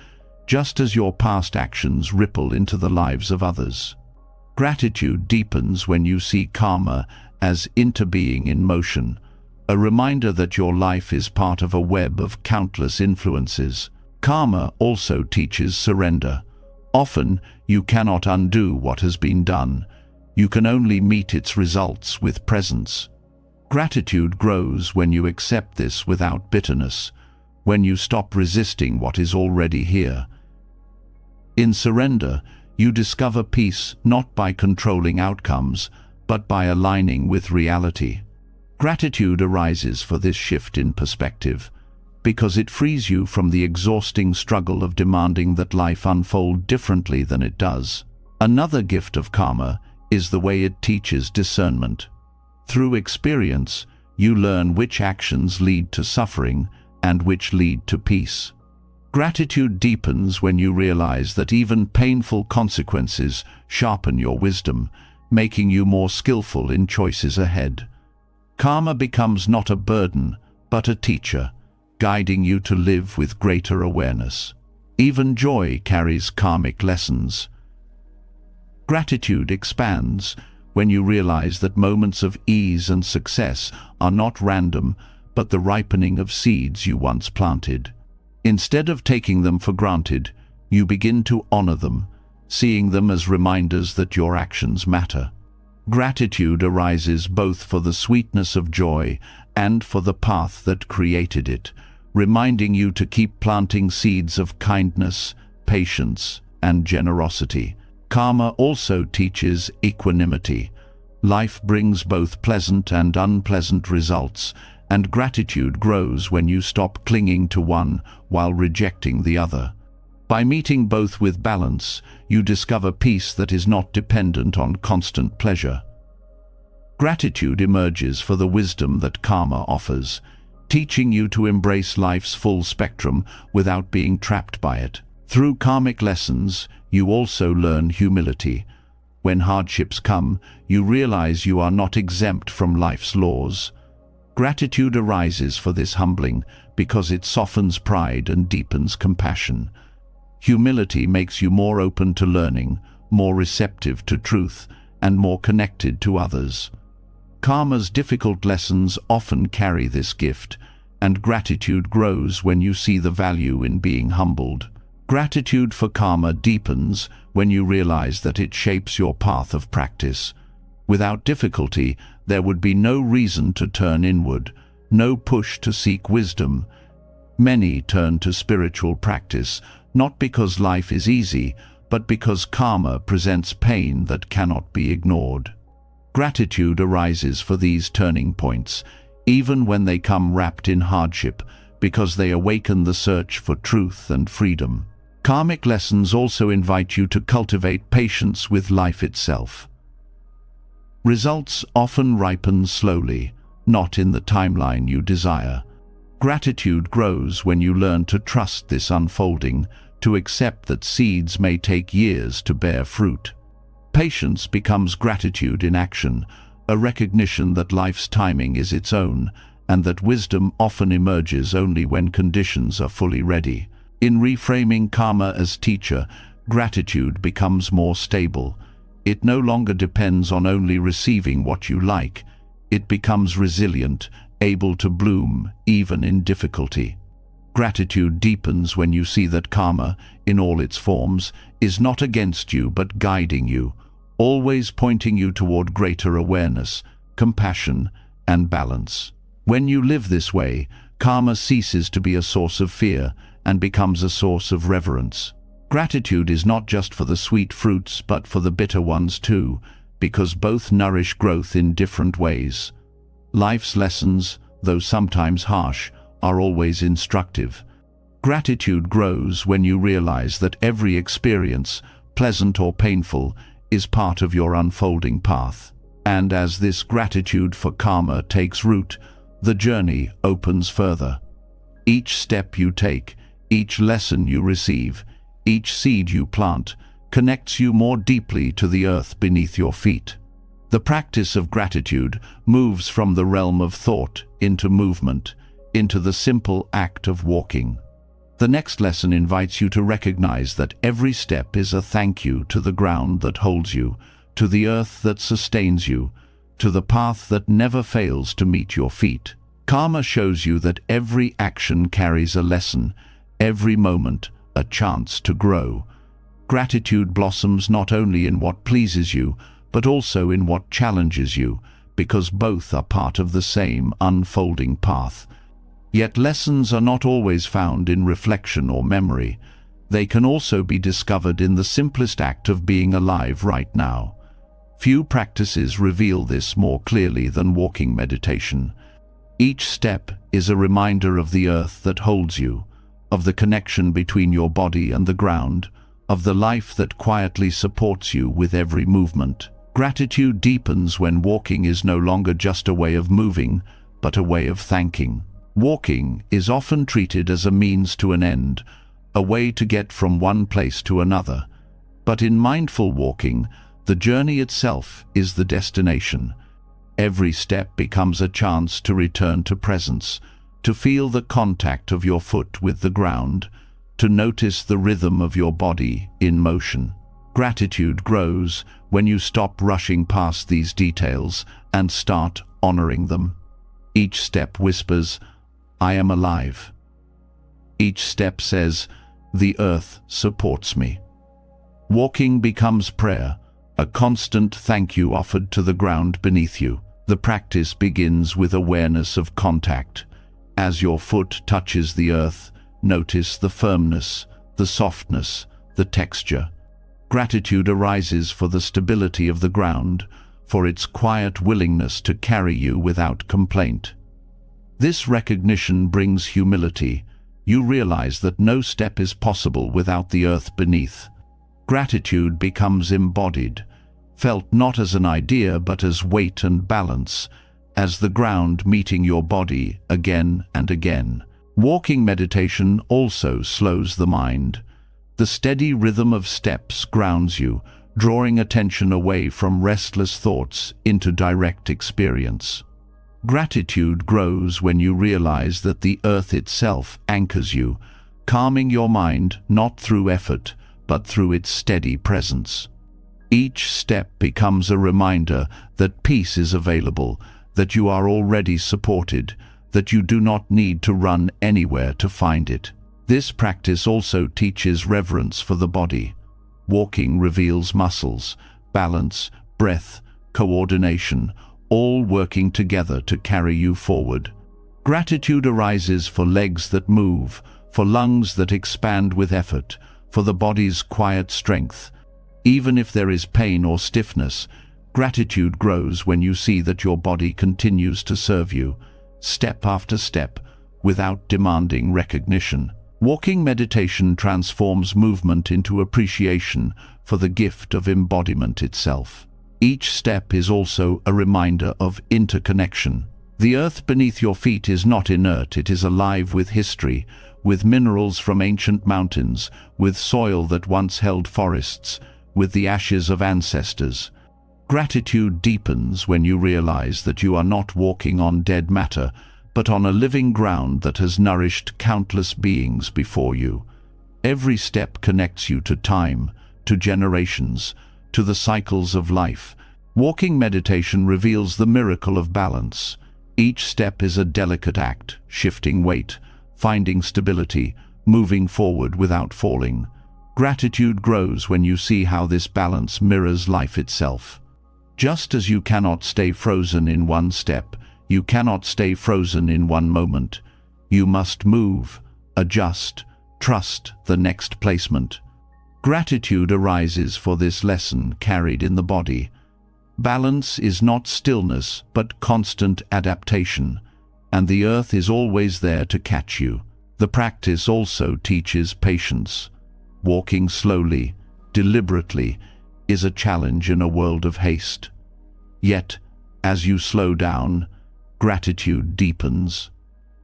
just as your past actions ripple into the lives of others. Gratitude deepens when you see karma as interbeing in motion, a reminder that your life is part of a web of countless influences. Karma also teaches surrender. Often, you cannot undo what has been done. You can only meet its results with presence. Gratitude grows when you accept this without bitterness, when you stop resisting what is already here. In surrender, you discover peace not by controlling outcomes, but by aligning with reality. Gratitude arises for this shift in perspective, because it frees you from the exhausting struggle of demanding that life unfold differently than it does. Another gift of karma is the way it teaches discernment. Through experience, you learn which actions lead to suffering and which lead to peace. Gratitude deepens when you realize that even painful consequences sharpen your wisdom, making you more skillful in choices ahead. Karma becomes not a burden, but a teacher, guiding you to live with greater awareness. Even joy carries karmic lessons. Gratitude expands when you realize that moments of ease and success are not random, but the ripening of seeds you once planted. Instead of taking them for granted, you begin to honor them, seeing them as reminders that your actions matter. Gratitude arises both for the sweetness of joy and for the path that created it, reminding you to keep planting seeds of kindness, patience, and generosity. Karma also teaches equanimity. Life brings both pleasant and unpleasant results, and gratitude grows when you stop clinging to one while rejecting the other. By meeting both with balance, you discover peace that is not dependent on constant pleasure. Gratitude emerges for the wisdom that karma offers, teaching you to embrace life's full spectrum without being trapped by it. Through karmic lessons, you also learn humility. When hardships come, you realize you are not exempt from life's laws. Gratitude arises for this humbling because it softens pride and deepens compassion. Humility makes you more open to learning, more receptive to truth, and more connected to others. Karma's difficult lessons often carry this gift, and gratitude grows when you see the value in being humbled. Gratitude for karma deepens when you realize that it shapes your path of practice. Without difficulty, there would be no reason to turn inward, no push to seek wisdom. Many turn to spiritual practice, not because life is easy, but because karma presents pain that cannot be ignored. Gratitude arises for these turning points, even when they come wrapped in hardship, because they awaken the search for truth and freedom. Karmic lessons also invite you to cultivate patience with life itself. Results often ripen slowly, not in the timeline you desire. Gratitude grows when you learn to trust this unfolding, to accept that seeds may take years to bear fruit. Patience becomes gratitude in action, a recognition that life's timing is its own, and that wisdom often emerges only when conditions are fully ready. In reframing karma as teacher, gratitude becomes more stable. It no longer depends on only receiving what you like. It becomes resilient, able to bloom even in difficulty. Gratitude deepens when you see that karma, in all its forms, is not against you but guiding you, always pointing you toward greater awareness, compassion, and balance. When you live this way, karma ceases to be a source of fear and becomes a source of reverence. Gratitude is not just for the sweet fruits but for the bitter ones too, because both nourish growth in different ways. Life's lessons, though sometimes harsh, are always instructive. Gratitude grows when you realize that every experience, pleasant or painful, is part of your unfolding path. And as this gratitude for karma takes root, the journey opens further. Each step you take, each lesson you receive, each seed you plant, connects you more deeply to the earth beneath your feet. The practice of gratitude moves from the realm of thought into movement, into the simple act of walking. The next lesson invites you to recognize that every step is a thank you to the ground that holds you, to the earth that sustains you, to the path that never fails to meet your feet. Karma shows you that every action carries a lesson, every moment a chance to grow. Gratitude blossoms not only in what pleases you, but also in what challenges you, because both are part of the same unfolding path. Yet lessons are not always found in reflection or memory. They can also be discovered in the simplest act of being alive right now. Few practices reveal this more clearly than walking meditation. Each step is a reminder of the earth that holds you, of the connection between your body and the ground, of the life that quietly supports you with every movement. Gratitude deepens when walking is no longer just a way of moving, but a way of thanking. Walking is often treated as a means to an end, a way to get from one place to another. But in mindful walking, the journey itself is the destination. Every step becomes a chance to return to presence, to feel the contact of your foot with the ground, to notice the rhythm of your body in motion. Gratitude grows when you stop rushing past these details and start honoring them. Each step whispers, "I am alive." Each step says, "The earth supports me." Walking becomes prayer, a constant thank you offered to the ground beneath you. The practice begins with awareness of contact. As your foot touches the earth, notice the firmness, the softness, the texture. Gratitude arises for the stability of the ground, for its quiet willingness to carry you without complaint. This recognition brings humility. You realize that no step is possible without the earth beneath. Gratitude becomes embodied, felt not as an idea but as weight and balance, as the ground meeting your body again and again. Walking meditation also slows the mind. The steady rhythm of steps grounds you, drawing attention away from restless thoughts into direct experience. Gratitude grows when you realize that the earth itself anchors you, calming your mind not through effort, but through its steady presence. Each step becomes a reminder that peace is available, that you are already supported, that you do not need to run anywhere to find it. This practice also teaches reverence for the body. Walking reveals muscles, balance, breath, coordination, all working together to carry you forward. Gratitude arises for legs that move, for lungs that expand with effort, for the body's quiet strength. Even if there is pain or stiffness, gratitude grows when you see that your body continues to serve you, step after step, without demanding recognition. Walking meditation transforms movement into appreciation for the gift of embodiment itself. Each step is also a reminder of interconnection. The earth beneath your feet is not inert, it is alive with history, with minerals from ancient mountains, with soil that once held forests, with the ashes of ancestors. Gratitude deepens when you realize that you are not walking on dead matter, but on a living ground that has nourished countless beings before you. Every step connects you to time, to generations, to the cycles of life. Walking meditation reveals the miracle of balance. Each step is a delicate act, shifting weight, finding stability, moving forward without falling. Gratitude grows when you see how this balance mirrors life itself. Just as you cannot stay frozen in one step, you cannot stay frozen in one moment. You must move, adjust, trust the next placement. Gratitude arises for this lesson carried in the body. Balance is not stillness, but constant adaptation, and the earth is always there to catch you. The practice also teaches patience. Walking slowly, deliberately, is a challenge in a world of haste. Yet, as you slow down, gratitude deepens.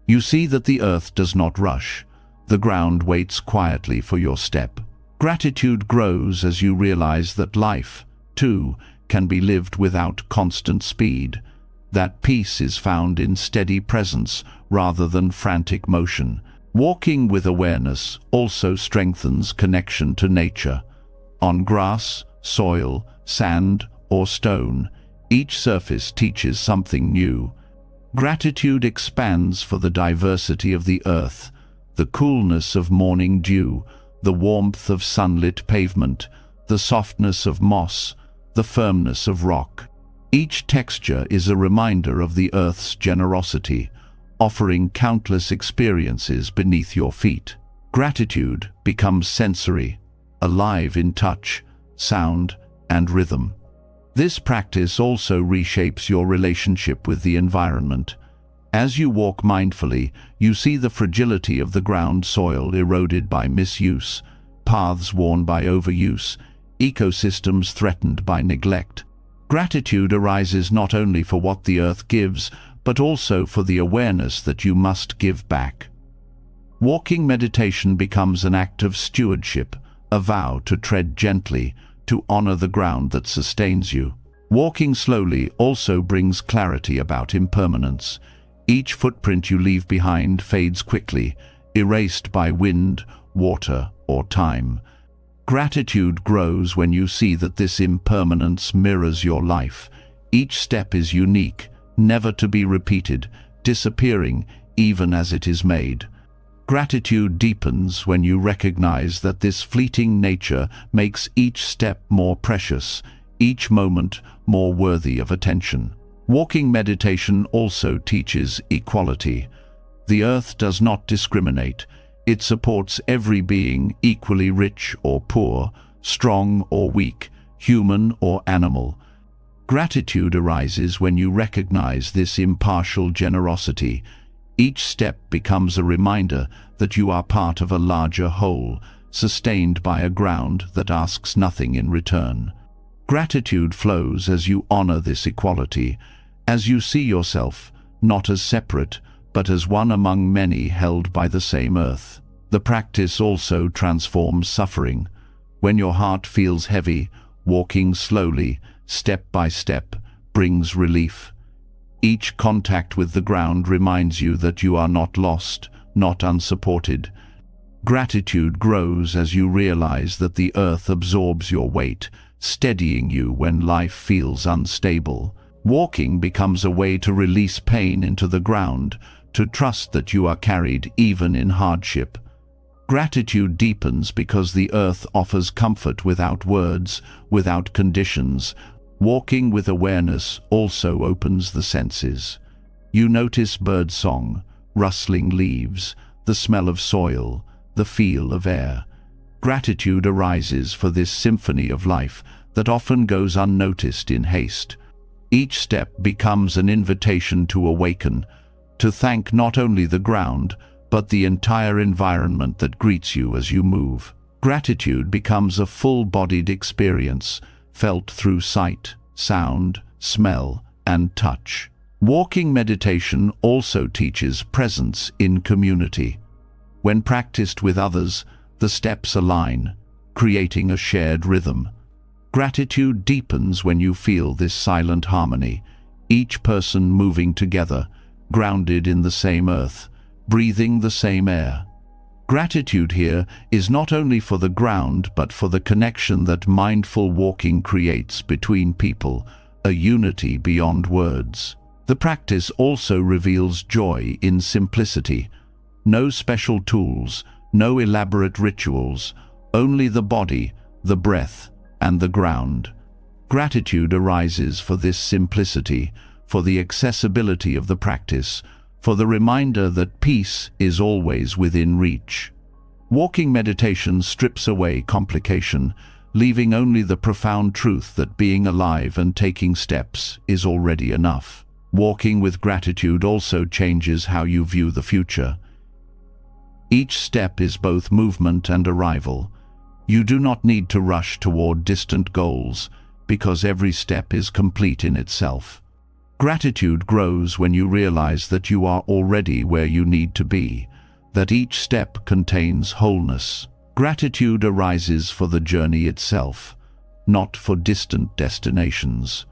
You see that the earth does not rush. The ground waits quietly for your step. Gratitude grows as you realize that life, too, can be lived without constant speed. That peace is found in steady presence rather than frantic motion. Walking with awareness also strengthens connection to nature. On grass, soil, sand, or stone, each surface teaches something new. Gratitude expands for the diversity of the earth, the coolness of morning dew, the warmth of sunlit pavement, the softness of moss, the firmness of rock. Each texture is a reminder of the earth's generosity, offering countless experiences beneath your feet. Gratitude becomes sensory, alive in touch, sound, and rhythm. This practice also reshapes your relationship with the environment. As you walk mindfully, you see the fragility of the ground soil eroded by misuse, paths worn by overuse, ecosystems threatened by neglect. Gratitude arises not only for what the earth gives, but also for the awareness that you must give back. Walking meditation becomes an act of stewardship, a vow to tread gently, to honor the ground that sustains you. Walking slowly also brings clarity about impermanence. Each footprint you leave behind fades quickly, erased by wind, water, or time. Gratitude grows when you see that this impermanence mirrors your life. Each step is unique, never to be repeated, disappearing even as it is made. Gratitude deepens when you recognize that this fleeting nature makes each step more precious, each moment more worthy of attention. Walking meditation also teaches equality. The earth does not discriminate. It supports every being, equally rich or poor, strong or weak, human or animal. Gratitude arises when you recognize this impartial generosity. Each step becomes a reminder that you are part of a larger whole, sustained by a ground that asks nothing in return. Gratitude flows as you honor this equality, as you see yourself not as separate, but as one among many held by the same earth. The practice also transforms suffering. When your heart feels heavy, walking slowly, step by step, brings relief. Each contact with the ground reminds you that you are not lost, not unsupported. Gratitude grows as you realize that the earth absorbs your weight, steadying you when life feels unstable. Walking becomes a way to release pain into the ground, to trust that you are carried even in hardship. Gratitude deepens because the earth offers comfort without words, without conditions. Walking with awareness also opens the senses. You notice birdsong, rustling leaves, the smell of soil, the feel of air. Gratitude arises for this symphony of life that often goes unnoticed in haste. Each step becomes an invitation to awaken, to thank not only the ground, but the entire environment that greets you as you move. Gratitude becomes a full-bodied experience, felt through sight, sound, smell, and touch. Walking meditation also teaches presence in community. When practiced with others, the steps align, creating a shared rhythm. Gratitude deepens when you feel this silent harmony, each person moving together, grounded in the same earth, breathing the same air. Gratitude here is not only for the ground, but for the connection that mindful walking creates between people, a unity beyond words. The practice also reveals joy in simplicity. No special tools, no elaborate rituals, only the body, the breath, and the ground. Gratitude arises for this simplicity, for the accessibility of the practice, for the reminder that peace is always within reach. Walking meditation strips away complication, leaving only the profound truth that being alive and taking steps is already enough. Walking with gratitude also changes how you view the future. Each step is both movement and arrival. You do not need to rush toward distant goals, because every step is complete in itself. Gratitude grows when you realize that you are already where you need to be, that each step contains wholeness. Gratitude arises for the journey itself, not for distant destinations.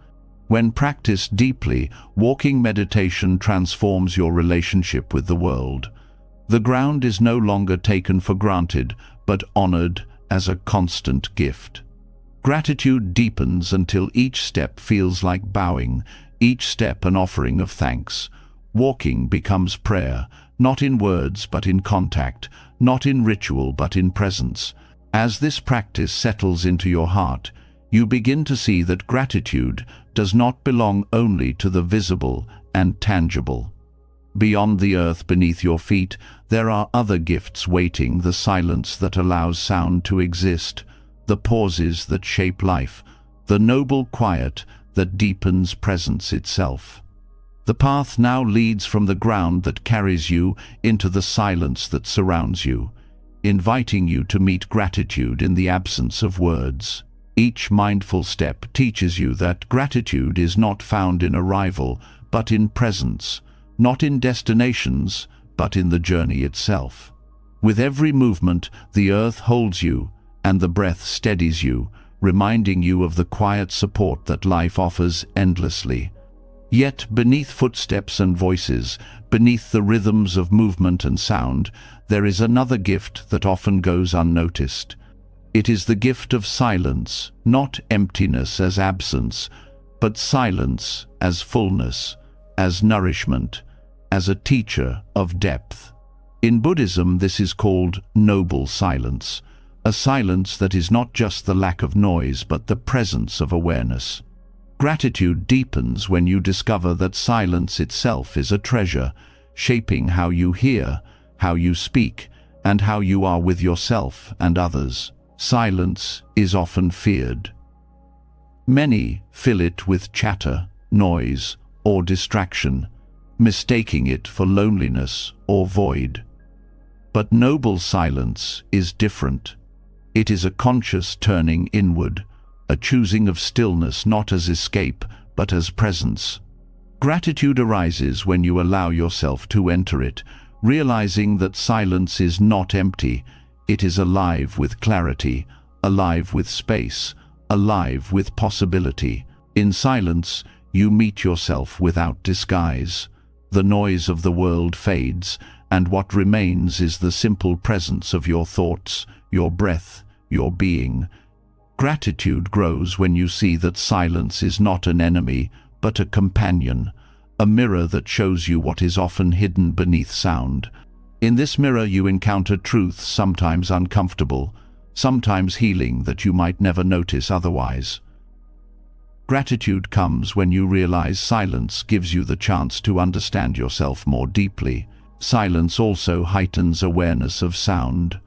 When practiced deeply, walking meditation transforms your relationship with the world. The ground is no longer taken for granted, but honored as a constant gift. Gratitude deepens until each step feels like bowing, each step an offering of thanks. Walking becomes prayer, not in words but in contact, not in ritual but in presence. As this practice settles into your heart, you begin to see that gratitude does not belong only to the visible and tangible. Beyond the earth beneath your feet, there are other gifts waiting: the silence that allows sound to exist, the pauses that shape life, the noble quiet that deepens presence itself. The path now leads from the ground that carries you into the silence that surrounds you, inviting you to meet gratitude in the absence of words. Each mindful step teaches you that gratitude is not found in arrival, but in presence, not in destinations, but in the journey itself. With every movement, the earth holds you, and the breath steadies you, reminding you of the quiet support that life offers endlessly. Yet, beneath footsteps and voices, beneath the rhythms of movement and sound, there is another gift that often goes unnoticed. It is the gift of silence, not emptiness as absence, but silence as fullness, as nourishment, as a teacher of depth. In Buddhism, this is called noble silence, a silence that is not just the lack of noise, but the presence of awareness. Gratitude deepens when you discover that silence itself is a treasure, shaping how you hear, how you speak, and how you are with yourself and others. Silence is often feared. Many fill it with chatter, noise, or distraction, mistaking it for loneliness or void. But noble silence is different. It is a conscious turning inward, a choosing of stillness not as escape, but as presence. Gratitude arises when you allow yourself to enter it, realizing that silence is not empty. It is alive with clarity, alive with space, alive with possibility. In silence, you meet yourself without disguise. The noise of the world fades, and what remains is the simple presence of your thoughts, your breath, your being. Gratitude grows when you see that silence is not an enemy, but a companion, a mirror that shows you what is often hidden beneath sound. In this mirror you encounter truths sometimes uncomfortable, sometimes healing that you might never notice otherwise. Gratitude comes when you realize silence gives you the chance to understand yourself more deeply. Silence also heightens awareness of sound.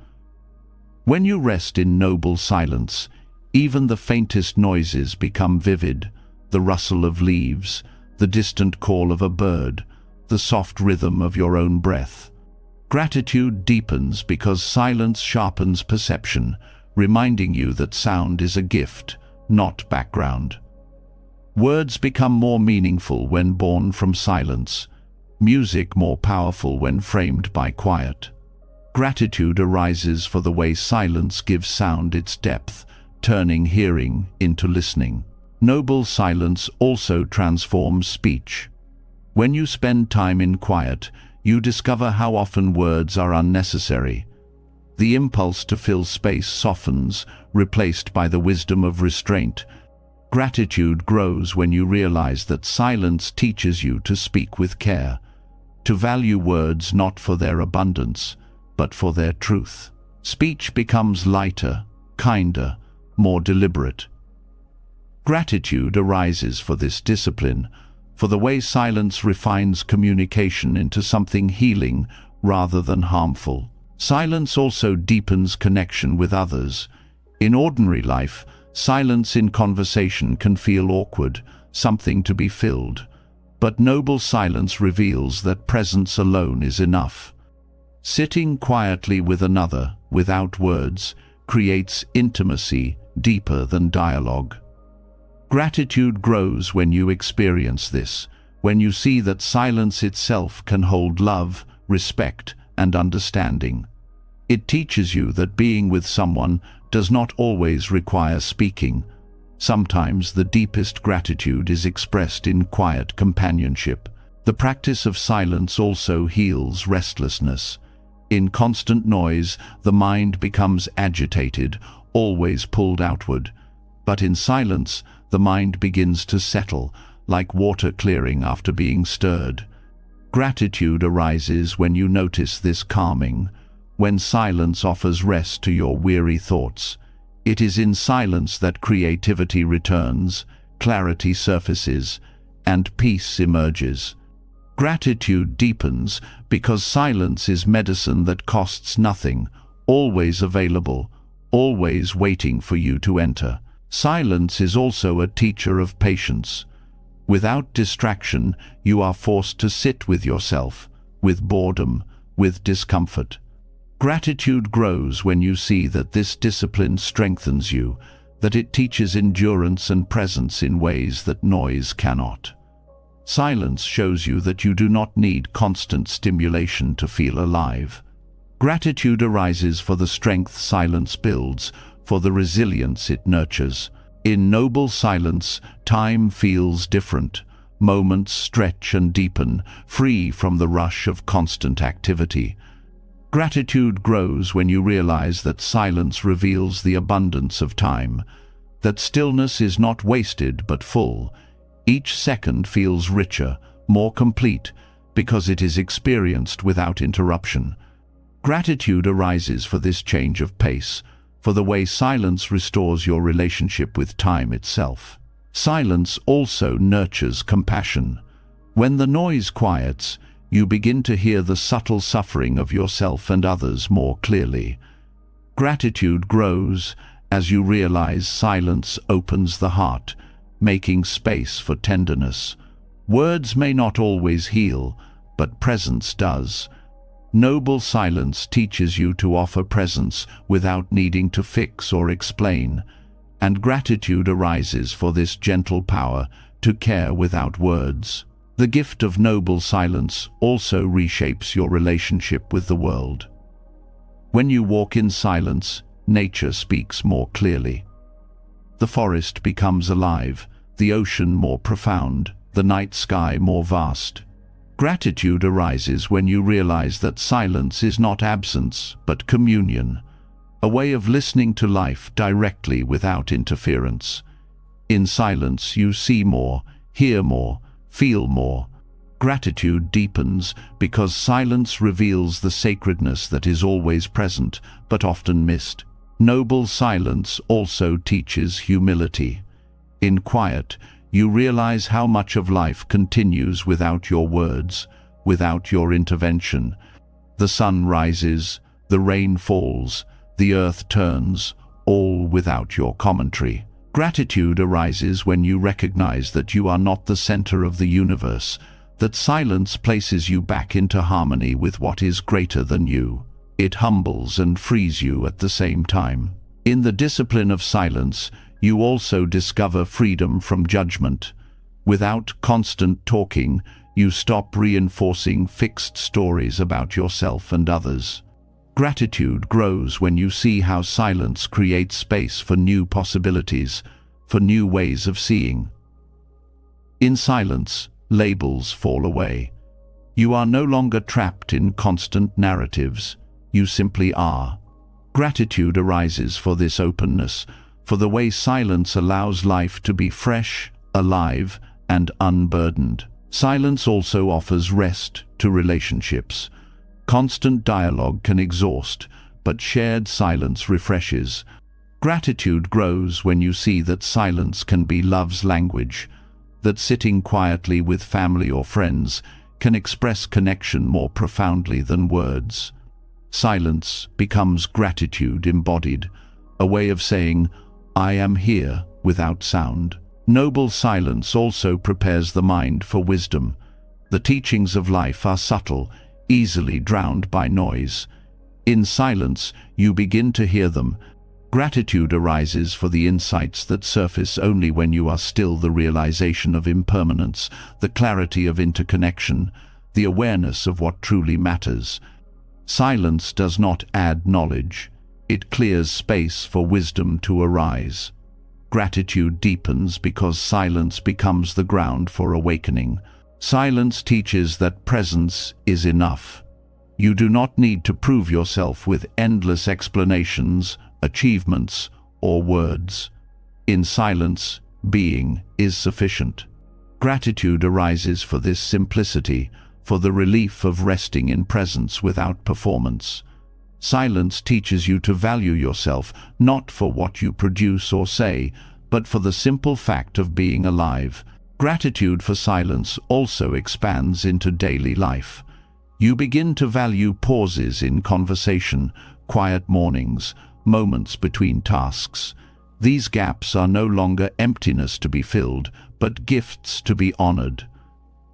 When you rest in noble silence, even the faintest noises become vivid: the rustle of leaves, the distant call of a bird, the soft rhythm of your own breath. Gratitude deepens because silence sharpens perception, reminding you that sound is a gift, not background. Words become more meaningful when born from silence, music more powerful when framed by quiet. Gratitude arises for the way silence gives sound its depth, turning hearing into listening. Noble silence also transforms speech. When you spend time in quiet, you discover how often words are unnecessary. The impulse to fill space softens, replaced by the wisdom of restraint. Gratitude grows when you realize that silence teaches you to speak with care, to value words not for their abundance, but for their truth. Speech becomes lighter, kinder, more deliberate. Gratitude arises for this discipline, for the way silence refines communication into something healing rather than harmful. Silence also deepens connection with others. In ordinary life, silence in conversation can feel awkward, something to be filled. But noble silence reveals that presence alone is enough. Sitting quietly with another, without words, creates intimacy deeper than dialogue. Gratitude grows when you experience this, when you see that silence itself can hold love, respect, and understanding. It teaches you that being with someone does not always require speaking. Sometimes the deepest gratitude is expressed in quiet companionship. The practice of silence also heals restlessness. In constant noise, the mind becomes agitated, always pulled outward. But in silence, the mind begins to settle, like water clearing after being stirred. Gratitude arises when you notice this calming, when silence offers rest to your weary thoughts. It is in silence that creativity returns, clarity surfaces, and peace emerges. Gratitude deepens because silence is medicine that costs nothing, always available, always waiting for you to enter. Silence is also a teacher of patience. Without distraction, you are forced to sit with yourself, with boredom, with discomfort. Gratitude grows when you see that this discipline strengthens you, that it teaches endurance and presence in ways that noise cannot. Silence shows you that you do not need constant stimulation to feel alive. Gratitude arises for the strength silence builds, for the resilience it nurtures. In noble silence, time feels different. Moments stretch and deepen, free from the rush of constant activity. Gratitude grows when you realize that silence reveals the abundance of time, that stillness is not wasted but full. Each second feels richer, more complete, because it is experienced without interruption. Gratitude arises for this change of pace, for the way silence restores your relationship with time itself. Silence also nurtures compassion. When the noise quiets, you begin to hear the subtle suffering of yourself and others more clearly. Gratitude grows as you realize silence opens the heart, making space for tenderness. Words may not always heal, but presence does. Noble silence teaches you to offer presence without needing to fix or explain, and gratitude arises for this gentle power to care without words. The gift of noble silence also reshapes your relationship with the world. When you walk in silence, nature speaks more clearly. The forest becomes alive, the ocean more profound, the night sky more vast. Gratitude arises when you realize that silence is not absence, but communion, a way of listening to life directly without interference. In silence, you see more, hear more, feel more. Gratitude deepens because silence reveals the sacredness that is always present, but often missed. Noble silence also teaches humility. In quiet, you realize how much of life continues without your words, without your intervention. The sun rises, the rain falls, the earth turns, all without your commentary. Gratitude arises when you recognize that you are not the center of the universe, that silence places you back into harmony with what is greater than you. It humbles and frees you at the same time. In the discipline of silence, you also discover freedom from judgment. Without constant talking, you stop reinforcing fixed stories about yourself and others. Gratitude grows when you see how silence creates space for new possibilities, for new ways of seeing. In silence, labels fall away. You are no longer trapped in constant narratives. You simply are. Gratitude arises for this openness, for the way silence allows life to be fresh, alive, and unburdened. Silence also offers rest to relationships. Constant dialogue can exhaust, but shared silence refreshes. Gratitude grows when you see that silence can be love's language, that sitting quietly with family or friends can express connection more profoundly than words. Silence becomes gratitude embodied, a way of saying, "I am here," without sound. Noble silence also prepares the mind for wisdom. The teachings of life are subtle, easily drowned by noise. In silence, you begin to hear them. Gratitude arises for the insights that surface only when you are still, the realization of impermanence, the clarity of interconnection, the awareness of what truly matters. Silence does not add knowledge. It clears space for wisdom to arise. Gratitude deepens because silence becomes the ground for awakening. Silence teaches that presence is enough. You do not need to prove yourself with endless explanations, achievements, or words. In silence, being is sufficient. Gratitude arises for this simplicity, for the relief of resting in presence without performance. Silence teaches you to value yourself, not for what you produce or say, but for the simple fact of being alive. Gratitude for silence also expands into daily life. You begin to value pauses in conversation, quiet mornings, moments between tasks. These gaps are no longer emptiness to be filled, but gifts to be honored.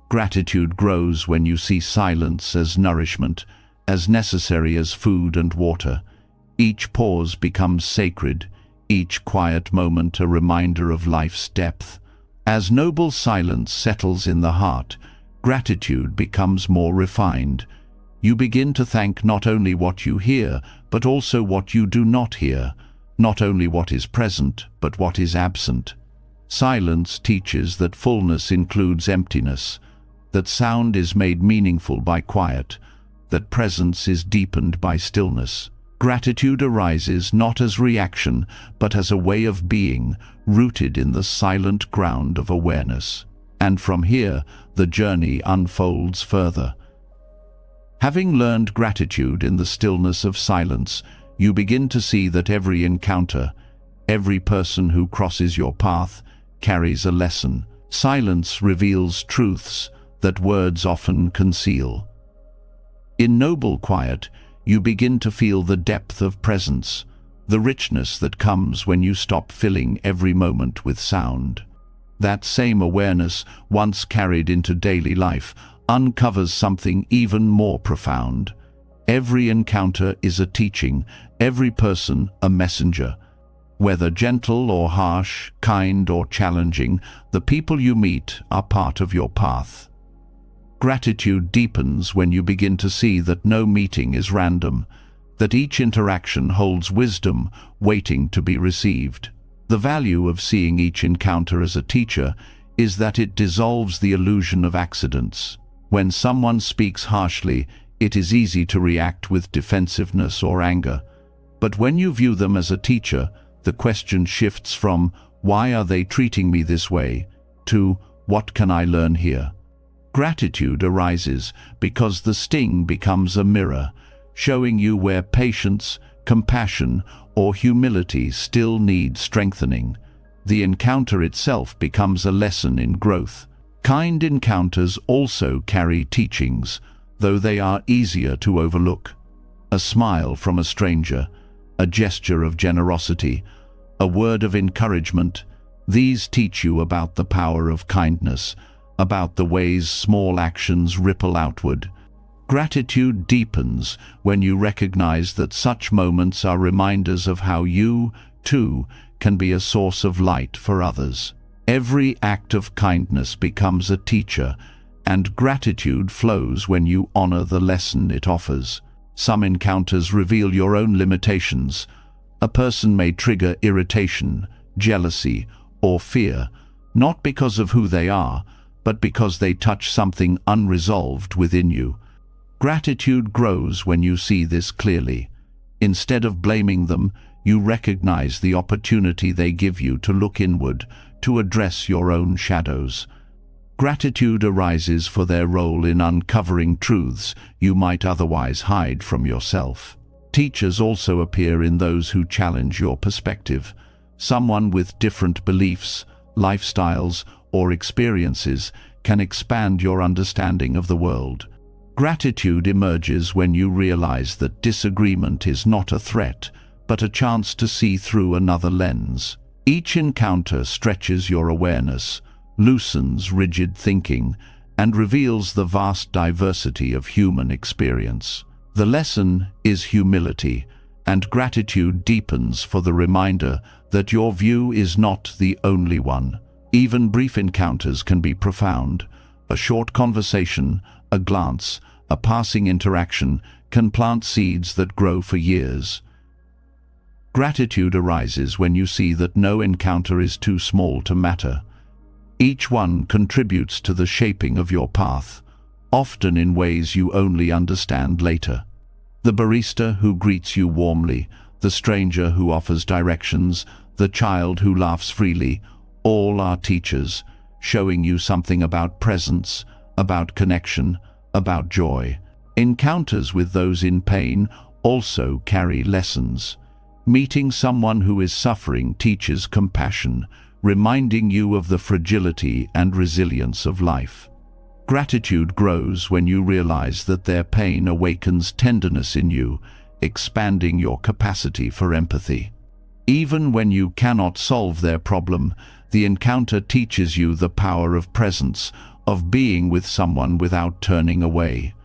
Gratitude grows when you see silence as nourishment, as necessary as food and water. Each pause becomes sacred, each quiet moment a reminder of life's depth. As noble silence settles in the heart, gratitude becomes more refined. You begin to thank not only what you hear, but also what you do not hear, not only what is present, but what is absent. Silence teaches that fullness includes emptiness, that sound is made meaningful by quiet, that presence is deepened by stillness. Gratitude arises not as reaction, but as a way of being, rooted in the silent ground of awareness. And from here, the journey unfolds further. Having learned gratitude in the stillness of silence, you begin to see that every encounter, every person who crosses your path, carries a lesson. Silence reveals truths that words often conceal. In noble quiet, you begin to feel the depth of presence, the richness that comes when you stop filling every moment with sound. That same awareness, once carried into daily life, uncovers something even more profound. Every encounter is a teaching, every person a messenger. Whether gentle or harsh, kind or challenging, the people you meet are part of your path. Gratitude deepens when you begin to see that no meeting is random, that each interaction holds wisdom waiting to be received. The value of seeing each encounter as a teacher is that it dissolves the illusion of accidents. When someone speaks harshly, it is easy to react with defensiveness or anger. But when you view them as a teacher, the question shifts from, "Why are they treating me this way?" to, "What can I learn here?" Gratitude arises because the sting becomes a mirror, showing you where patience, compassion, or humility still need strengthening. The encounter itself becomes a lesson in growth. Kind encounters also carry teachings, though they are easier to overlook. A smile from a stranger, a gesture of generosity, a word of encouragement, these teach you about the power of kindness, about the ways small actions ripple outward. Gratitude deepens when you recognize that such moments are reminders of how you, too, can be a source of light for others. Every act of kindness becomes a teacher, and gratitude flows when you honor the lesson it offers. Some encounters reveal your own limitations. A person may trigger irritation, jealousy, or fear, not because of who they are, but because they touch something unresolved within you. Gratitude grows when you see this clearly. Instead of blaming them, you recognize the opportunity they give you to look inward, to address your own shadows. Gratitude arises for their role in uncovering truths you might otherwise hide from yourself. Teachers also appear in those who challenge your perspective. Someone with different beliefs, lifestyles, or experiences can expand your understanding of the world. Gratitude emerges when you realize that disagreement is not a threat, but a chance to see through another lens. Each encounter stretches your awareness, loosens rigid thinking, and reveals the vast diversity of human experience. The lesson is humility, and gratitude deepens for the reminder that your view is not the only one. Even brief encounters can be profound. A short conversation, a glance, a passing interaction can plant seeds that grow for years. Gratitude arises when you see that no encounter is too small to matter. Each one contributes to the shaping of your path, often in ways you only understand later. The barista who greets you warmly, the stranger who offers directions, the child who laughs freely, all are teachers, showing you something about presence, about connection, about joy. Encounters with those in pain also carry lessons. Meeting someone who is suffering teaches compassion, reminding you of the fragility and resilience of life. Gratitude grows when you realize that their pain awakens tenderness in you, expanding your capacity for empathy. Even when you cannot solve their problem, the encounter teaches you the power of presence, of being with someone without turning away.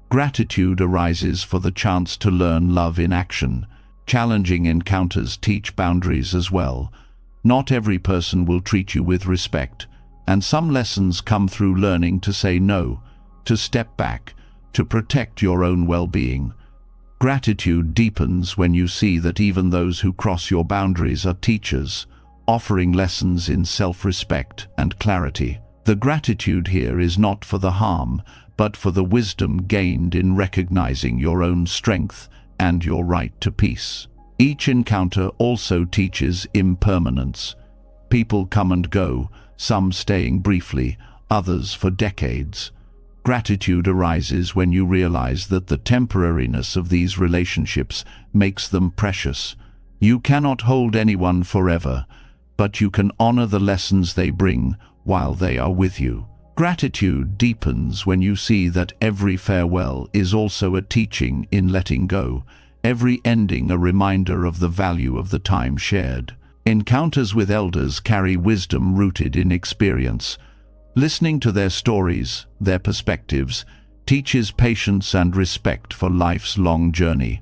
Gratitude arises for the chance to learn love in action. Challenging encounters teach boundaries as well. Not every person will treat you with respect, and some lessons come through learning to say no, to step back, to protect your own well-being. Gratitude deepens when you see that even those who cross your boundaries are teachers, offering lessons in self-respect and clarity. The gratitude here is not for the harm, but for the wisdom gained in recognizing your own strength and your right to peace. Each encounter also teaches impermanence. People come and go, some staying briefly, others for decades. Gratitude arises when you realize that the temporariness of these relationships makes them precious. You cannot hold anyone forever, but you can honor the lessons they bring while they are with you. Gratitude deepens when you see that every farewell is also a teaching in letting go, every ending a reminder of the value of the time shared. Encounters with elders carry wisdom rooted in experience. Listening to their stories, their perspectives, teaches patience and respect for life's long journey.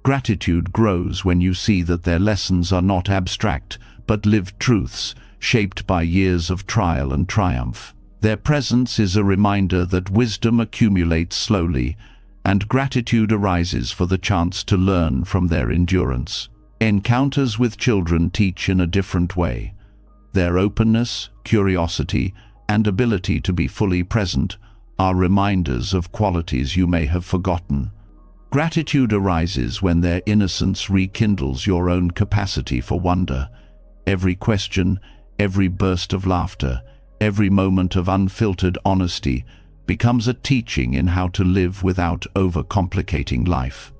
Gratitude grows when you see that their lessons are not abstract, but lived truths, shaped by years of trial and triumph. Their presence is a reminder that wisdom accumulates slowly, and gratitude arises for the chance to learn from their endurance. Encounters with children teach in a different way. Their openness, curiosity, and ability to be fully present are reminders of qualities you may have forgotten. Gratitude arises when their innocence rekindles your own capacity for wonder. Every question, every burst of laughter, every moment of unfiltered honesty becomes a teaching in how to live without overcomplicating life.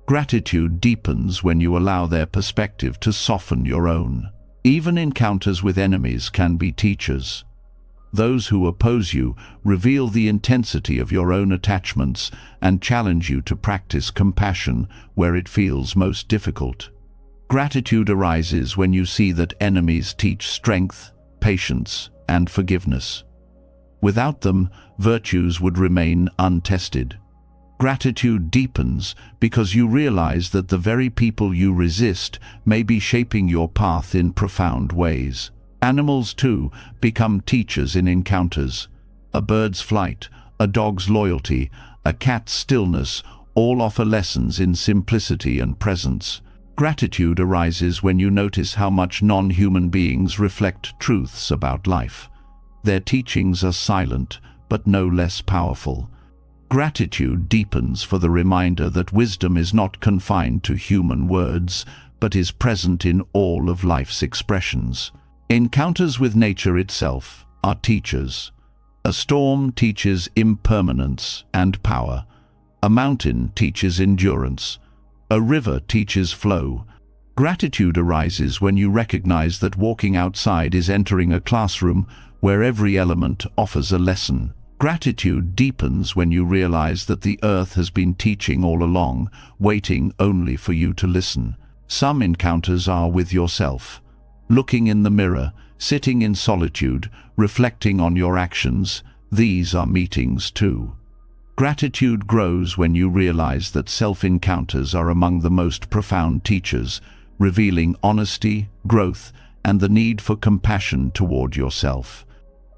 Gratitude deepens when you allow their perspective to soften your own. Even encounters with enemies can be teachers. Those who oppose you reveal the intensity of your own attachments and challenge you to practice compassion where it feels most difficult. Gratitude arises when you see that enemies teach strength, patience, and forgiveness. Without them, virtues would remain untested. Gratitude deepens because you realize that the very people you resist may be shaping your path in profound ways. Animals, too, become teachers in encounters. A bird's flight, a dog's loyalty, a cat's stillness all offer lessons in simplicity and presence. Gratitude arises when you notice how much non-human beings reflect truths about life. Their teachings are silent, but no less powerful. Gratitude deepens for the reminder that wisdom is not confined to human words, but is present in all of life's expressions. Encounters with nature itself are teachers. A storm teaches impermanence and power. A mountain teaches endurance. A river teaches flow. Gratitude arises when you recognize that walking outside is entering a classroom where every element offers a lesson. Gratitude deepens when you realize that the earth has been teaching all along, waiting only for you to listen. Some encounters are with yourself. Looking in the mirror, sitting in solitude, reflecting on your actions, these are meetings too. Gratitude grows when you realize that self-encounters are among the most profound teachers, revealing honesty, growth, and the need for compassion toward yourself.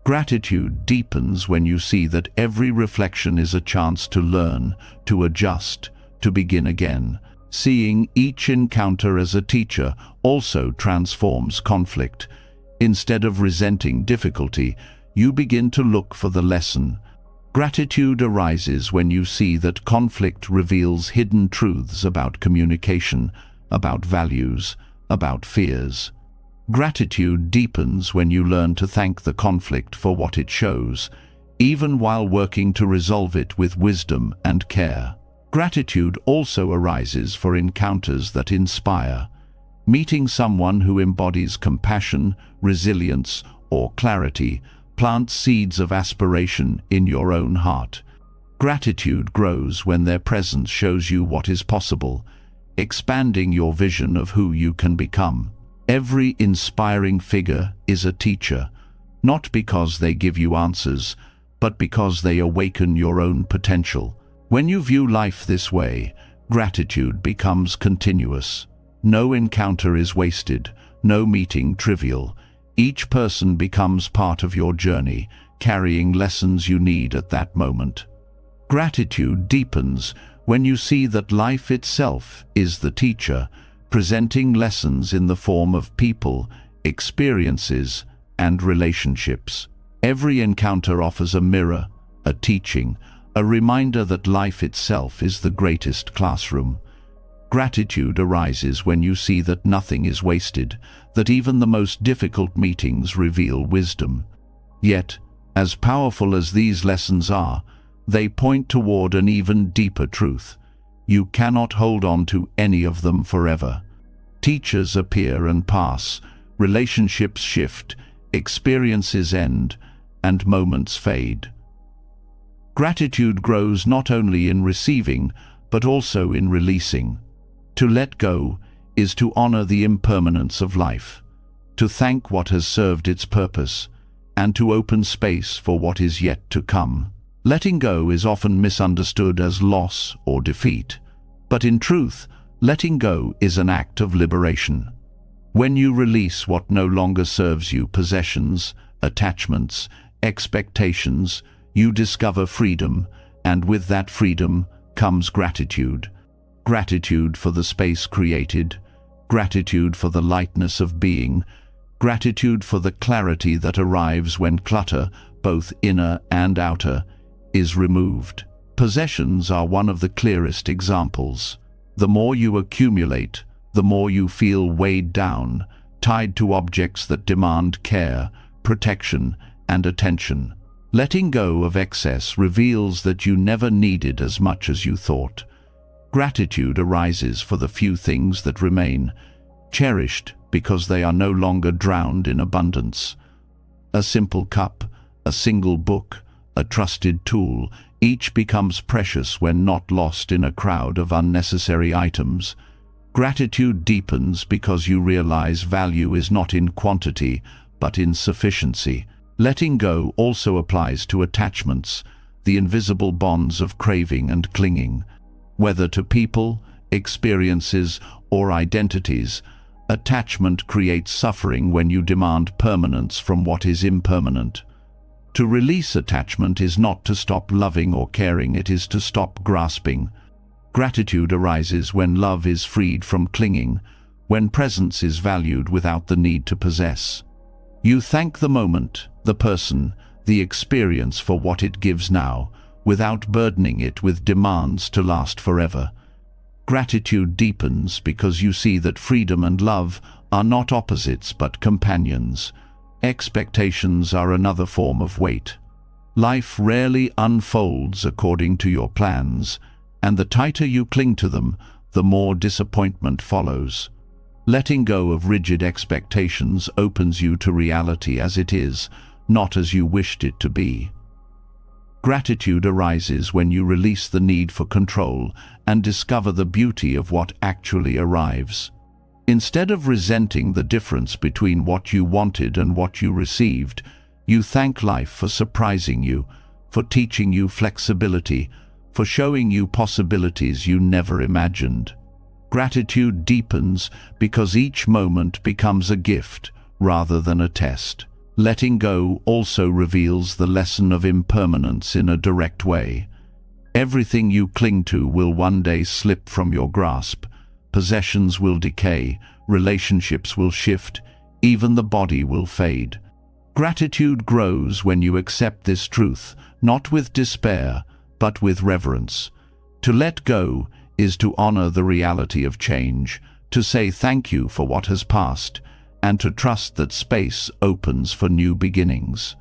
Gratitude deepens when you see that every reflection is a chance to learn, to adjust, to begin again. Seeing each encounter as a teacher also transforms conflict. Instead of resenting difficulty, you begin to look for the lesson. Gratitude arises when you see that conflict reveals hidden truths about communication, about values, about fears. Gratitude deepens when you learn to thank the conflict for what it shows, even while working to resolve it with wisdom and care. Gratitude also arises for encounters that inspire. Meeting someone who embodies compassion, resilience, or clarity plants seeds of aspiration in your own heart. Gratitude grows when their presence shows you what is possible, expanding your vision of who you can become. Every inspiring figure is a teacher, not because they give you answers, but because they awaken your own potential. When you view life this way, Gratitude becomes continuous. No encounter is wasted, no meeting trivial. Each person becomes part of your journey, carrying lessons you need at that moment. Gratitude deepens when you see that life itself is the teacher, presenting lessons in the form of people, experiences, and relationships. Every encounter offers a mirror, a teaching, a reminder that life itself is the greatest classroom. Gratitude arises when you see that nothing is wasted, that even the most difficult meetings reveal wisdom. Yet, as powerful as these lessons are, they point toward an even deeper truth. You cannot hold on to any of them forever. Teachers appear and pass, relationships shift, experiences end, and moments fade. Gratitude grows not only in receiving, but also in releasing. To let go is to honor the impermanence of life, to thank what has served its purpose, and to open space for what is yet to come. Letting go is often misunderstood as loss or defeat, but in truth, letting go is an act of liberation. When you release what no longer serves you, possessions, attachments, expectations, you discover freedom, and with that freedom comes gratitude. Gratitude for the space created, gratitude for the lightness of being, gratitude for the clarity that arrives when clutter, both inner and outer, is removed. Possessions are one of the clearest examples. The more you accumulate, the more you feel weighed down, tied to objects that demand care, protection, and attention. Letting go of excess reveals that you never needed as much as you thought. Gratitude arises for the few things that remain, cherished because they are no longer drowned in abundance. A simple cup, a single book, a trusted tool, each becomes precious when not lost in a crowd of unnecessary items. Gratitude deepens because you realize value is not in quantity, but in sufficiency. Letting go also applies to attachments, the invisible bonds of craving and clinging. Whether to people, experiences, or identities, attachment creates suffering when you demand permanence from what is impermanent. To release attachment is not to stop loving or caring, it is to stop grasping. Gratitude arises when love is freed from clinging, when presence is valued without the need to possess. You thank the moment, the person, the experience for what it gives now, without burdening it with demands to last forever. Gratitude deepens because you see that freedom and love are not opposites but companions. Expectations are another form of weight. Life rarely unfolds according to your plans, and the tighter you cling to them, the more disappointment follows. Letting go of rigid expectations opens you to reality as it is, not as you wished it to be. Gratitude arises when you release the need for control and discover the beauty of what actually arrives. Instead of resenting the difference between what you wanted and what you received, you thank life for surprising you, for teaching you flexibility, for showing you possibilities you never imagined. Gratitude deepens because each moment becomes a gift rather than a test. Letting go also reveals the lesson of impermanence in a direct way. Everything you cling to will one day slip from your grasp. Possessions will decay, relationships will shift, even the body will fade. Gratitude grows when you accept this truth, not with despair, but with reverence. To let go is to honor the reality of change, to say thank you for what has passed, and to trust that space opens for new beginnings.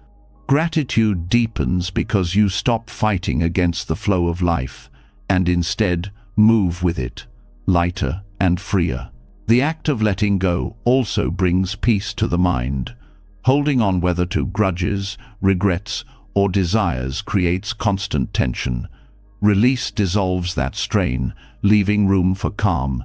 Gratitude deepens because you stop fighting against the flow of life, and instead move with it, lighter and freer. The act of letting go also brings peace to the mind. Holding on whether to grudges, regrets, or desires creates constant tension. Release dissolves that strain, leaving room for calm.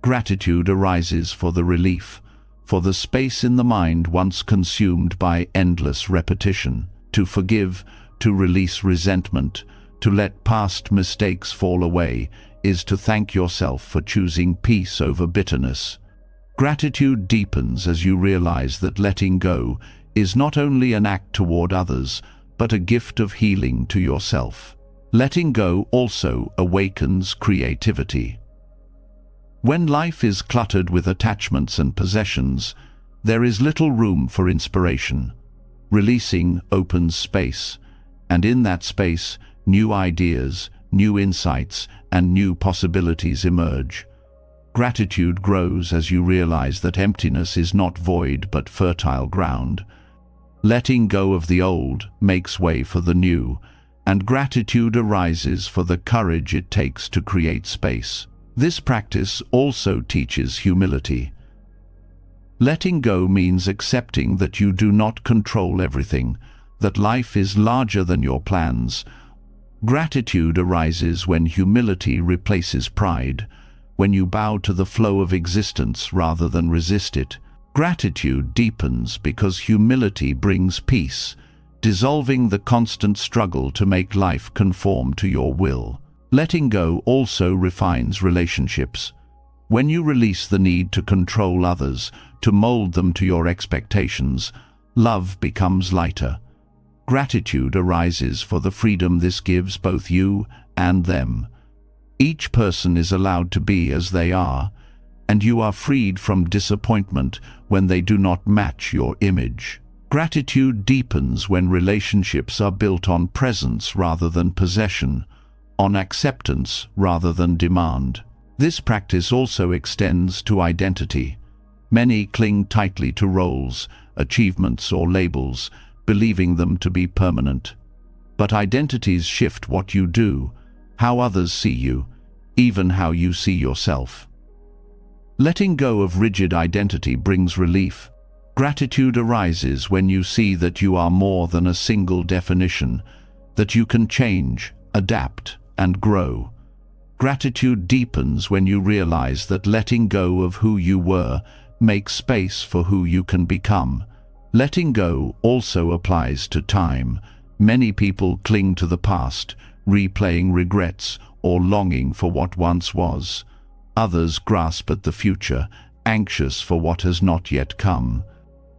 Gratitude arises for the relief, for the space in the mind once consumed by endless repetition. To forgive, to release resentment, to let past mistakes fall away, is to thank yourself for choosing peace over bitterness. Gratitude deepens as you realize that letting go is not only an act toward others, but a gift of healing to yourself. Letting go also awakens creativity. When life is cluttered with attachments and possessions, there is little room for inspiration. Releasing opens space, and in that space, new ideas, new insights, and new possibilities emerge. Gratitude grows as you realize that emptiness is not void but fertile ground. Letting go of the old makes way for the new, and gratitude arises for the courage it takes to create space. This practice also teaches humility. Letting go means accepting that you do not control everything, that life is larger than your plans. Gratitude arises when humility replaces pride, when you bow to the flow of existence rather than resist it. Gratitude deepens because humility brings peace, dissolving the constant struggle to make life conform to your will. Letting go also refines relationships. When you release the need to control others, to mold them to your expectations, love becomes lighter. Gratitude arises for the freedom this gives both you and them. Each person is allowed to be as they are, and you are freed from disappointment when they do not match your image. Gratitude deepens when relationships are built on presence rather than possession, on acceptance rather than demand. This practice also extends to identity. Many cling tightly to roles, achievements, or labels, believing them to be permanent. But identities shift what you do, how others see you, even how you see yourself. Letting go of rigid identity brings relief. Gratitude arises when you see that you are more than a single definition, that you can change, adapt, and grow. Gratitude deepens when you realize that letting go of who you were makes space for who you can become. Letting go also applies to time. Many people cling to the past, replaying regrets or longing for what once was. Others grasp at the future, anxious for what has not yet come.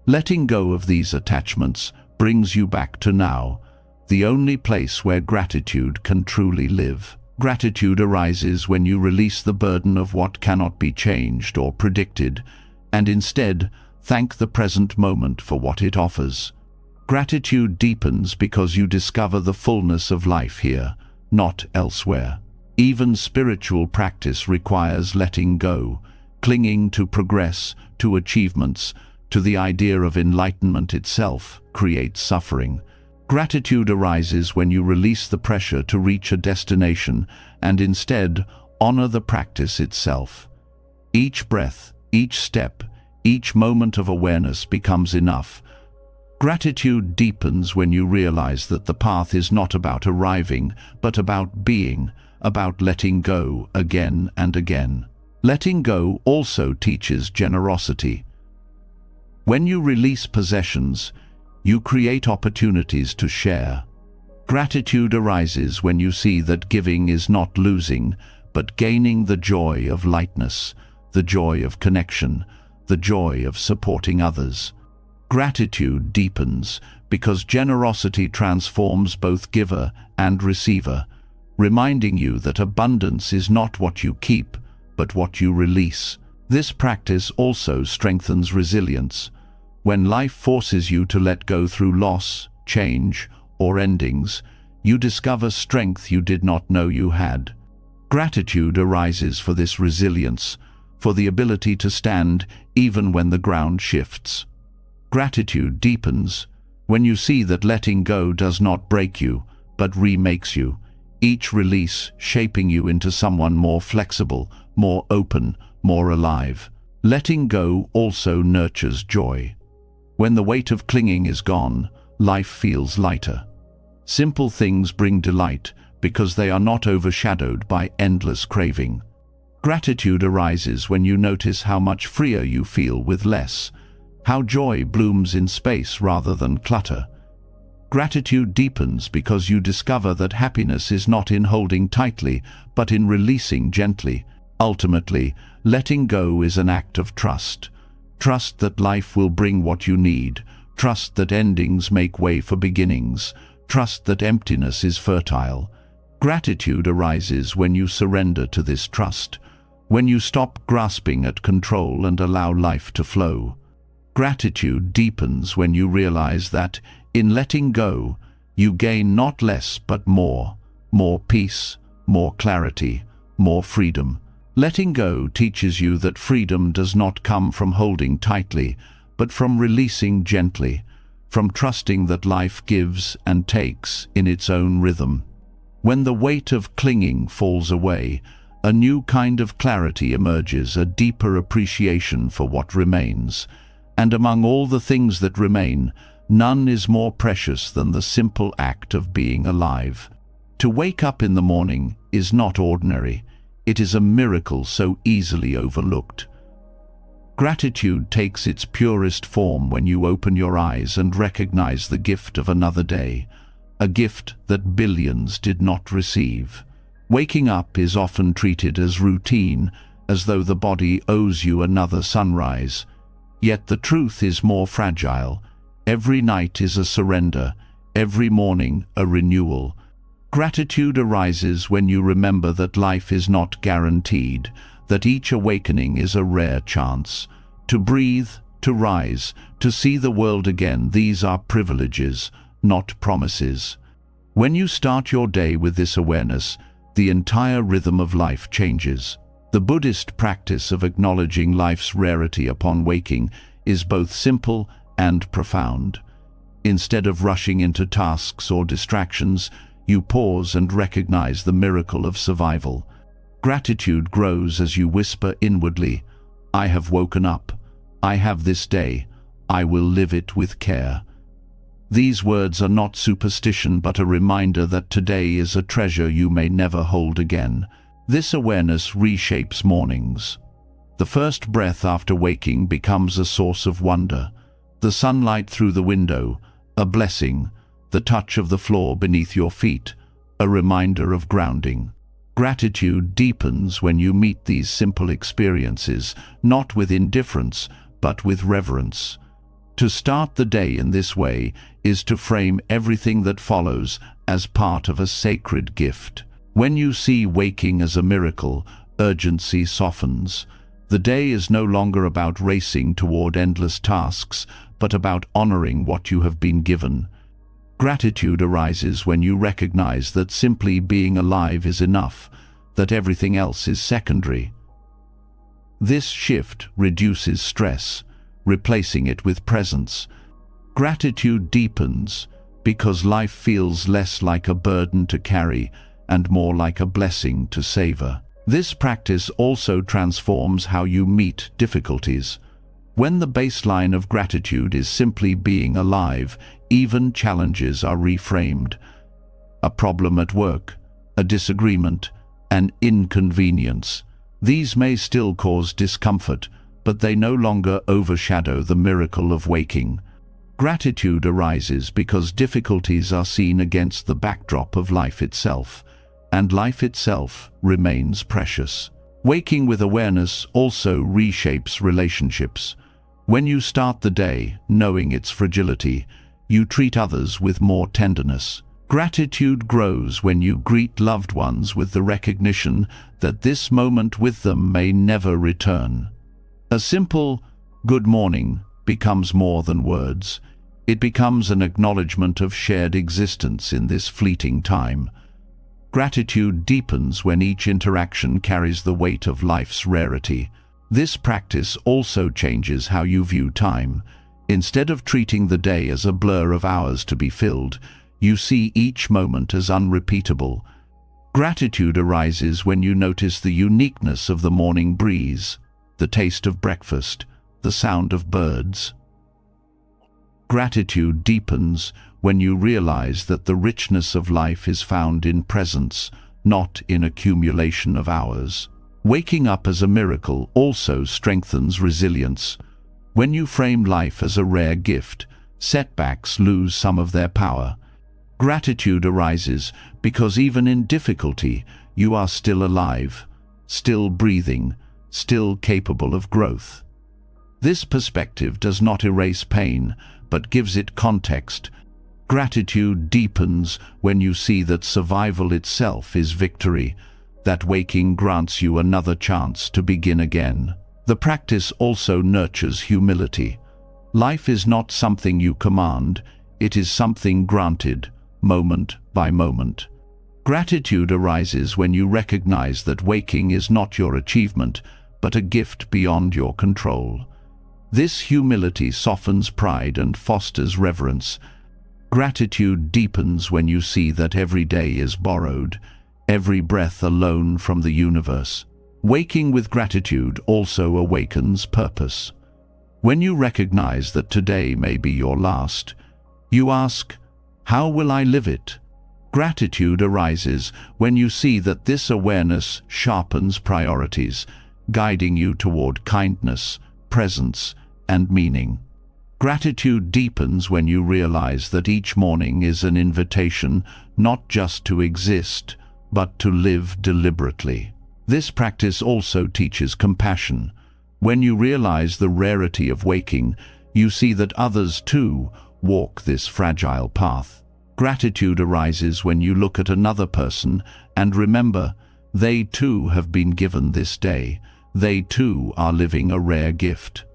Letting go of these attachments brings you back to now, the only place where gratitude can truly live. Gratitude arises when you release the burden of what cannot be changed or predicted, and instead thank the present moment for what it offers. Gratitude deepens because you discover the fullness of life here, not elsewhere. Even spiritual practice requires letting go, clinging to progress, to achievements, to the idea of enlightenment itself creates suffering. Gratitude arises when you release the pressure to reach a destination and instead honor the practice itself. Each breath, each step, each moment of awareness becomes enough. Gratitude deepens when you realize that the path is not about arriving, but about being, about letting go again and again. Letting go also teaches generosity. When you release possessions, you create opportunities to share. Gratitude arises when you see that giving is not losing, but gaining the joy of lightness, the joy of connection, the joy of supporting others. Gratitude deepens because generosity transforms both giver and receiver, reminding you that abundance is not what you keep, but what you release. This practice also strengthens resilience. When life forces you to let go through loss, change, or endings, you discover strength you did not know you had. Gratitude arises for this resilience, for the ability to stand even when the ground shifts. Gratitude deepens when you see that letting go does not break you, but remakes you, each release shaping you into someone more flexible, more open, more alive. Letting go also nurtures joy. When the weight of clinging is gone, life feels lighter. Simple things bring delight because they are not overshadowed by endless craving. Gratitude arises when you notice how much freer you feel with less, how joy blooms in space rather than clutter. Gratitude deepens because you discover that happiness is not in holding tightly, but in releasing gently. Ultimately, letting go is an act of trust. Trust that life will bring what you need. Trust that endings make way for beginnings. Trust that emptiness is fertile. Gratitude arises when you surrender to this trust, when you stop grasping at control and allow life to flow. Gratitude deepens when you realize that, in letting go, you gain not less but more peace, more clarity, more freedom. Letting go teaches you that freedom does not come from holding tightly, but from releasing gently, from trusting that life gives and takes in its own rhythm. When the weight of clinging falls away, a new kind of clarity emerges, a deeper appreciation for what remains. And among all the things that remain, none is more precious than the simple act of being alive. To wake up in the morning is not ordinary. It is a miracle so easily overlooked. Gratitude takes its purest form when you open your eyes and recognize the gift of another day, a gift that billions did not receive. Waking up is often treated as routine, as though the body owes you another sunrise. Yet the truth is more fragile. Every night is a surrender, every morning a renewal. Gratitude arises when you remember that life is not guaranteed, that each awakening is a rare chance. To breathe, to rise, to see the world again, these are privileges, not promises. When you start your day with this awareness, the entire rhythm of life changes. The Buddhist practice of acknowledging life's rarity upon waking is both simple and profound. Instead of rushing into tasks or distractions, you pause and recognize the miracle of survival. Gratitude grows as you whisper inwardly, "I have woken up. I have this day. I will live it with care." These words are not superstition, but a reminder that today is a treasure you may never hold again. This awareness reshapes mornings. The first breath after waking becomes a source of wonder. The sunlight through the window, a blessing. The touch of the floor beneath your feet, a reminder of grounding. Gratitude deepens when you meet these simple experiences, not with indifference, but with reverence. To start the day in this way is to frame everything that follows as part of a sacred gift. When you see waking as a miracle, urgency softens. The day is no longer about racing toward endless tasks, but about honoring what you have been given. Gratitude arises when you recognize that simply being alive is enough, that everything else is secondary. This shift reduces stress, replacing it with presence. Gratitude deepens because life feels less like a burden to carry and more like a blessing to savor. This practice also transforms how you meet difficulties. When the baseline of gratitude is simply being alive, even challenges are reframed. A problem at work, a disagreement, an inconvenience. These may still cause discomfort, but they no longer overshadow the miracle of waking. Gratitude arises because difficulties are seen against the backdrop of life itself, and life itself remains precious. Waking with awareness also reshapes relationships. When you start the day knowing its fragility, you treat others with more tenderness. Gratitude grows when you greet loved ones with the recognition that this moment with them may never return. A simple "good morning" becomes more than words. It becomes an acknowledgement of shared existence in this fleeting time. Gratitude deepens when each interaction carries the weight of life's rarity. This practice also changes how you view time. Instead of treating the day as a blur of hours to be filled, you see each moment as unrepeatable. Gratitude arises when you notice the uniqueness of the morning breeze, the taste of breakfast, the sound of birds. Gratitude deepens when you realize that the richness of life is found in presence, not in accumulation of hours. Waking up as a miracle also strengthens resilience. When you frame life as a rare gift, setbacks lose some of their power. Gratitude arises because even in difficulty, you are still alive, still breathing, still capable of growth. This perspective does not erase pain, but gives it context. Gratitude deepens when you see that survival itself is victory, that waking grants you another chance to begin again. The practice also nurtures humility. Life is not something you command, it is something granted, moment by moment. Gratitude arises when you recognize that waking is not your achievement, but a gift beyond your control. This humility softens pride and fosters reverence. Gratitude deepens when you see that every day is borrowed, every breath a loan from the universe. Waking with gratitude also awakens purpose. When you recognize that today may be your last, you ask, "How will I live it?" Gratitude arises when you see that this awareness sharpens priorities, guiding you toward kindness, presence, and meaning. Gratitude deepens when you realize that each morning is an invitation not just to exist, but to live deliberately. This practice also teaches compassion. When you realize the rarity of waking, you see that others too walk this fragile path. Gratitude arises when you look at another person and remember they too have been given this day. They too are living a rare gift.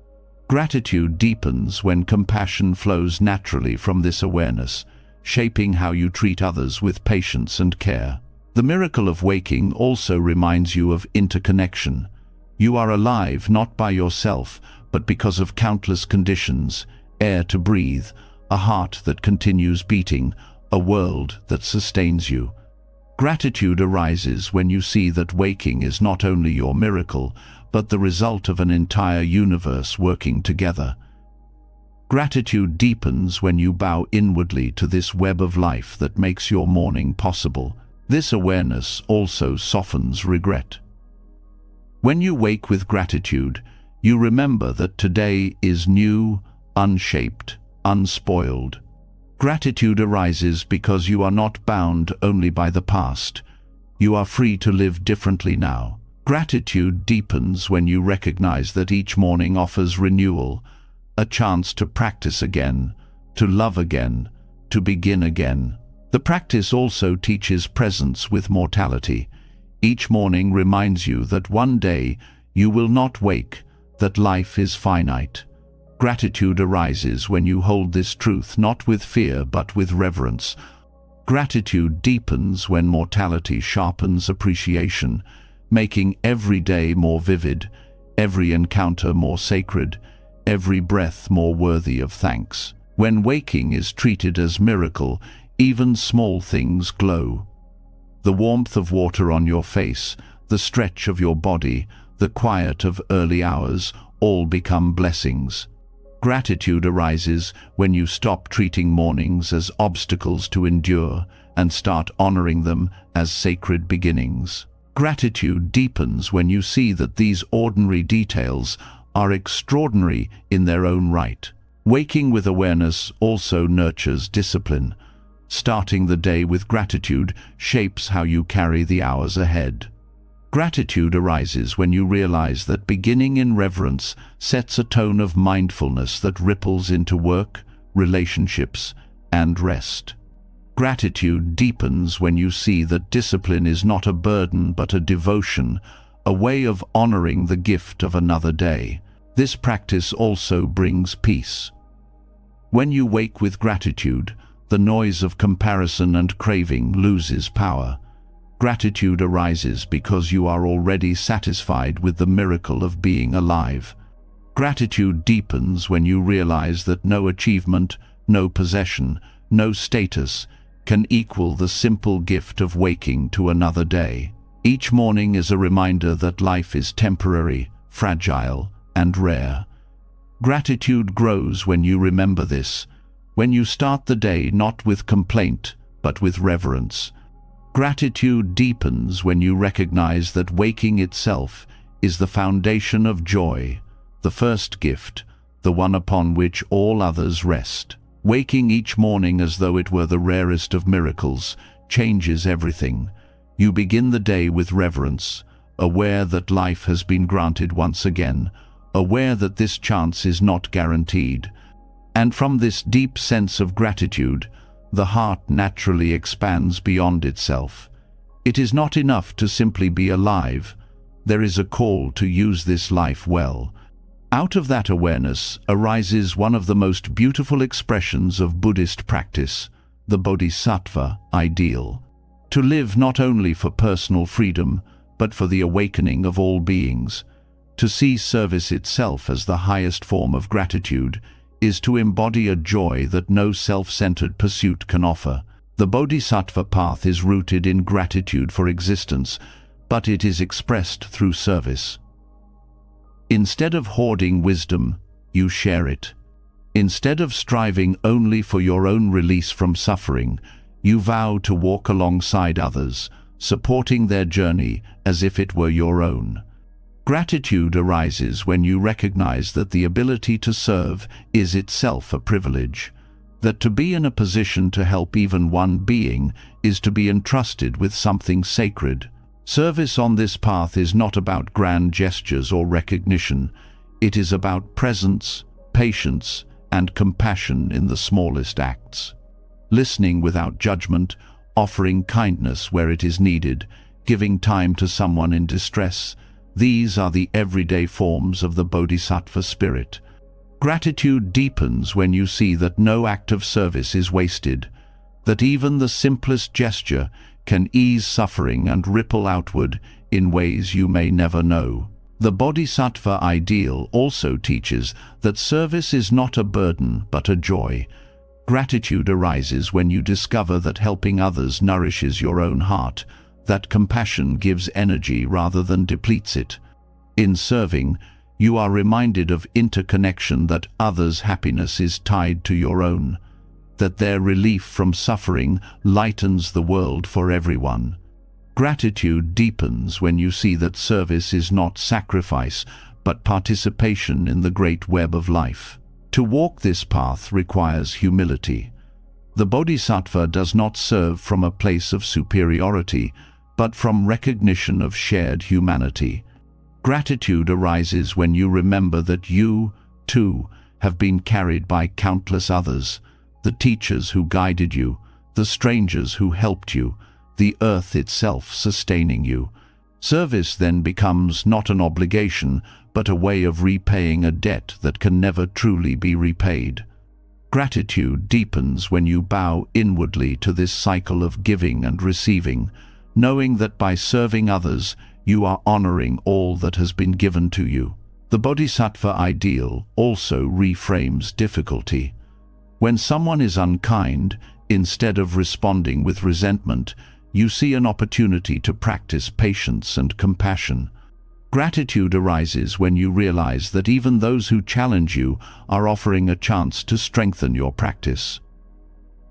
Gratitude deepens when compassion flows naturally from this awareness, shaping how you treat others with patience and care. The miracle of waking also reminds you of interconnection. You are alive not by yourself, but because of countless conditions: air to breathe, a heart that continues beating, a world that sustains you. Gratitude arises when you see that waking is not only your miracle, but the result of an entire universe working together. Gratitude deepens when you bow inwardly to this web of life that makes your morning possible. This awareness also softens regret. When you wake with gratitude, you remember that today is new, unshaped, unspoiled. Gratitude arises because you are not bound only by the past. You are free to live differently now. Gratitude deepens when you recognize that each morning offers renewal, a chance to practice again, to love again, to begin again. The practice also teaches presence with mortality. Each morning reminds you that one day you will not wake, that life is finite. Gratitude arises when you hold this truth not with fear but with reverence. Gratitude deepens when mortality sharpens appreciation, making every day more vivid, every encounter more sacred, every breath more worthy of thanks. When waking is treated as miracle, even small things glow. The warmth of water on your face, the stretch of your body, the quiet of early hours, all become blessings. Gratitude arises when you stop treating mornings as obstacles to endure and start honoring them as sacred beginnings. Gratitude deepens when you see that these ordinary details are extraordinary in their own right. Waking with awareness also nurtures discipline. Starting the day with gratitude shapes how you carry the hours ahead. Gratitude arises when you realize that beginning in reverence sets a tone of mindfulness that ripples into work, relationships, and rest. Gratitude deepens when you see that discipline is not a burden but a devotion, a way of honoring the gift of another day. This practice also brings peace. When you wake with gratitude, the noise of comparison and craving loses power. Gratitude arises because you are already satisfied with the miracle of being alive. Gratitude deepens when you realize that no achievement, no possession, no status can equal the simple gift of waking to another day. Each morning is a reminder that life is temporary, fragile, and rare. Gratitude grows when you remember this, when you start the day not with complaint, but with reverence. Gratitude deepens when you recognize that waking itself is the foundation of joy, the first gift, the one upon which all others rest. Waking each morning as though it were the rarest of miracles changes everything. You begin the day with reverence, aware that life has been granted once again, aware that this chance is not guaranteed. And from this deep sense of gratitude, the heart naturally expands beyond itself. It is not enough to simply be alive. There is a call to use this life well. Out of that awareness arises one of the most beautiful expressions of Buddhist practice, the Bodhisattva ideal. To live not only for personal freedom, but for the awakening of all beings. To see service itself as the highest form of gratitude is to embody a joy that no self-centered pursuit can offer. The Bodhisattva path is rooted in gratitude for existence, but it is expressed through service. Instead of hoarding wisdom, you share it. Instead of striving only for your own release from suffering, you vow to walk alongside others, supporting their journey as if it were your own. Gratitude arises when you recognize that the ability to serve is itself a privilege, that to be in a position to help even one being is to be entrusted with something sacred. Service on this path is not about grand gestures or recognition. It is about presence, patience, and compassion in the smallest acts. Listening without judgment, offering kindness where it is needed, giving time to someone in distress. These are the everyday forms of the Bodhisattva spirit. Gratitude deepens when you see that no act of service is wasted, that even the simplest gesture can ease suffering and ripple outward in ways you may never know. The Bodhisattva ideal also teaches that service is not a burden but a joy. Gratitude arises when you discover that helping others nourishes your own heart, that compassion gives energy rather than depletes it. In serving, you are reminded of interconnection, that others' happiness is tied to your own, that their relief from suffering lightens the world for everyone. Gratitude deepens when you see that service is not sacrifice, but participation in the great web of life. To walk this path requires humility. The Bodhisattva does not serve from a place of superiority, but from recognition of shared humanity. Gratitude arises when you remember that you, too, have been carried by countless others, the teachers who guided you, the strangers who helped you, the earth itself sustaining you. Service then becomes not an obligation, but a way of repaying a debt that can never truly be repaid. Gratitude deepens when you bow inwardly to this cycle of giving and receiving, knowing that by serving others, you are honoring all that has been given to you. The Bodhisattva ideal also reframes difficulty. When someone is unkind, instead of responding with resentment, you see an opportunity to practice patience and compassion. Gratitude arises when you realize that even those who challenge you are offering a chance to strengthen your practice.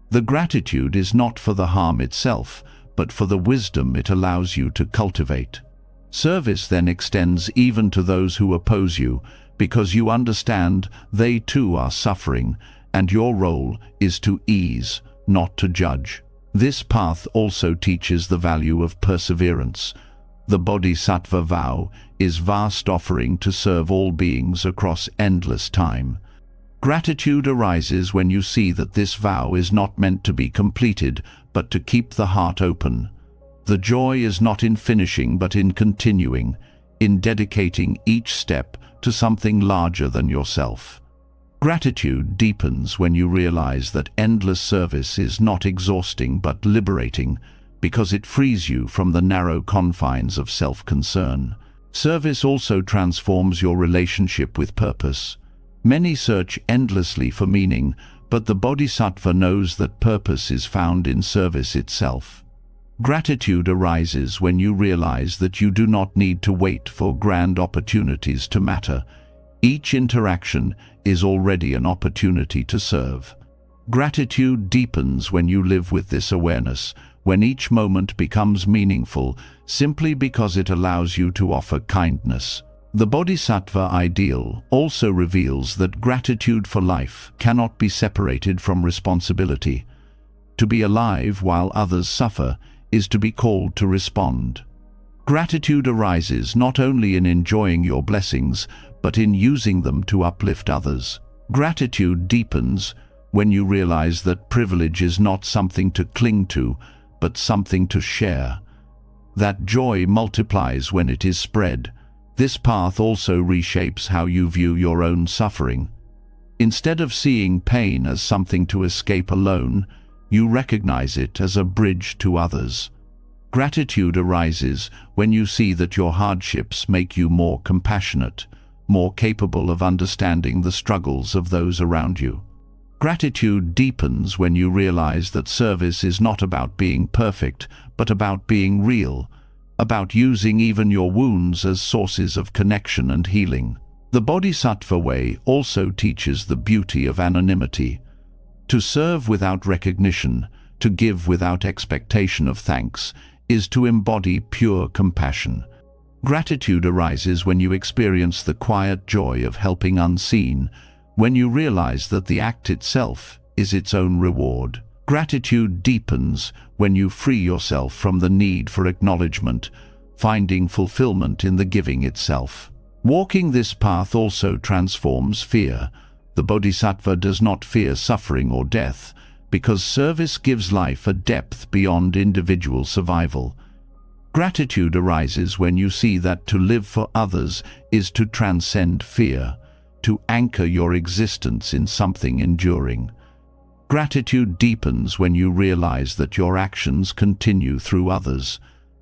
The gratitude is not for the harm itself, but for the wisdom it allows you to cultivate. Service then extends even to those who oppose you, because you understand they too are suffering, and your role is to ease, not to judge. This path also teaches the value of perseverance. The Bodhisattva vow is vast offering to serve all beings across endless time. Gratitude arises when you see that this vow is not meant to be completed, but to keep the heart open. The joy is not in finishing, but in continuing, in dedicating each step to something larger than yourself. Gratitude deepens when you realize that endless service is not exhausting but liberating, because it frees you from the narrow confines of self-concern. Service also transforms your relationship with purpose. Many search endlessly for meaning, but the Bodhisattva knows that purpose is found in service itself. Gratitude arises when you realize that you do not need to wait for grand opportunities to matter. Each interaction is already an opportunity to serve. Gratitude deepens when you live with this awareness, when each moment becomes meaningful simply because it allows you to offer kindness. The Bodhisattva ideal also reveals that gratitude for life cannot be separated from responsibility. To be alive while others suffer is to be called to respond. Gratitude arises not only in enjoying your blessings, but in using them to uplift others. Gratitude deepens when you realize that privilege is not something to cling to, but something to share. That joy multiplies when it is spread. This path also reshapes how you view your own suffering. Instead of seeing pain as something to escape alone, you recognize it as a bridge to others. Gratitude arises when you see that your hardships make you more compassionate, more capable of understanding the struggles of those around you. Gratitude deepens when you realize that service is not about being perfect, but about being real, about using even your wounds as sources of connection and healing. The Bodhisattva way also teaches the beauty of anonymity. To serve without recognition, to give without expectation of thanks, is to embody pure compassion. Gratitude arises when you experience the quiet joy of helping unseen, when you realize that the act itself is its own reward. Gratitude deepens when you free yourself from the need for acknowledgement, finding fulfillment in the giving itself. Walking this path also transforms fear. The Bodhisattva does not fear suffering or death, because service gives life a depth beyond individual survival. Gratitude arises when you see that to live for others is to transcend fear, to anchor your existence in something enduring. Gratitude deepens when you realize that your actions continue through others,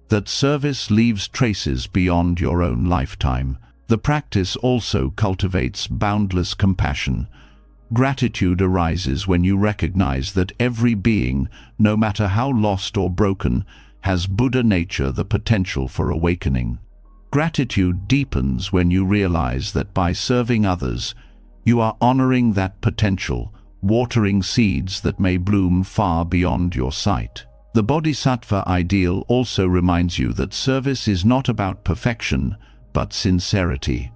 that service leaves traces beyond your own lifetime. The practice also cultivates boundless compassion. Gratitude arises when you recognize that every being, no matter how lost or broken, has Buddha nature, the potential for awakening. Gratitude deepens when you realize that by serving others, you are honoring that potential, watering seeds that may bloom far beyond your sight. The Bodhisattva ideal also reminds you that service is not about perfection, but sincerity.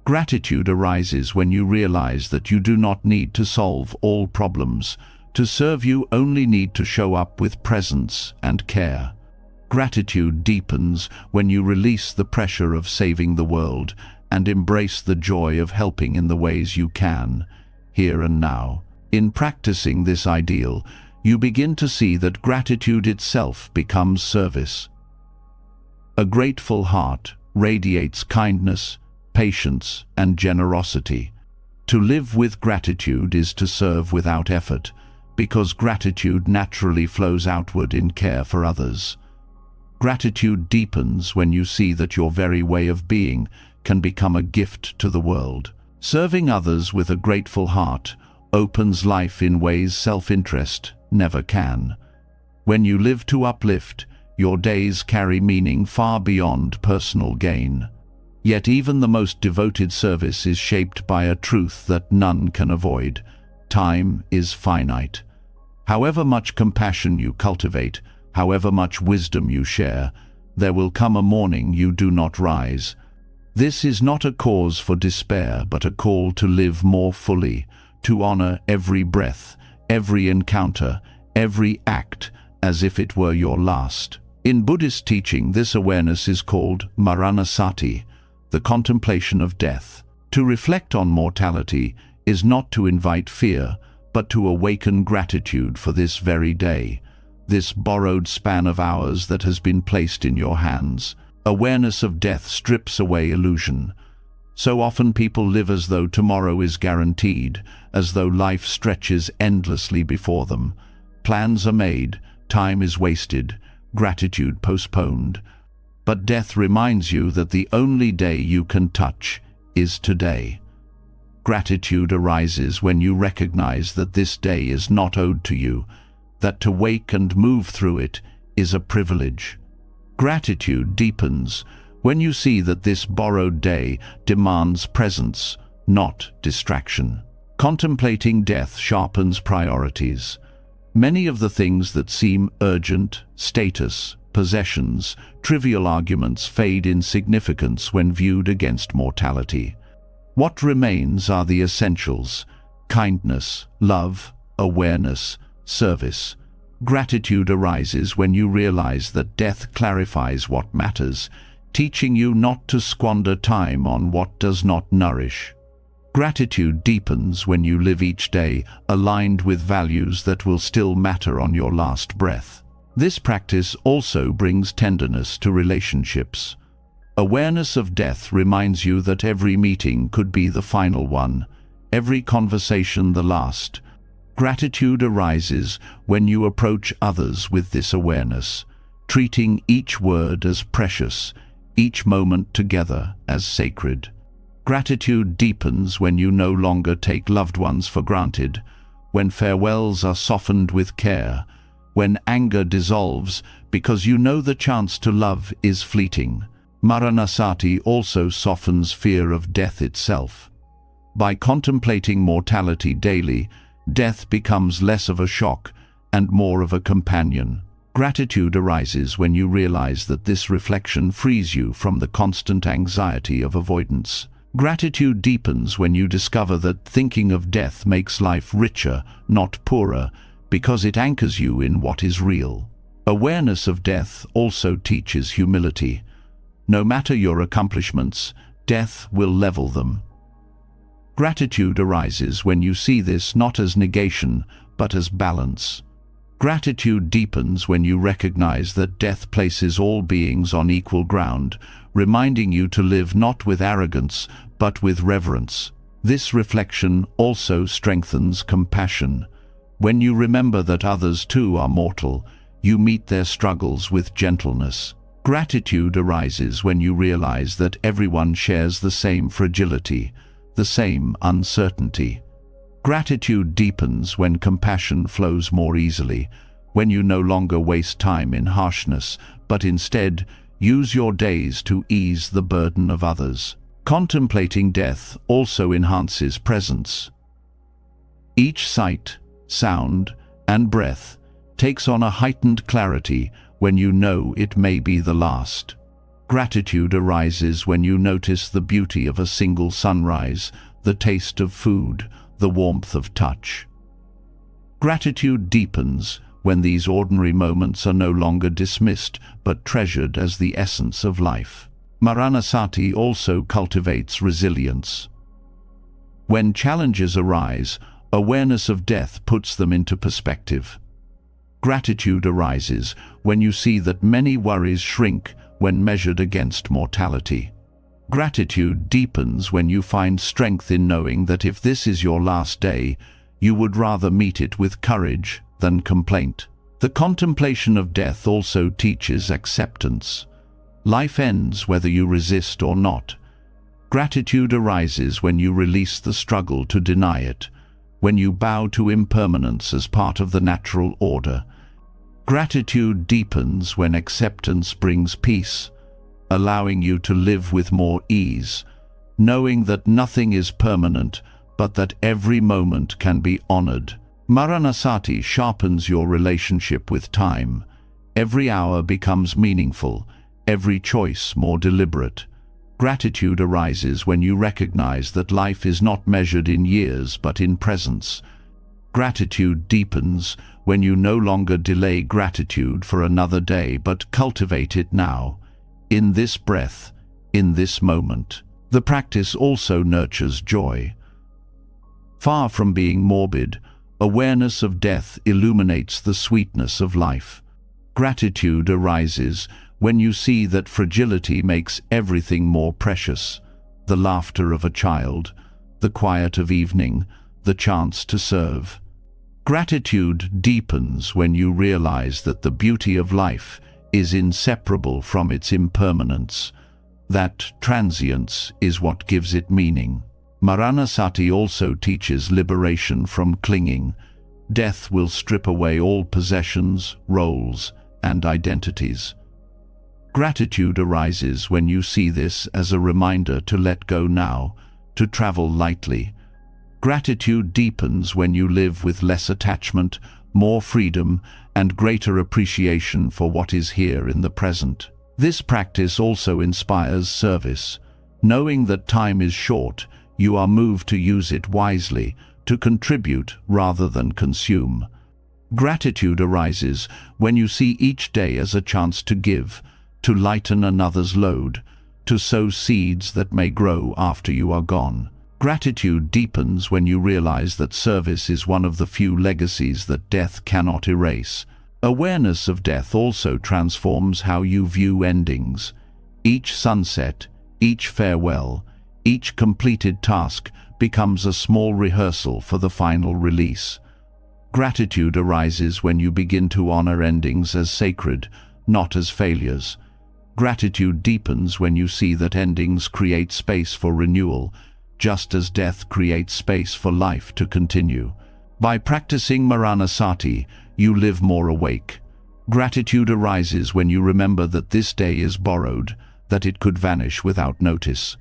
Gratitude arises when you realize that you do not need to solve all problems. To serve, you only need to show up with presence and care. Gratitude deepens when you release the pressure of saving the world and embrace the joy of helping in the ways you can, here and now. In practicing this ideal, you begin to see that gratitude itself becomes service. A grateful heart radiates kindness, patience, and generosity. To live with gratitude is to serve without effort, because gratitude naturally flows outward in care for others. Gratitude deepens when you see that your very way of being can become a gift to the world. Serving others with a grateful heart opens life in ways self-interest never can. When you live to uplift, your days carry meaning far beyond personal gain. Yet even the most devoted service is shaped by a truth that none can avoid. Time is finite. However much compassion you cultivate, however much wisdom you share, there will come a morning you do not rise. This is not a cause for despair, but a call to live more fully, to honor every breath, every encounter, every act, as if it were your last. In Buddhist teaching, this awareness is called maranasati, the contemplation of death. To reflect on mortality is not to invite fear, but to awaken gratitude for this very day, this borrowed span of hours that has been placed in your hands. Awareness of death strips away illusion. So often people live as though tomorrow is guaranteed, as though life stretches endlessly before them. Plans are made, time is wasted, gratitude postponed. But death reminds you that the only day you can touch is today. Gratitude arises when you recognize that this day is not owed to you, that to wake and move through it is a privilege. Gratitude deepens when you see that this borrowed day demands presence, not distraction. Contemplating death sharpens priorities. Many of the things that seem urgent, status, possessions, trivial arguments fade in significance when viewed against mortality. What remains are the essentials: kindness, love, awareness, service. Gratitude arises when you realize that death clarifies what matters, teaching you not to squander time on what does not nourish. Gratitude deepens when you live each day aligned with values that will still matter on your last breath. This practice also brings tenderness to relationships. Awareness of death reminds you that every meeting could be the final one, every conversation the last. Gratitude arises when you approach others with this awareness, treating each word as precious, each moment together as sacred. Gratitude deepens when you no longer take loved ones for granted, when farewells are softened with care, when anger dissolves because you know the chance to love is fleeting. Maranasati also softens fear of death itself. By contemplating mortality daily, death becomes less of a shock and more of a companion. Gratitude arises when you realize that this reflection frees you from the constant anxiety of avoidance. Gratitude deepens when you discover that thinking of death makes life richer, not poorer, because it anchors you in what is real. Awareness of death also teaches humility. No matter your accomplishments, death will level them. Gratitude arises when you see this not as negation, but as balance. Gratitude deepens when you recognize that death places all beings on equal ground, reminding you to live not with arrogance, but with reverence. This reflection also strengthens compassion. When you remember that others too are mortal, you meet their struggles with gentleness. Gratitude arises when you realize that everyone shares the same fragility, the same uncertainty. Gratitude deepens when compassion flows more easily, when you no longer waste time in harshness, but instead use your days to ease the burden of others. Contemplating death also enhances presence. Each sight, sound, and breath takes on a heightened clarity when you know it may be the last. Gratitude arises when you notice the beauty of a single sunrise, the taste of food, the warmth of touch. Gratitude deepens when these ordinary moments are no longer dismissed but treasured as the essence of life. Maranasati also cultivates resilience. When challenges arise, awareness of death puts them into perspective. Gratitude arises when you see that many worries shrink when measured against mortality. Gratitude deepens when you find strength in knowing that if this is your last day, you would rather meet it with courage than complaint. The contemplation of death also teaches acceptance. Life ends whether you resist or not. Gratitude arises when you release the struggle to deny it, when you bow to impermanence as part of the natural order. Gratitude deepens when acceptance brings peace, allowing you to live with more ease, knowing that nothing is permanent, but that every moment can be honored. Maranasati sharpens your relationship with time. Every hour becomes meaningful, every choice more deliberate. Gratitude arises when you recognize that life is not measured in years but in presence. Gratitude deepens when you no longer delay gratitude for another day but cultivate it now, in this breath, in this moment. The practice also nurtures joy. Far from being morbid, awareness of death illuminates the sweetness of life. Gratitude arises when you see that fragility makes everything more precious: the laughter of a child, the quiet of evening, the chance to serve. Gratitude deepens when you realize that the beauty of life is inseparable from its impermanence, that transience is what gives it meaning. Maranasati also teaches liberation from clinging. Death will strip away all possessions, roles, and identities. Gratitude arises when you see this as a reminder to let go now, to travel lightly. Gratitude deepens when you live with less attachment, more freedom, and greater appreciation for what is here in the present. This practice also inspires service. Knowing that time is short, you are moved to use it wisely, to contribute rather than consume. Gratitude arises when you see each day as a chance to give, to lighten another's load, to sow seeds that may grow after you are gone. Gratitude deepens when you realize that service is one of the few legacies that death cannot erase. Awareness of death also transforms how you view endings. Each sunset, each farewell, each completed task becomes a small rehearsal for the final release. Gratitude arises when you begin to honor endings as sacred, not as failures. Gratitude deepens when you see that endings create space for renewal, just as death creates space for life to continue. By practicing Maranasati, you live more awake. Gratitude arises when you remember that this day is borrowed, that it could vanish without notice.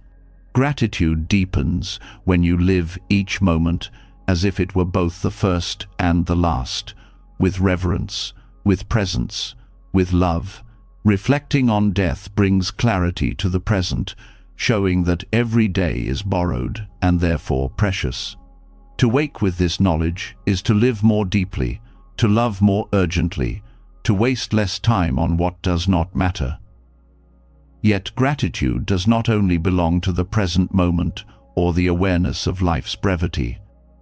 Gratitude deepens when you live each moment as if it were both the first and the last, with reverence, with presence, with love. Reflecting on death brings clarity to the present, showing that every day is borrowed and therefore precious. To wake with this knowledge is to live more deeply, to love more urgently, to waste less time on what does not matter. Yet gratitude does not only belong to the present moment or the awareness of life's brevity.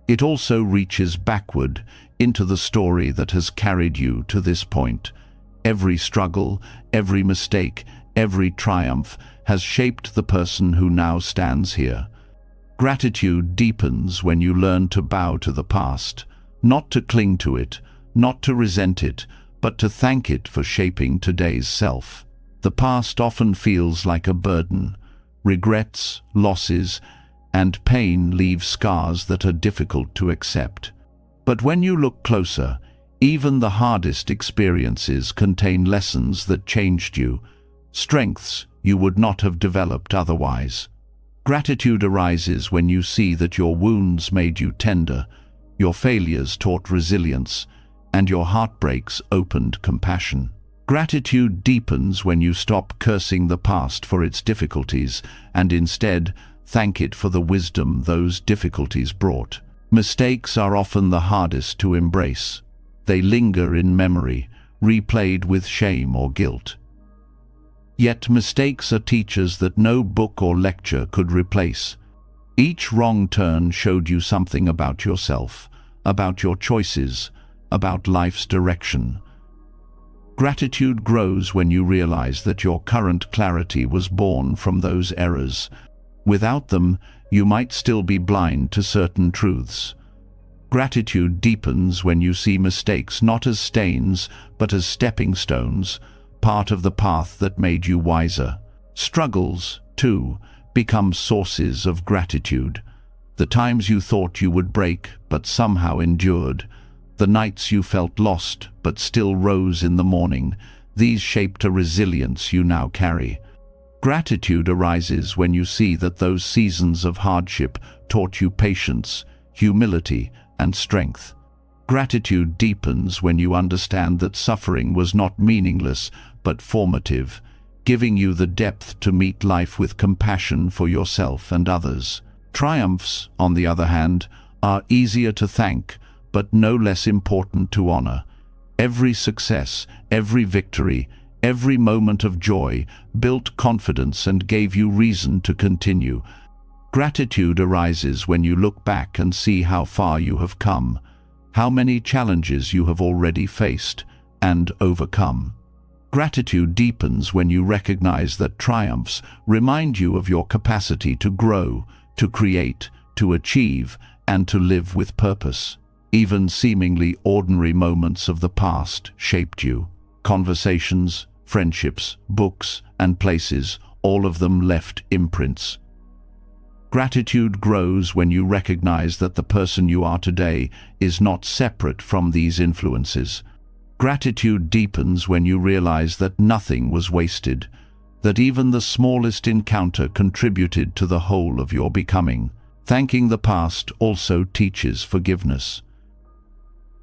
It also reaches backward into the story that has carried you to this point. Every struggle, every mistake, every triumph has shaped the person who now stands here. Gratitude deepens when you learn to bow to the past, not to cling to it, not to resent it, but to thank it for shaping today's self. The past often feels like a burden. Regrets, losses, and pain leave scars that are difficult to accept. But when you look closer, even the hardest experiences contain lessons that changed you, strengths you would not have developed otherwise. Gratitude arises when you see that your wounds made you tender, your failures taught resilience, and your heartbreaks opened compassion. Gratitude deepens when you stop cursing the past for its difficulties and instead thank it for the wisdom those difficulties brought. Mistakes are often the hardest to embrace. They linger in memory, replayed with shame or guilt. Yet mistakes are teachers that no book or lecture could replace. Each wrong turn showed you something about yourself, about your choices, about life's direction. Gratitude grows when you realize that your current clarity was born from those errors. Without them, you might still be blind to certain truths. Gratitude deepens when you see mistakes not as stains, but as stepping stones, part of the path that made you wiser. Struggles, too, become sources of gratitude. The times you thought you would break, but somehow endured. The nights you felt lost, but still rose in the morning. These shaped a resilience you now carry. Gratitude arises when you see that those seasons of hardship taught you patience, humility, and strength. Gratitude deepens when you understand that suffering was not meaningless, but formative, giving you the depth to meet life with compassion for yourself and others. Triumphs, on the other hand, are easier to thank, but no less important to honor. Every success, every victory, every moment of joy built confidence and gave you reason to continue. Gratitude arises when you look back and see how far you have come, how many challenges you have already faced and overcome. Gratitude deepens when you recognize that triumphs remind you of your capacity to grow, to create, to achieve, and to live with purpose. Even seemingly ordinary moments of the past shaped you. Conversations, friendships, books, and places, all of them left imprints. Gratitude grows when you recognize that the person you are today is not separate from these influences. Gratitude deepens when you realize that nothing was wasted, that even the smallest encounter contributed to the whole of your becoming. Thanking the past also teaches forgiveness.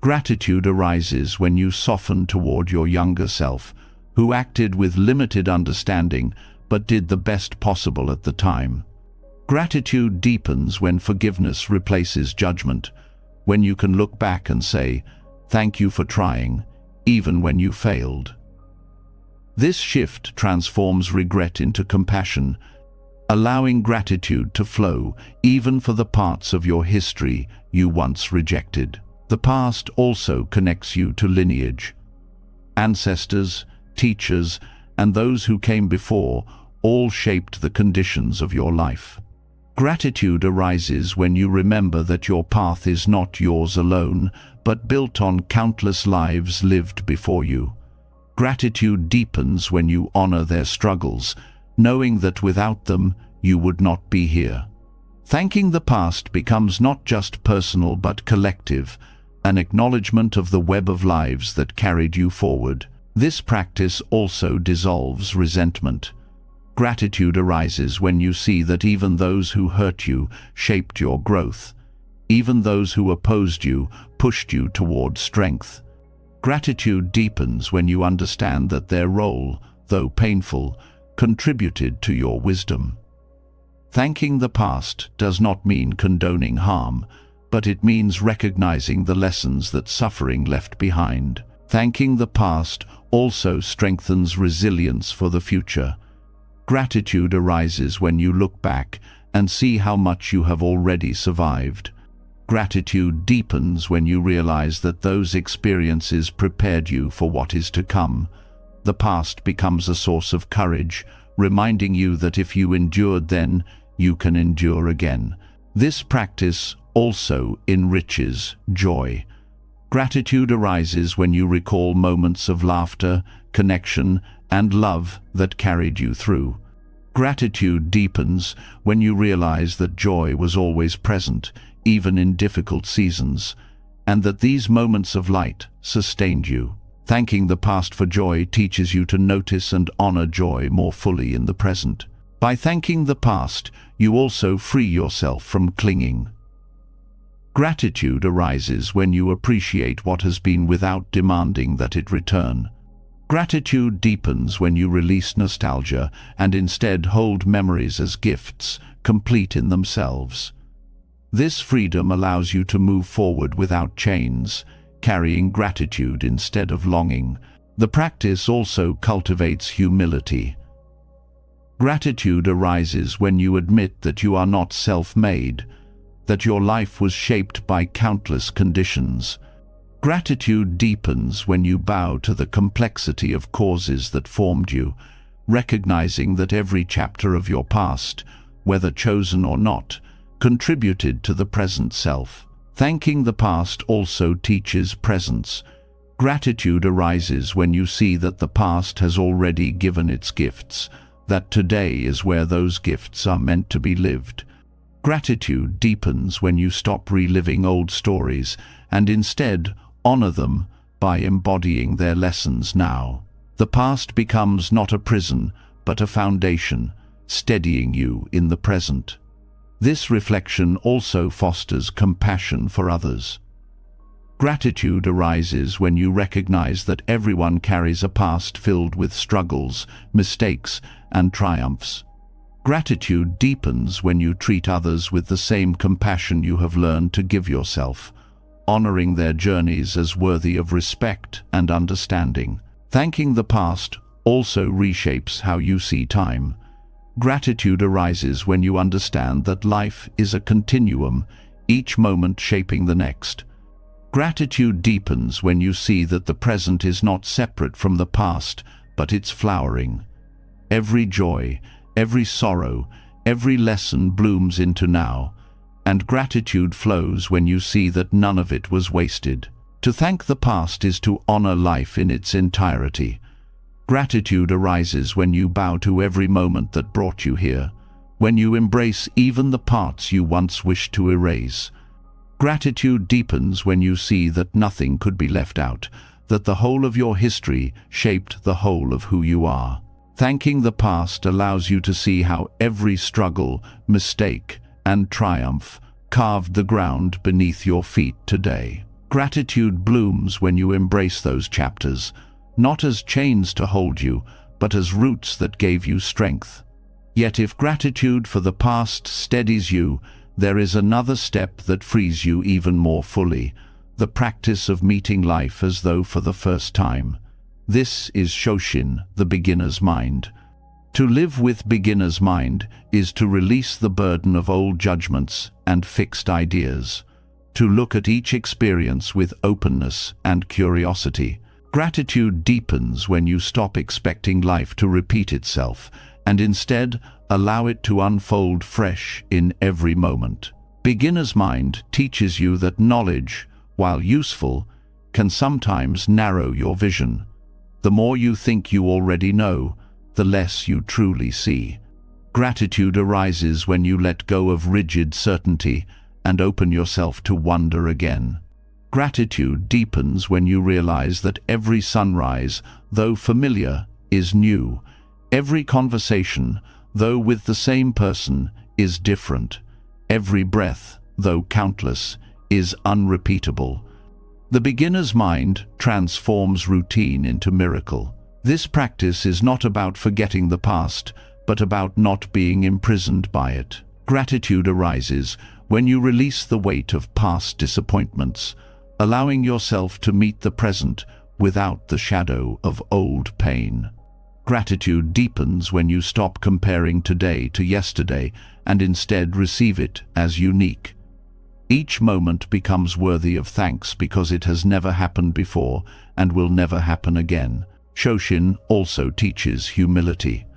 Gratitude arises when you soften toward your younger self, who acted with limited understanding but did the best possible at the time. Gratitude deepens when forgiveness replaces judgment, when you can look back and say, "Thank you for trying," even when you failed. This shift transforms regret into compassion, allowing gratitude to flow even for the parts of your history you once rejected. The past also connects you to lineage. Ancestors, teachers, and those who came before all shaped the conditions of your life. Gratitude arises when you remember that your path is not yours alone, but built on countless lives lived before you. Gratitude deepens when you honor their struggles, knowing that without them, you would not be here. Thanking the past becomes not just personal but collective, an acknowledgement of the web of lives that carried you forward. This practice also dissolves resentment. Gratitude arises when you see that even those who hurt you shaped your growth. Even those who opposed you pushed you toward strength. Gratitude deepens when you understand that their role, though painful, contributed to your wisdom. Thanking the past does not mean condoning harm, but it means recognizing the lessons that suffering left behind. Thanking the past also strengthens resilience for the future. Gratitude arises when you look back and see how much you have already survived. Gratitude deepens when you realize that those experiences prepared you for what is to come. The past becomes a source of courage, reminding you that if you endured then, you can endure again. This practice also enriches joy. Gratitude arises when you recall moments of laughter, connection, and love that carried you through. Gratitude deepens when you realize that joy was always present, even in difficult seasons, and that these moments of light sustained you. Thanking the past for joy teaches you to notice and honor joy more fully in the present. By thanking the past, you also free yourself from clinging. Gratitude arises when you appreciate what has been without demanding that it return. Gratitude deepens when you release nostalgia and instead hold memories as gifts, complete in themselves. This freedom allows you to move forward without chains, carrying gratitude instead of longing. The practice also cultivates humility. Gratitude arises when you admit that you are not self-made, that your life was shaped by countless conditions. Gratitude deepens when you bow to the complexity of causes that formed you, recognizing that every chapter of your past, whether chosen or not, contributed to the present self. Thanking the past also teaches presence. Gratitude arises when you see that the past has already given its gifts, that today is where those gifts are meant to be lived. Gratitude deepens when you stop reliving old stories and instead honor them by embodying their lessons now. The past becomes not a prison, but a foundation, steadying you in the present. This reflection also fosters compassion for others. Gratitude arises when you recognize that everyone carries a past filled with struggles, mistakes, and triumphs. Gratitude deepens when you treat others with the same compassion you have learned to give yourself, honoring their journeys as worthy of respect and understanding. Thanking the past also reshapes how you see time. Gratitude arises when you understand that life is a continuum, each moment shaping the next. Gratitude deepens when you see that the present is not separate from the past, but it's flowering. Every joy, every sorrow, every lesson blooms into now, and gratitude flows when you see that none of it was wasted. To thank the past is to honor life in its entirety. Gratitude arises when you bow to every moment that brought you here, when you embrace even the parts you once wished to erase. Gratitude deepens when you see that nothing could be left out, that the whole of your history shaped the whole of who you are. Thanking the past allows you to see how every struggle, mistake, and triumph carved the ground beneath your feet today. Gratitude blooms when you embrace those chapters, not as chains to hold you, but as roots that gave you strength. Yet if gratitude for the past steadies you, there is another step that frees you even more fully, the practice of meeting life as though for the first time. This is Shoshin, the beginner's mind. To live with beginner's mind is to release the burden of old judgments and fixed ideas, to look at each experience with openness and curiosity. Gratitude deepens when you stop expecting life to repeat itself and instead allow it to unfold fresh in every moment. Beginner's mind teaches you that knowledge, while useful, can sometimes narrow your vision. The more you think you already know, the less you truly see. Gratitude arises when you let go of rigid certainty and open yourself to wonder again. Gratitude deepens when you realize that every sunrise, though familiar, is new. Every conversation, though with the same person, is different. Every breath, though countless, is unrepeatable. The beginner's mind transforms routine into miracle. This practice is not about forgetting the past, but about not being imprisoned by it. Gratitude arises when you release the weight of past disappointments, allowing yourself to meet the present without the shadow of old pain. Gratitude deepens when you stop comparing today to yesterday and instead receive it as unique. Each moment becomes worthy of thanks because it has never happened before and will never happen again. Shoshin also teaches humility.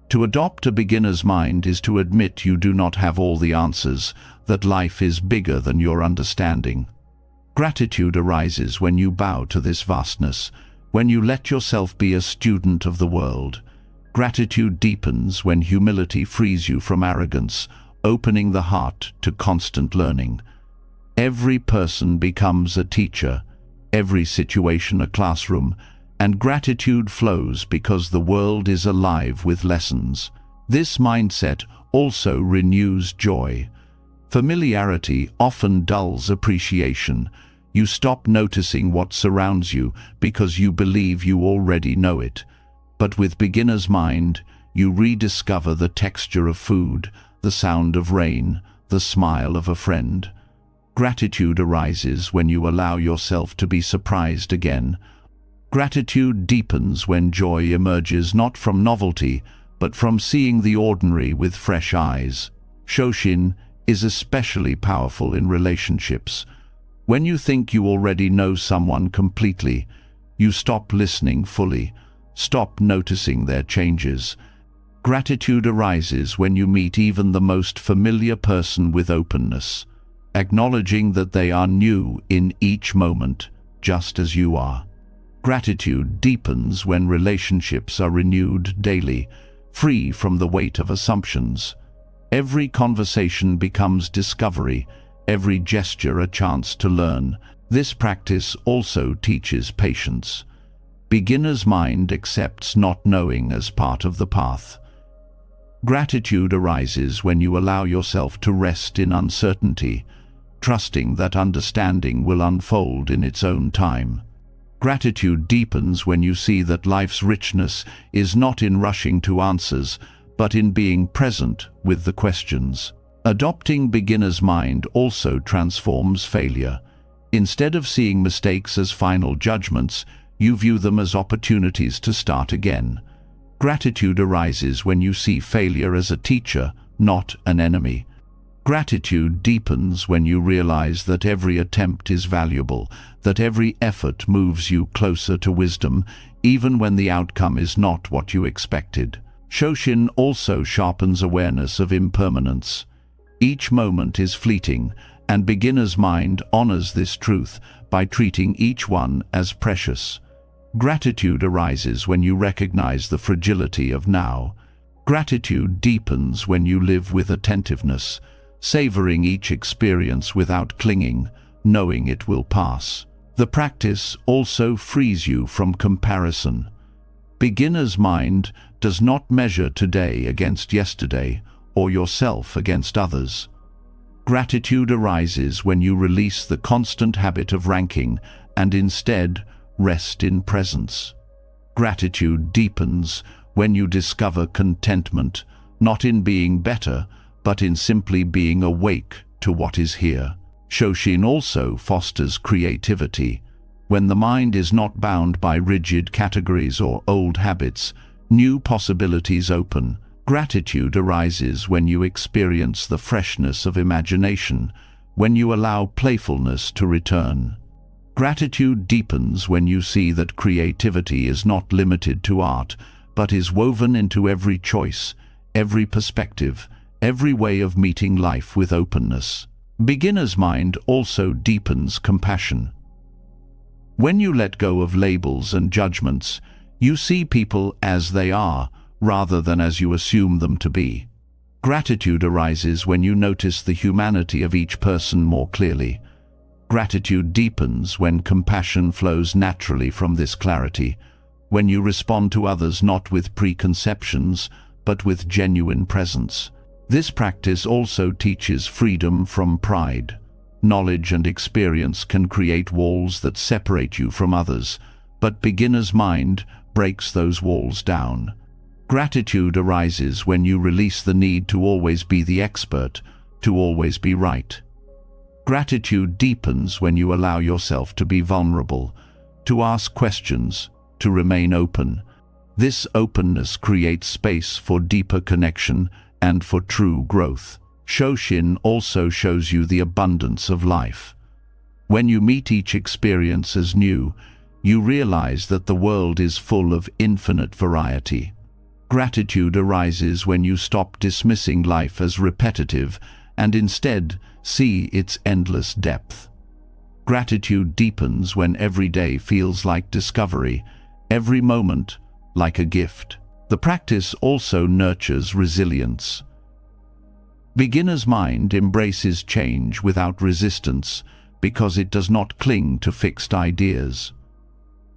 To adopt a beginner's mind is to admit you do not have all the answers, that life is bigger than your understanding. Gratitude arises when you bow to this vastness, when you let yourself be a student of the world. Gratitude deepens when humility frees you from arrogance, opening the heart to constant learning. Every person becomes a teacher, every situation a classroom, and gratitude flows because the world is alive with lessons. This mindset also renews joy. Familiarity often dulls appreciation. You stop noticing what surrounds you because you believe you already know it. But with beginner's mind, you rediscover the texture of food, the sound of rain, the smile of a friend. Gratitude arises when you allow yourself to be surprised again. Gratitude deepens when joy emerges not from novelty, but from seeing the ordinary with fresh eyes. Shoshin is especially powerful in relationships. When you think you already know someone completely, you stop listening fully, stop noticing their changes. Gratitude arises when you meet even the most familiar person with openness, acknowledging that they are new in each moment, just as you are. Gratitude deepens when relationships are renewed daily, free from the weight of assumptions. Every conversation becomes discovery, every gesture a chance to learn. This practice also teaches patience. Beginner's mind accepts not knowing as part of the path. Gratitude arises when you allow yourself to rest in uncertainty, trusting that understanding will unfold in its own time. Gratitude deepens when you see that life's richness is not in rushing to answers, but in being present with the questions. Adopting beginner's mind also transforms failure. Instead of seeing mistakes as final judgments, you view them as opportunities to start again. Gratitude arises when you see failure as a teacher, not an enemy. Gratitude deepens when you realize that every attempt is valuable, that every effort moves you closer to wisdom, even when the outcome is not what you expected. Shoshin also sharpens awareness of impermanence. Each moment is fleeting, and beginner's mind honors this truth by treating each one as precious. Gratitude arises when you recognize the fragility of now. Gratitude deepens when you live with attentiveness, savoring each experience without clinging, knowing it will pass. The practice also frees you from comparison. Beginner's mind does not measure today against yesterday or yourself against others. Gratitude arises when you release the constant habit of ranking and instead rest in presence. Gratitude deepens when you discover contentment, not in being better, but in simply being awake to what is here. Shoshin also fosters creativity. When the mind is not bound by rigid categories or old habits, new possibilities open. Gratitude arises when you experience the freshness of imagination, when you allow playfulness to return. Gratitude deepens when you see that creativity is not limited to art, but is woven into every choice, every perspective, every way of meeting life with openness. Beginner's mind also deepens compassion. When you let go of labels and judgments, you see people as they are, rather than as you assume them to be. Gratitude arises when you notice the humanity of each person more clearly. Gratitude deepens when compassion flows naturally from this clarity, when you respond to others not with preconceptions, but with genuine presence. This practice also teaches freedom from pride. Knowledge and experience can create walls that separate you from others, but beginner's mind breaks those walls down. Gratitude arises when you release the need to always be the expert, to always be right. Gratitude deepens when you allow yourself to be vulnerable, to ask questions, to remain open. This openness creates space for deeper connection and for true growth. Shoshin also shows you the abundance of life. When you meet each experience as new, you realize that the world is full of infinite variety. Gratitude arises when you stop dismissing life as repetitive and instead see its endless depth. Gratitude deepens when every day feels like discovery, every moment like a gift. The practice also nurtures resilience. Beginner's mind embraces change without resistance because it does not cling to fixed ideas.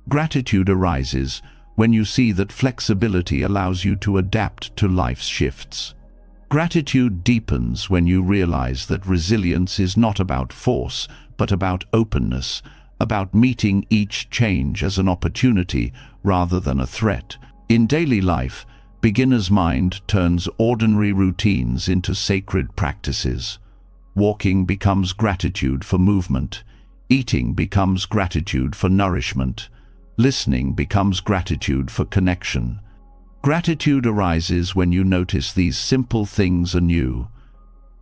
Gratitude arises when you see that flexibility allows you to adapt to life's shifts. Gratitude deepens when you realize that resilience is not about force, but about openness, about meeting each change as an opportunity rather than a threat. In daily life, beginner's mind turns ordinary routines into sacred practices. Walking becomes gratitude for movement. Eating becomes gratitude for nourishment. Listening becomes gratitude for connection. Gratitude arises when you notice these simple things anew.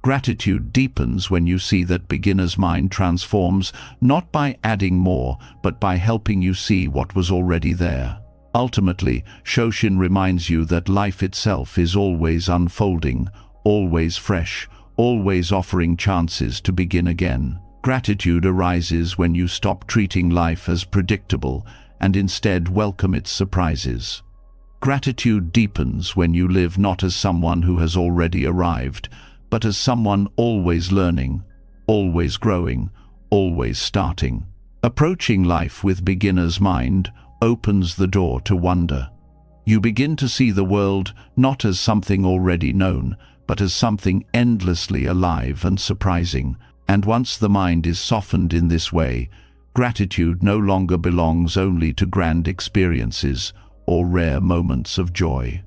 Gratitude deepens when you see that beginner's mind transforms not by adding more, but by helping you see what was already there. Ultimately, Shoshin reminds you that life itself is always unfolding, always fresh, always offering chances to begin again. Gratitude arises when you stop treating life as predictable and instead welcome its surprises. Gratitude deepens when you live not as someone who has already arrived, but as someone always learning, always growing, always starting. Approaching life with beginner's mind opens the door to wonder. You begin to see the world not as something already known, but as something endlessly alive and surprising. And once the mind is softened in this way, gratitude no longer belongs only to grand experiences or rare moments of joy.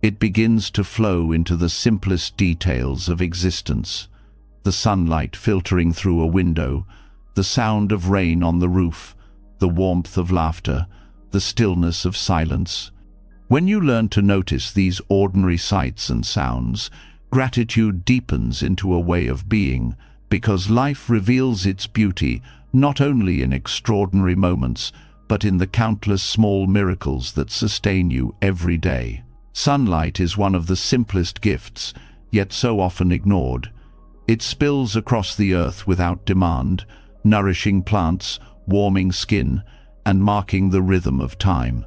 It begins to flow into the simplest details of existence: the sunlight filtering through a window, the sound of rain on the roof, the warmth of laughter, the stillness of silence. When you learn to notice these ordinary sights and sounds, gratitude deepens into a way of being, because life reveals its beauty not only in extraordinary moments, but in the countless small miracles that sustain you every day. Sunlight is one of the simplest gifts, yet so often ignored. It spills across the earth without demand, nourishing plants, warming skin, and marking the rhythm of time.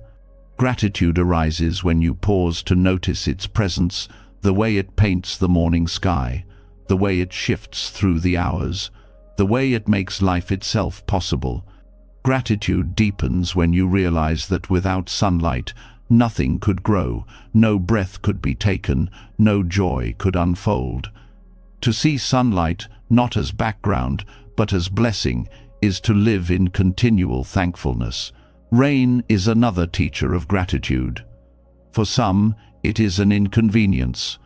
Gratitude arises when you pause to notice its presence, the way it paints the morning sky, the way it shifts through the hours, the way it makes life itself possible. Gratitude deepens when you realize that without sunlight, nothing could grow, no breath could be taken, no joy could unfold. To see sunlight not as background, but as blessing, is to live in continual thankfulness. Rain is another teacher of gratitude. For some, it is an inconvenience,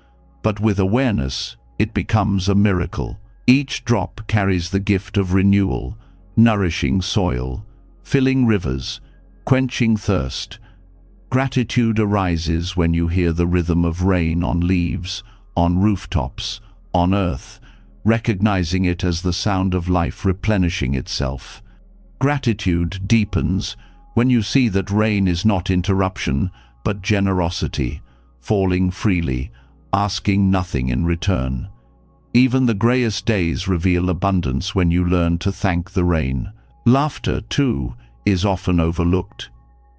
but with awareness, it becomes a miracle. Each drop carries the gift of renewal, nourishing soil, filling rivers, quenching thirst. Gratitude arises when you hear the rhythm of rain on leaves, on rooftops, on earth, recognizing it as the sound of life replenishing itself. Gratitude deepens when you see that rain is not interruption, but generosity, falling freely, asking nothing in return. Even the greyest days reveal abundance when you learn to thank the rain. Laughter, too, is often overlooked.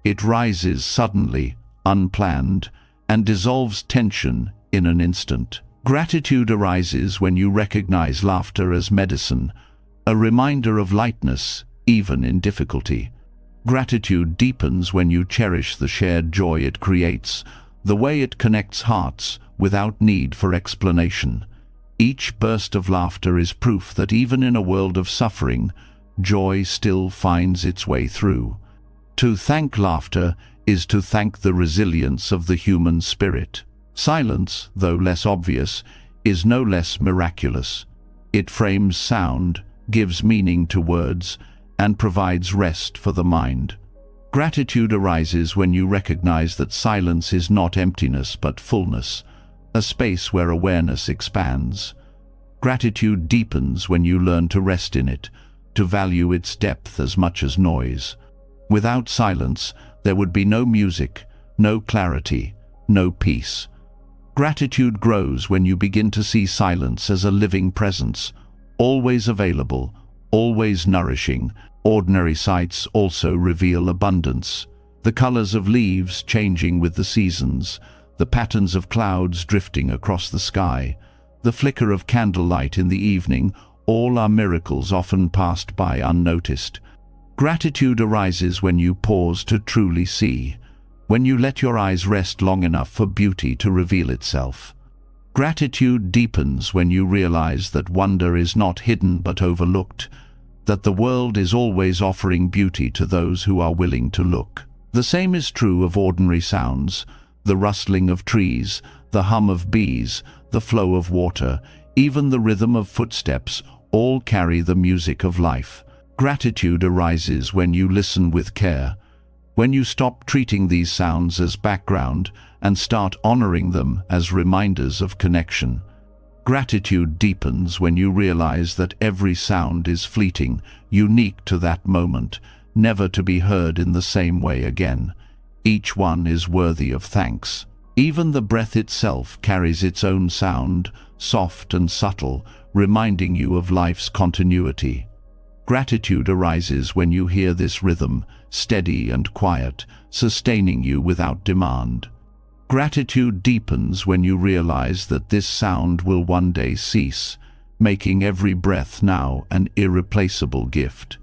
It rises suddenly, unplanned, and dissolves tension in an instant. Gratitude arises when you recognize laughter as medicine, a reminder of lightness, even in difficulty. Gratitude deepens when you cherish the shared joy it creates, the way it connects hearts without need for explanation. Each burst of laughter is proof that even in a world of suffering, joy still finds its way through. To thank laughter is to thank the resilience of the human spirit. Silence, though less obvious, is no less miraculous. It frames sound, gives meaning to words, and provides rest for the mind. Gratitude arises when you recognize that silence is not emptiness but fullness, a space where awareness expands. Gratitude deepens when you learn to rest in it, to value its depth as much as noise. Without silence, there would be no music, no clarity, no peace. Gratitude grows when you begin to see silence as a living presence, always available, always nourishing. Ordinary sights also reveal abundance. The colors of leaves changing with the seasons, the patterns of clouds drifting across the sky, the flicker of candlelight in the evening, all are miracles often passed by unnoticed. Gratitude arises when you pause to truly see, when you let your eyes rest long enough for beauty to reveal itself. Gratitude deepens when you realize that wonder is not hidden but overlooked, that the world is always offering beauty to those who are willing to look. The same is true of ordinary sounds, the rustling of trees, the hum of bees, the flow of water, even the rhythm of footsteps, all carry the music of life. Gratitude arises when you listen with care, when you stop treating these sounds as background and start honoring them as reminders of connection. Gratitude deepens when you realize that every sound is fleeting, unique to that moment, never to be heard in the same way again. Each one is worthy of thanks. Even the breath itself carries its own sound, soft and subtle, reminding you of life's continuity. Gratitude arises when you hear this rhythm, steady and quiet, sustaining you without demand. Gratitude deepens when you realize that this sound will one day cease, making every breath now an irreplaceable gift.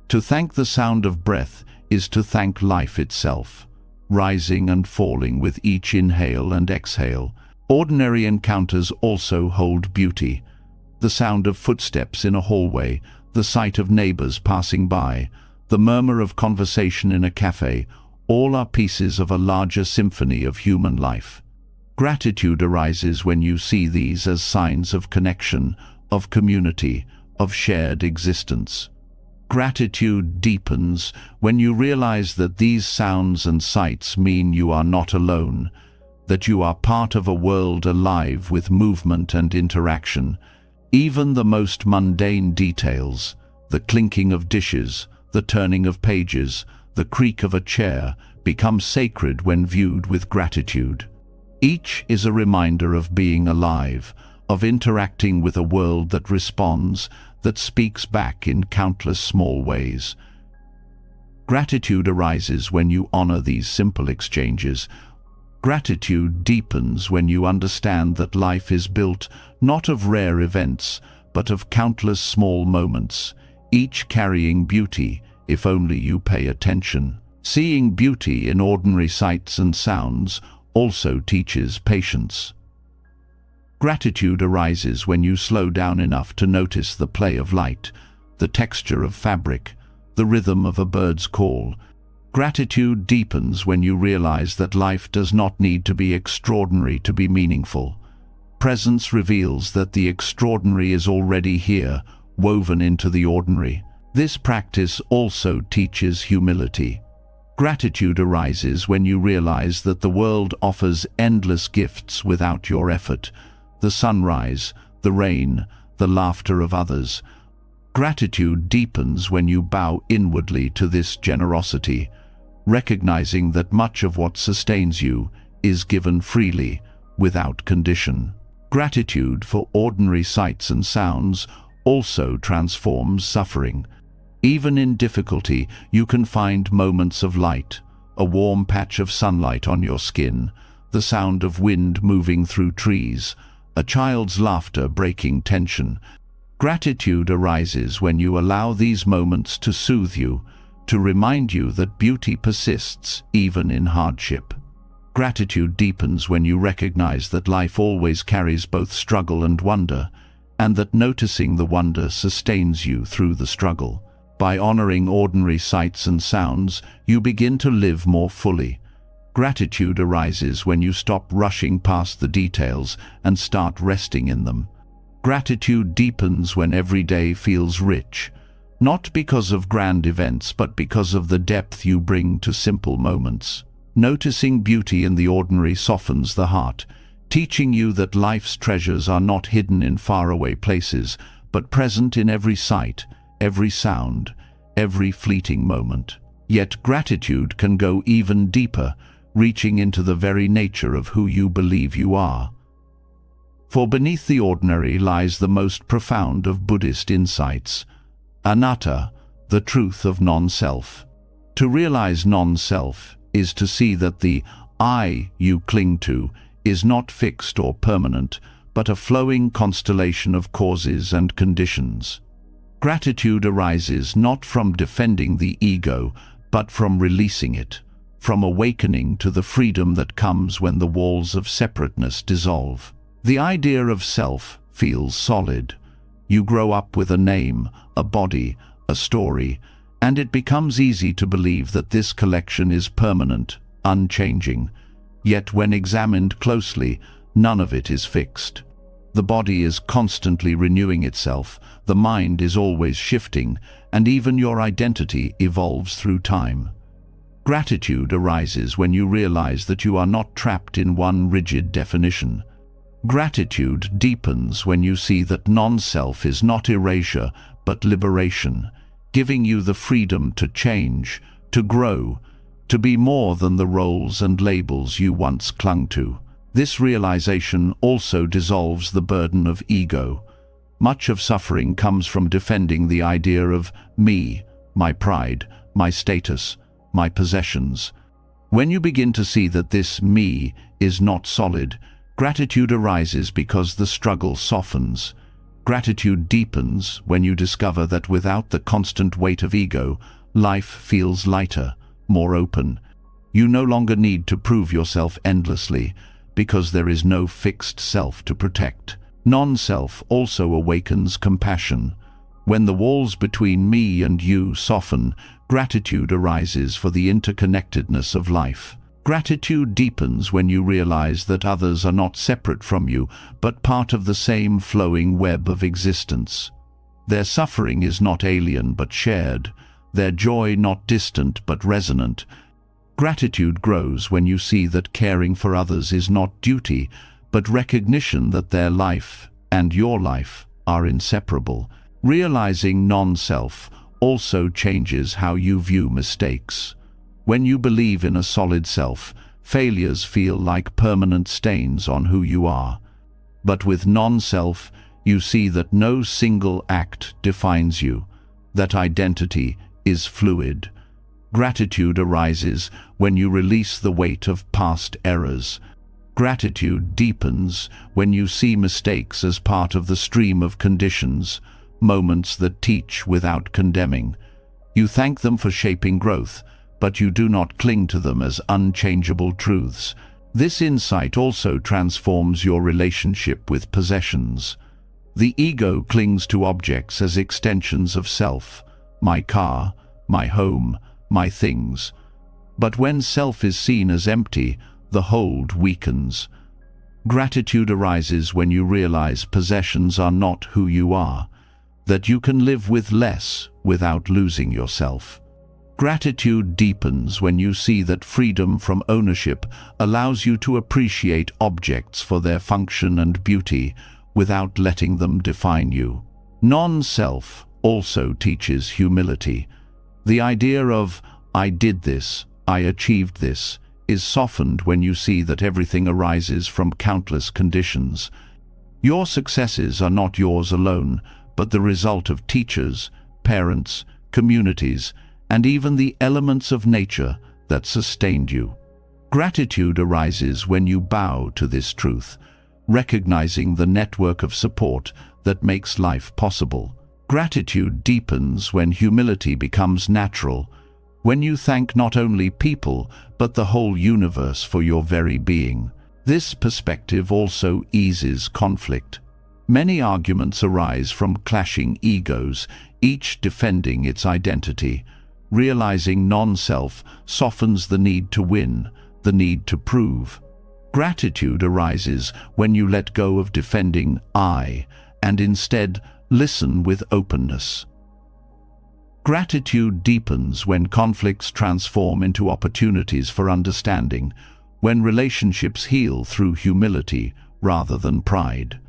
To thank the sound of breath is to thank life itself, rising and falling with each inhale and exhale. Ordinary encounters also hold beauty. The sound of footsteps in a hallway, the sight of neighbors passing by, the murmur of conversation in a cafe, all are pieces of a larger symphony of human life. Gratitude arises when you see these as signs of connection, of community, of shared existence. Gratitude deepens when you realize that these sounds and sights mean you are not alone, that you are part of a world alive with movement and interaction. Even the most mundane details, the clinking of dishes, the turning of pages, the creak of a chair, become sacred when viewed with gratitude. Each is a reminder of being alive, of interacting with a world that responds, that speaks back in countless small ways. Gratitude arises when you honor these simple exchanges. Gratitude deepens when you understand that life is built not of rare events, but of countless small moments, each carrying beauty if only you pay attention. Seeing beauty in ordinary sights and sounds also teaches patience. Gratitude arises when you slow down enough to notice the play of light, the texture of fabric, the rhythm of a bird's call. Gratitude deepens when you realize that life does not need to be extraordinary to be meaningful. Presence reveals that the extraordinary is already here, woven into the ordinary. This practice also teaches humility. Gratitude arises when you realize that the world offers endless gifts without your effort: the sunrise, the rain, the laughter of others. Gratitude deepens when you bow inwardly to this generosity, recognizing that much of what sustains you is given freely, without condition. Gratitude for ordinary sights and sounds also transforms suffering. Even in difficulty, you can find moments of light: a warm patch of sunlight on your skin, the sound of wind moving through trees, a child's laughter breaking tension. Gratitude arises when you allow these moments to soothe you, to remind you that beauty persists even in hardship. Gratitude deepens when you recognize that life always carries both struggle and wonder, and that noticing the wonder sustains you through the struggle. By honoring ordinary sights and sounds, you begin to live more fully. Gratitude arises when you stop rushing past the details and start resting in them. Gratitude deepens when every day feels rich, not because of grand events, but because of the depth you bring to simple moments. Noticing beauty in the ordinary softens the heart, teaching you that life's treasures are not hidden in faraway places, but present in every sight, every sound, every fleeting moment. Yet gratitude can go even deeper, reaching into the very nature of who you believe you are. For beneath the ordinary lies the most profound of Buddhist insights: anatta, the truth of non-self. To realize non-self is to see that the I you cling to is not fixed or permanent, but a flowing constellation of causes and conditions. Gratitude arises not from defending the ego, but from releasing it, from awakening to the freedom that comes when the walls of separateness dissolve. The idea of self feels solid. You grow up with a name, a body, a story, and it becomes easy to believe that this collection is permanent, unchanging. Yet when examined closely, none of it is fixed. The body is constantly renewing itself, the mind is always shifting, and even your identity evolves through time. Gratitude arises when you realize that you are not trapped in one rigid definition. Gratitude deepens when you see that non-self is not erasure, but liberation, giving you the freedom to change, to grow, to be more than the roles and labels you once clung to. This realization also dissolves the burden of ego. Much of suffering comes from defending the idea of me, my pride, my status, my possessions. When you begin to see that this me is not solid, gratitude arises because the struggle softens. Gratitude deepens when you discover that without the constant weight of ego, life feels lighter, more open. You no longer need to prove yourself endlessly, because there is no fixed self to protect. Non-self also awakens compassion. When the walls between me and you soften, gratitude arises for the interconnectedness of life. Gratitude deepens when you realize that others are not separate from you, but part of the same flowing web of existence. Their suffering is not alien but shared, their joy not distant but resonant. Gratitude grows when you see that caring for others is not duty, but recognition that their life and your life are inseparable. Realizing non-self also changes how you view mistakes. When you believe in a solid self, failures feel like permanent stains on who you are. But with non-self, you see that no single act defines you, that identity is fluid. Gratitude arises when you release the weight of past errors. Gratitude deepens when you see mistakes as part of the stream of conditions, moments that teach without condemning. You thank them for shaping growth, but you do not cling to them as unchangeable truths. This insight also transforms your relationship with possessions. The ego clings to objects as extensions of self, my car, my home, my things. But when self is seen as empty, the hold weakens. Gratitude arises when you realize possessions are not who you are, that you can live with less without losing yourself. Gratitude deepens when you see that freedom from ownership allows you to appreciate objects for their function and beauty without letting them define you. Non-self also teaches humility. The idea of, I did this, I achieved this, is softened when you see that everything arises from countless conditions. Your successes are not yours alone, but the result of teachers, parents, communities, and even the elements of nature that sustained you. Gratitude arises when you bow to this truth, recognizing the network of support that makes life possible. Gratitude deepens when humility becomes natural, when you thank not only people, but the whole universe for your very being. This perspective also eases conflict. Many arguments arise from clashing egos, each defending its identity. Realizing non-self softens the need to win, the need to prove. Gratitude arises when you let go of defending I, and instead listen with openness. Gratitude deepens when conflicts transform into opportunities for understanding, when relationships heal through humility rather than pride.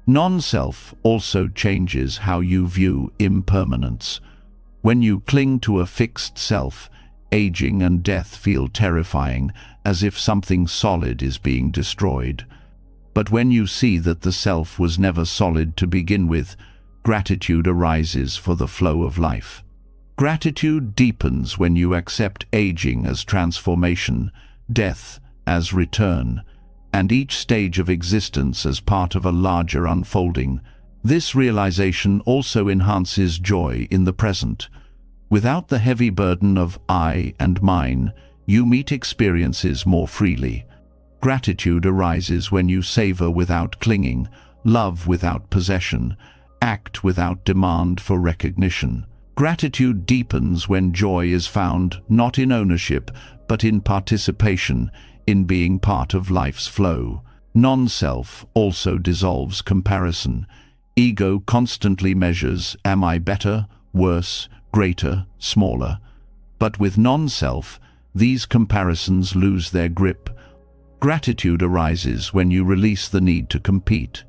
Non-self also changes how you view impermanence. When you cling to a fixed self, aging and death feel terrifying, as if something solid is being destroyed. But when you see that the self was never solid to begin with, gratitude arises for the flow of life. Gratitude deepens when you accept aging as transformation, death as return, and each stage of existence as part of a larger unfolding. This realization also enhances joy in the present. Without the heavy burden of I and mine, you meet experiences more freely. Gratitude arises when you savor without clinging, love without possession, act without demand for recognition. Gratitude deepens when joy is found not in ownership, but in participation, in being part of life's flow. Non-self also dissolves comparison. Ego constantly measures, am I better, worse, greater, smaller? But with non-self, these comparisons lose their grip. Gratitude arises when you release the need to compete.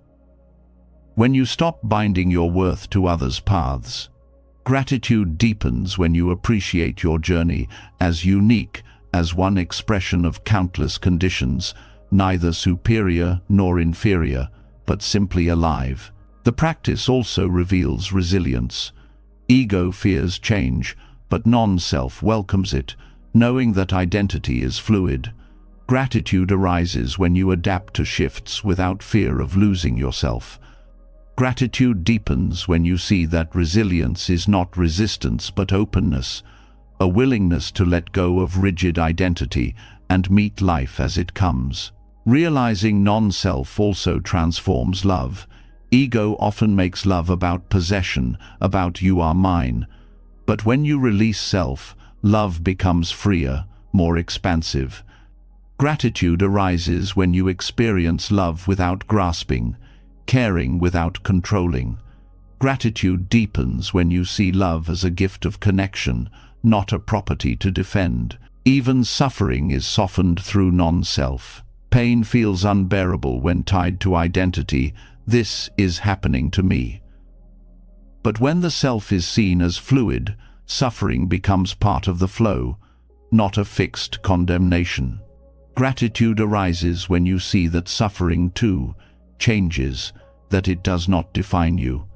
When you stop binding your worth to others' paths. Gratitude deepens when you appreciate your journey as unique as one expression of countless conditions, neither superior nor inferior, but simply alive. The practice also reveals resilience. Ego fears change, but non-self welcomes it, knowing that identity is fluid. Gratitude arises when you adapt to shifts without fear of losing yourself. Gratitude deepens when you see that resilience is not resistance but openness, a willingness to let go of rigid identity and meet life as it comes. Realizing non-self also transforms love. Ego often makes love about possession, about you are mine. But when you release self, love becomes freer, more expansive. Gratitude arises when you experience love without grasping, caring without controlling. Gratitude deepens when you see love as a gift of connection, not a property to defend. Even suffering is softened through non-self. Pain feels unbearable when tied to identity. This is happening to me. But when the self is seen as fluid, suffering becomes part of the flow, not a fixed condemnation. Gratitude arises when you see that suffering too changes, that it does not define you.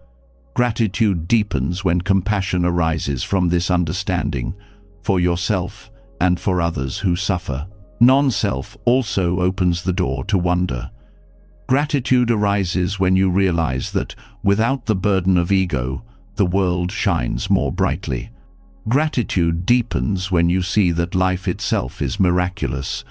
Gratitude deepens when compassion arises from this understanding, for yourself and for others who suffer. Non-self also opens the door to wonder. Gratitude arises when you realize that, without the burden of ego, the world shines more brightly. Gratitude deepens when you see that life itself is miraculous.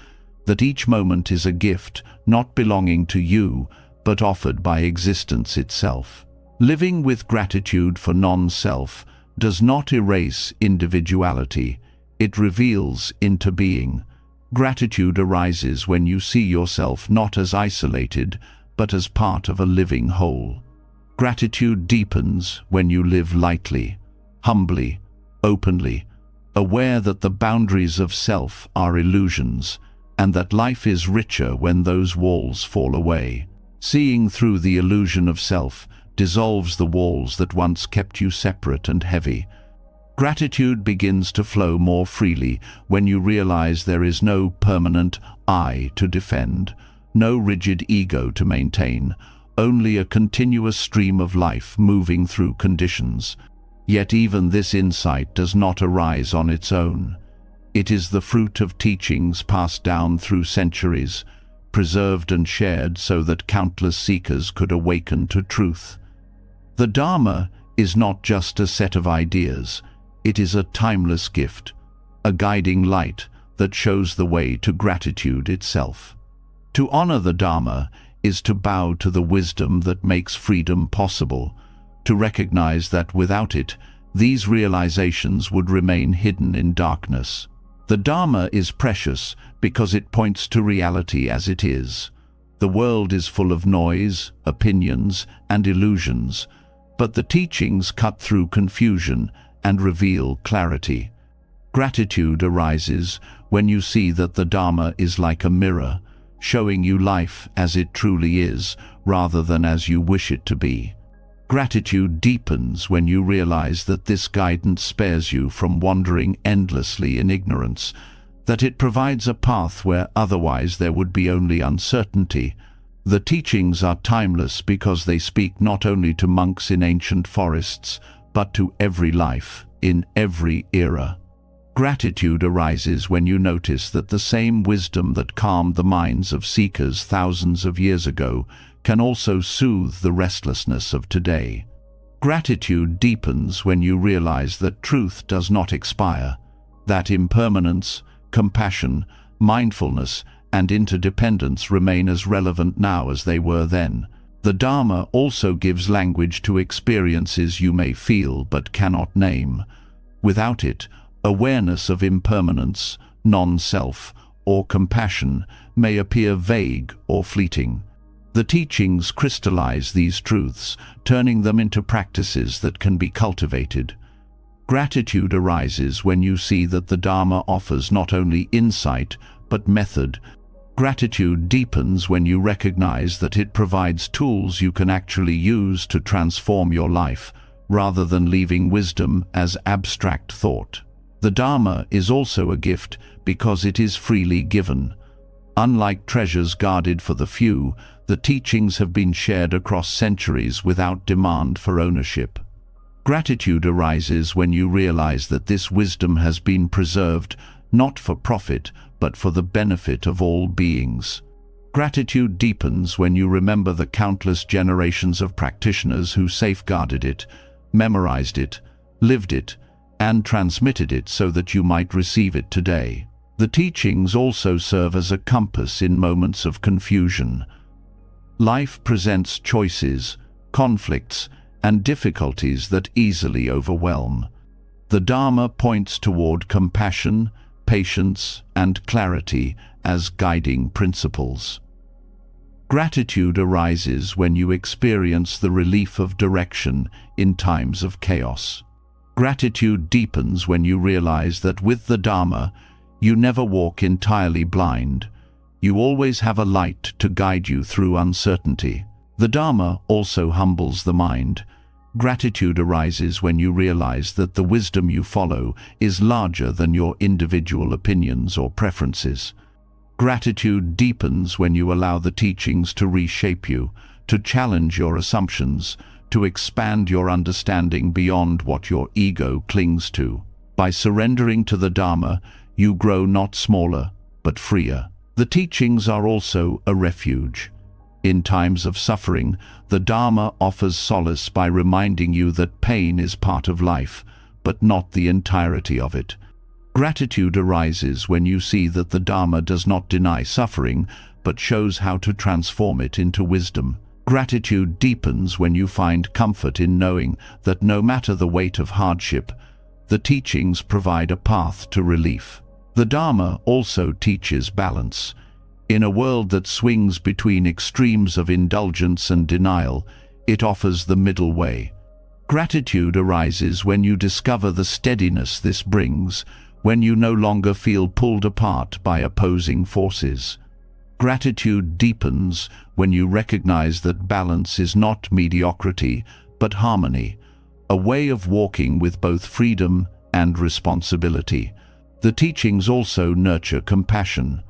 that each moment is a gift, not belonging to you, but offered by existence itself. Living with gratitude for non-self does not erase individuality, it reveals into being. Gratitude arises when you see yourself not as isolated, but as part of a living whole. Gratitude deepens when you live lightly, humbly, openly, aware that the boundaries of self are illusions, and that life is richer when those walls fall away. Seeing through the illusion of self dissolves the walls that once kept you separate and heavy. Gratitude begins to flow more freely when you realize there is no permanent I to defend, no rigid ego to maintain, only a continuous stream of life moving through conditions. Yet even this insight does not arise on its own. It is the fruit of teachings passed down through centuries, preserved and shared so that countless seekers could awaken to truth. The Dharma is not just a set of ideas, it is a timeless gift, a guiding light that shows the way to gratitude itself. To honor the Dharma is to bow to the wisdom that makes freedom possible, to recognize that without it, these realizations would remain hidden in darkness. The Dharma is precious because it points to reality as it is. The world is full of noise, opinions, and illusions, but the teachings cut through confusion and reveal clarity. Gratitude arises when you see that the Dharma is like a mirror, showing you life as it truly is, rather than as you wish it to be. Gratitude deepens when you realize that this guidance spares you from wandering endlessly in ignorance, that it provides a path where otherwise there would be only uncertainty. The teachings are timeless because they speak not only to monks in ancient forests, but to every life, in every era. Gratitude arises when you notice that the same wisdom that calmed the minds of seekers thousands of years ago can also soothe the restlessness of today. Gratitude deepens when you realize that truth does not expire, that impermanence, compassion, mindfulness, and interdependence remain as relevant now as they were then. The Dharma also gives language to experiences you may feel but cannot name. Without it, awareness of impermanence, non-self, or compassion may appear vague or fleeting. The teachings crystallize these truths, turning them into practices that can be cultivated. Gratitude arises when you see that the Dharma offers not only insight, but method. Gratitude deepens when you recognize that it provides tools you can actually use to transform your life, rather than leaving wisdom as abstract thought. The Dharma is also a gift because it is freely given. Unlike treasures guarded for the few, the teachings have been shared across centuries without demand for ownership. Gratitude arises when you realize that this wisdom has been preserved not for profit, but for the benefit of all beings. Gratitude deepens when you remember the countless generations of practitioners who safeguarded it, memorized it, lived it, and transmitted it so that you might receive it today. The teachings also serve as a compass in moments of confusion. Life presents choices, conflicts, and difficulties that easily overwhelm. The Dharma points toward compassion, patience, and clarity as guiding principles. Gratitude arises when you experience the relief of direction in times of chaos. Gratitude deepens when you realize that with the Dharma, you never walk entirely blind. You always have a light to guide you through uncertainty. The Dharma also humbles the mind. Gratitude arises when you realize that the wisdom you follow is larger than your individual opinions or preferences. Gratitude deepens when you allow the teachings to reshape you, to challenge your assumptions, to expand your understanding beyond what your ego clings to. By surrendering to the Dharma, you grow not smaller, but freer. The teachings are also a refuge. In times of suffering, the Dharma offers solace by reminding you that pain is part of life, but not the entirety of it. Gratitude arises when you see that the Dharma does not deny suffering, but shows how to transform it into wisdom. Gratitude deepens when you find comfort in knowing that no matter the weight of hardship, the teachings provide a path to relief. The Dharma also teaches balance. In a world that swings between extremes of indulgence and denial, it offers the middle way. Gratitude arises when you discover the steadiness this brings, when you no longer feel pulled apart by opposing forces. Gratitude deepens when you recognize that balance is not mediocrity, but harmony, a way of walking with both freedom and responsibility. The teachings also nurture compassion.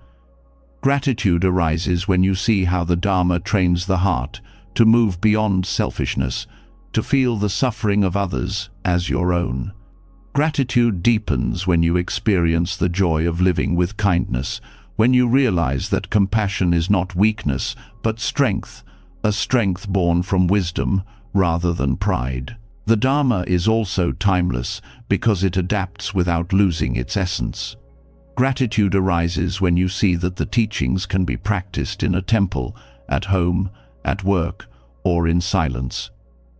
Gratitude arises when you see how the Dharma trains the heart to move beyond selfishness, to feel the suffering of others as your own. Gratitude deepens when you experience the joy of living with kindness, when you realize that compassion is not weakness, but strength, a strength born from wisdom rather than pride. The Dharma is also timeless because it adapts without losing its essence. Gratitude arises when you see that the teachings can be practiced in a temple, at home, at work, or in silence.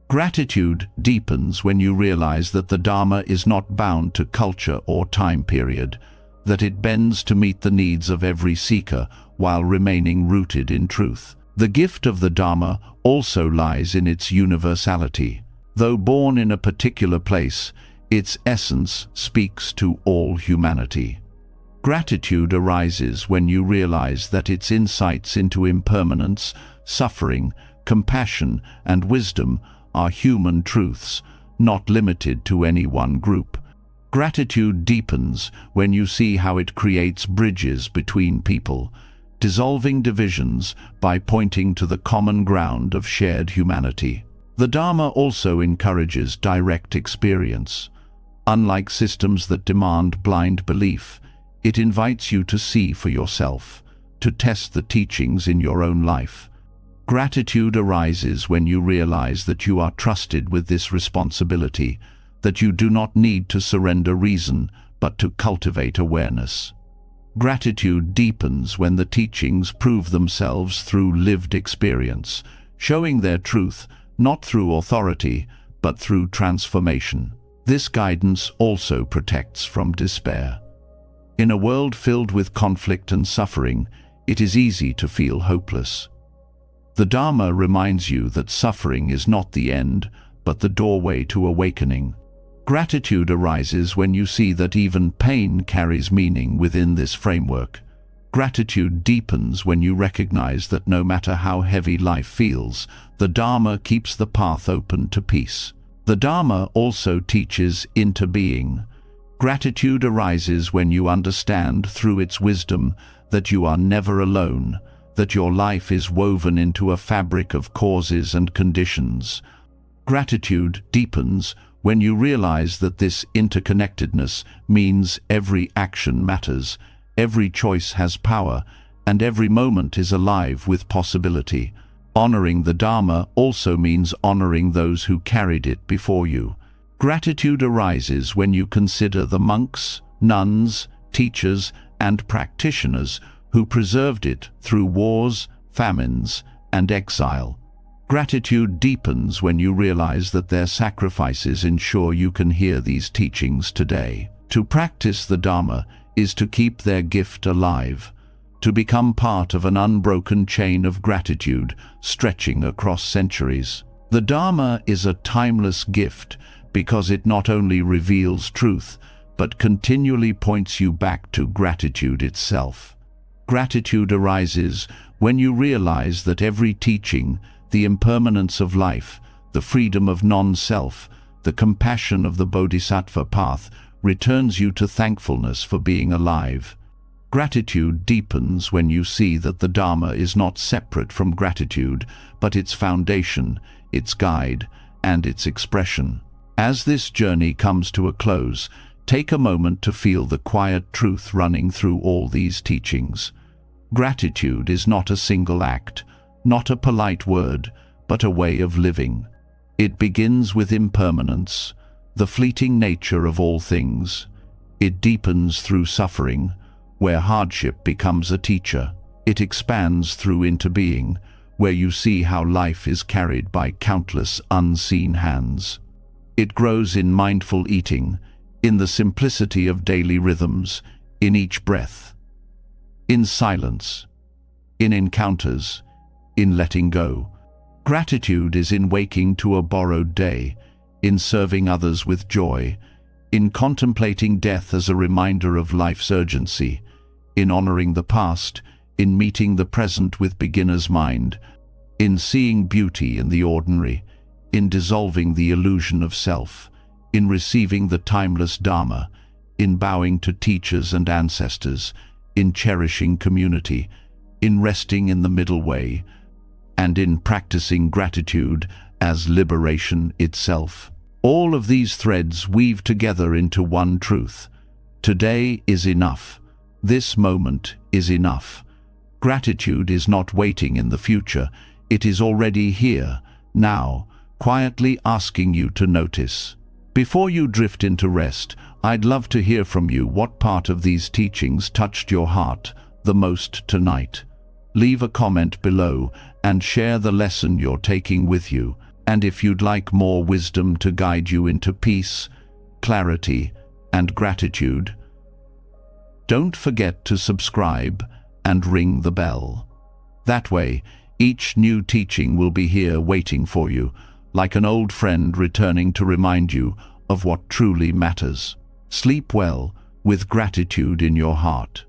Gratitude deepens when you realize that the Dharma is not bound to culture or time period, that it bends to meet the needs of every seeker while remaining rooted in truth. The gift of the Dharma also lies in its universality. Though born in a particular place, its essence speaks to all humanity. Gratitude arises when you realize that its insights into impermanence, suffering, compassion, and wisdom are human truths, not limited to any one group. Gratitude deepens when you see how it creates bridges between people, dissolving divisions by pointing to the common ground of shared humanity. The Dharma also encourages direct experience. Unlike systems that demand blind belief, it invites you to see for yourself, to test the teachings in your own life. Gratitude arises when you realize that you are trusted with this responsibility, that you do not need to surrender reason, but to cultivate awareness. Gratitude deepens when the teachings prove themselves through lived experience, showing their truth not through authority, but through transformation. This guidance also protects from despair. In a world filled with conflict and suffering, it is easy to feel hopeless. The Dharma reminds you that suffering is not the end, but the doorway to awakening. Gratitude arises when you see that even pain carries meaning within this framework. Gratitude deepens when you recognize that no matter how heavy life feels, the Dharma keeps the path open to peace. The Dharma also teaches interbeing. Gratitude arises when you understand through its wisdom that you are never alone, that your life is woven into a fabric of causes and conditions. Gratitude deepens when you realize that this interconnectedness means every action matters, every choice has power, and every moment is alive with possibility. Honoring the Dharma also means honoring those who carried it before you. Gratitude arises when you consider the monks, nuns, teachers, and practitioners who preserved it through wars, famines, and exile. Gratitude deepens when you realize that their sacrifices ensure you can hear these teachings today. To practice the Dharma is to keep their gift alive, to become part of an unbroken chain of gratitude stretching across centuries. The Dharma is a timeless gift because it not only reveals truth, but continually points you back to gratitude itself. Gratitude arises when you realize that every teaching, the impermanence of life, the freedom of non-self, the compassion of the Bodhisattva path, returns you to thankfulness for being alive. Gratitude deepens when you see that the Dharma is not separate from gratitude, but its foundation, its guide, and its expression. As this journey comes to a close, take a moment to feel the quiet truth running through all these teachings. Gratitude is not a single act, not a polite word, but a way of living. It begins with impermanence, the fleeting nature of all things. It deepens through suffering, where hardship becomes a teacher. It expands through into being, where you see how life is carried by countless unseen hands. It grows in mindful eating, in the simplicity of daily rhythms, in each breath, in silence, in encounters, in letting go. Gratitude is in waking to a borrowed day, in serving others with joy, in contemplating death as a reminder of life's urgency, in honoring the past, in meeting the present with beginner's mind, in seeing beauty in the ordinary, in dissolving the illusion of self, in receiving the timeless Dharma, in bowing to teachers and ancestors, in cherishing community, in resting in the middle way, and in practicing gratitude as liberation itself. All of these threads weave together into one truth. Today is enough. This moment is enough. Gratitude is not waiting in the future. It is already here, now, quietly asking you to notice. Before you drift into rest, I'd love to hear from you what part of these teachings touched your heart the most tonight. Leave a comment below and share the lesson you're taking with you. And if you'd like more wisdom to guide you into peace, clarity, and gratitude, don't forget to subscribe and ring the bell. That way, each new teaching will be here waiting for you, like an old friend returning to remind you of what truly matters. Sleep well, with gratitude in your heart.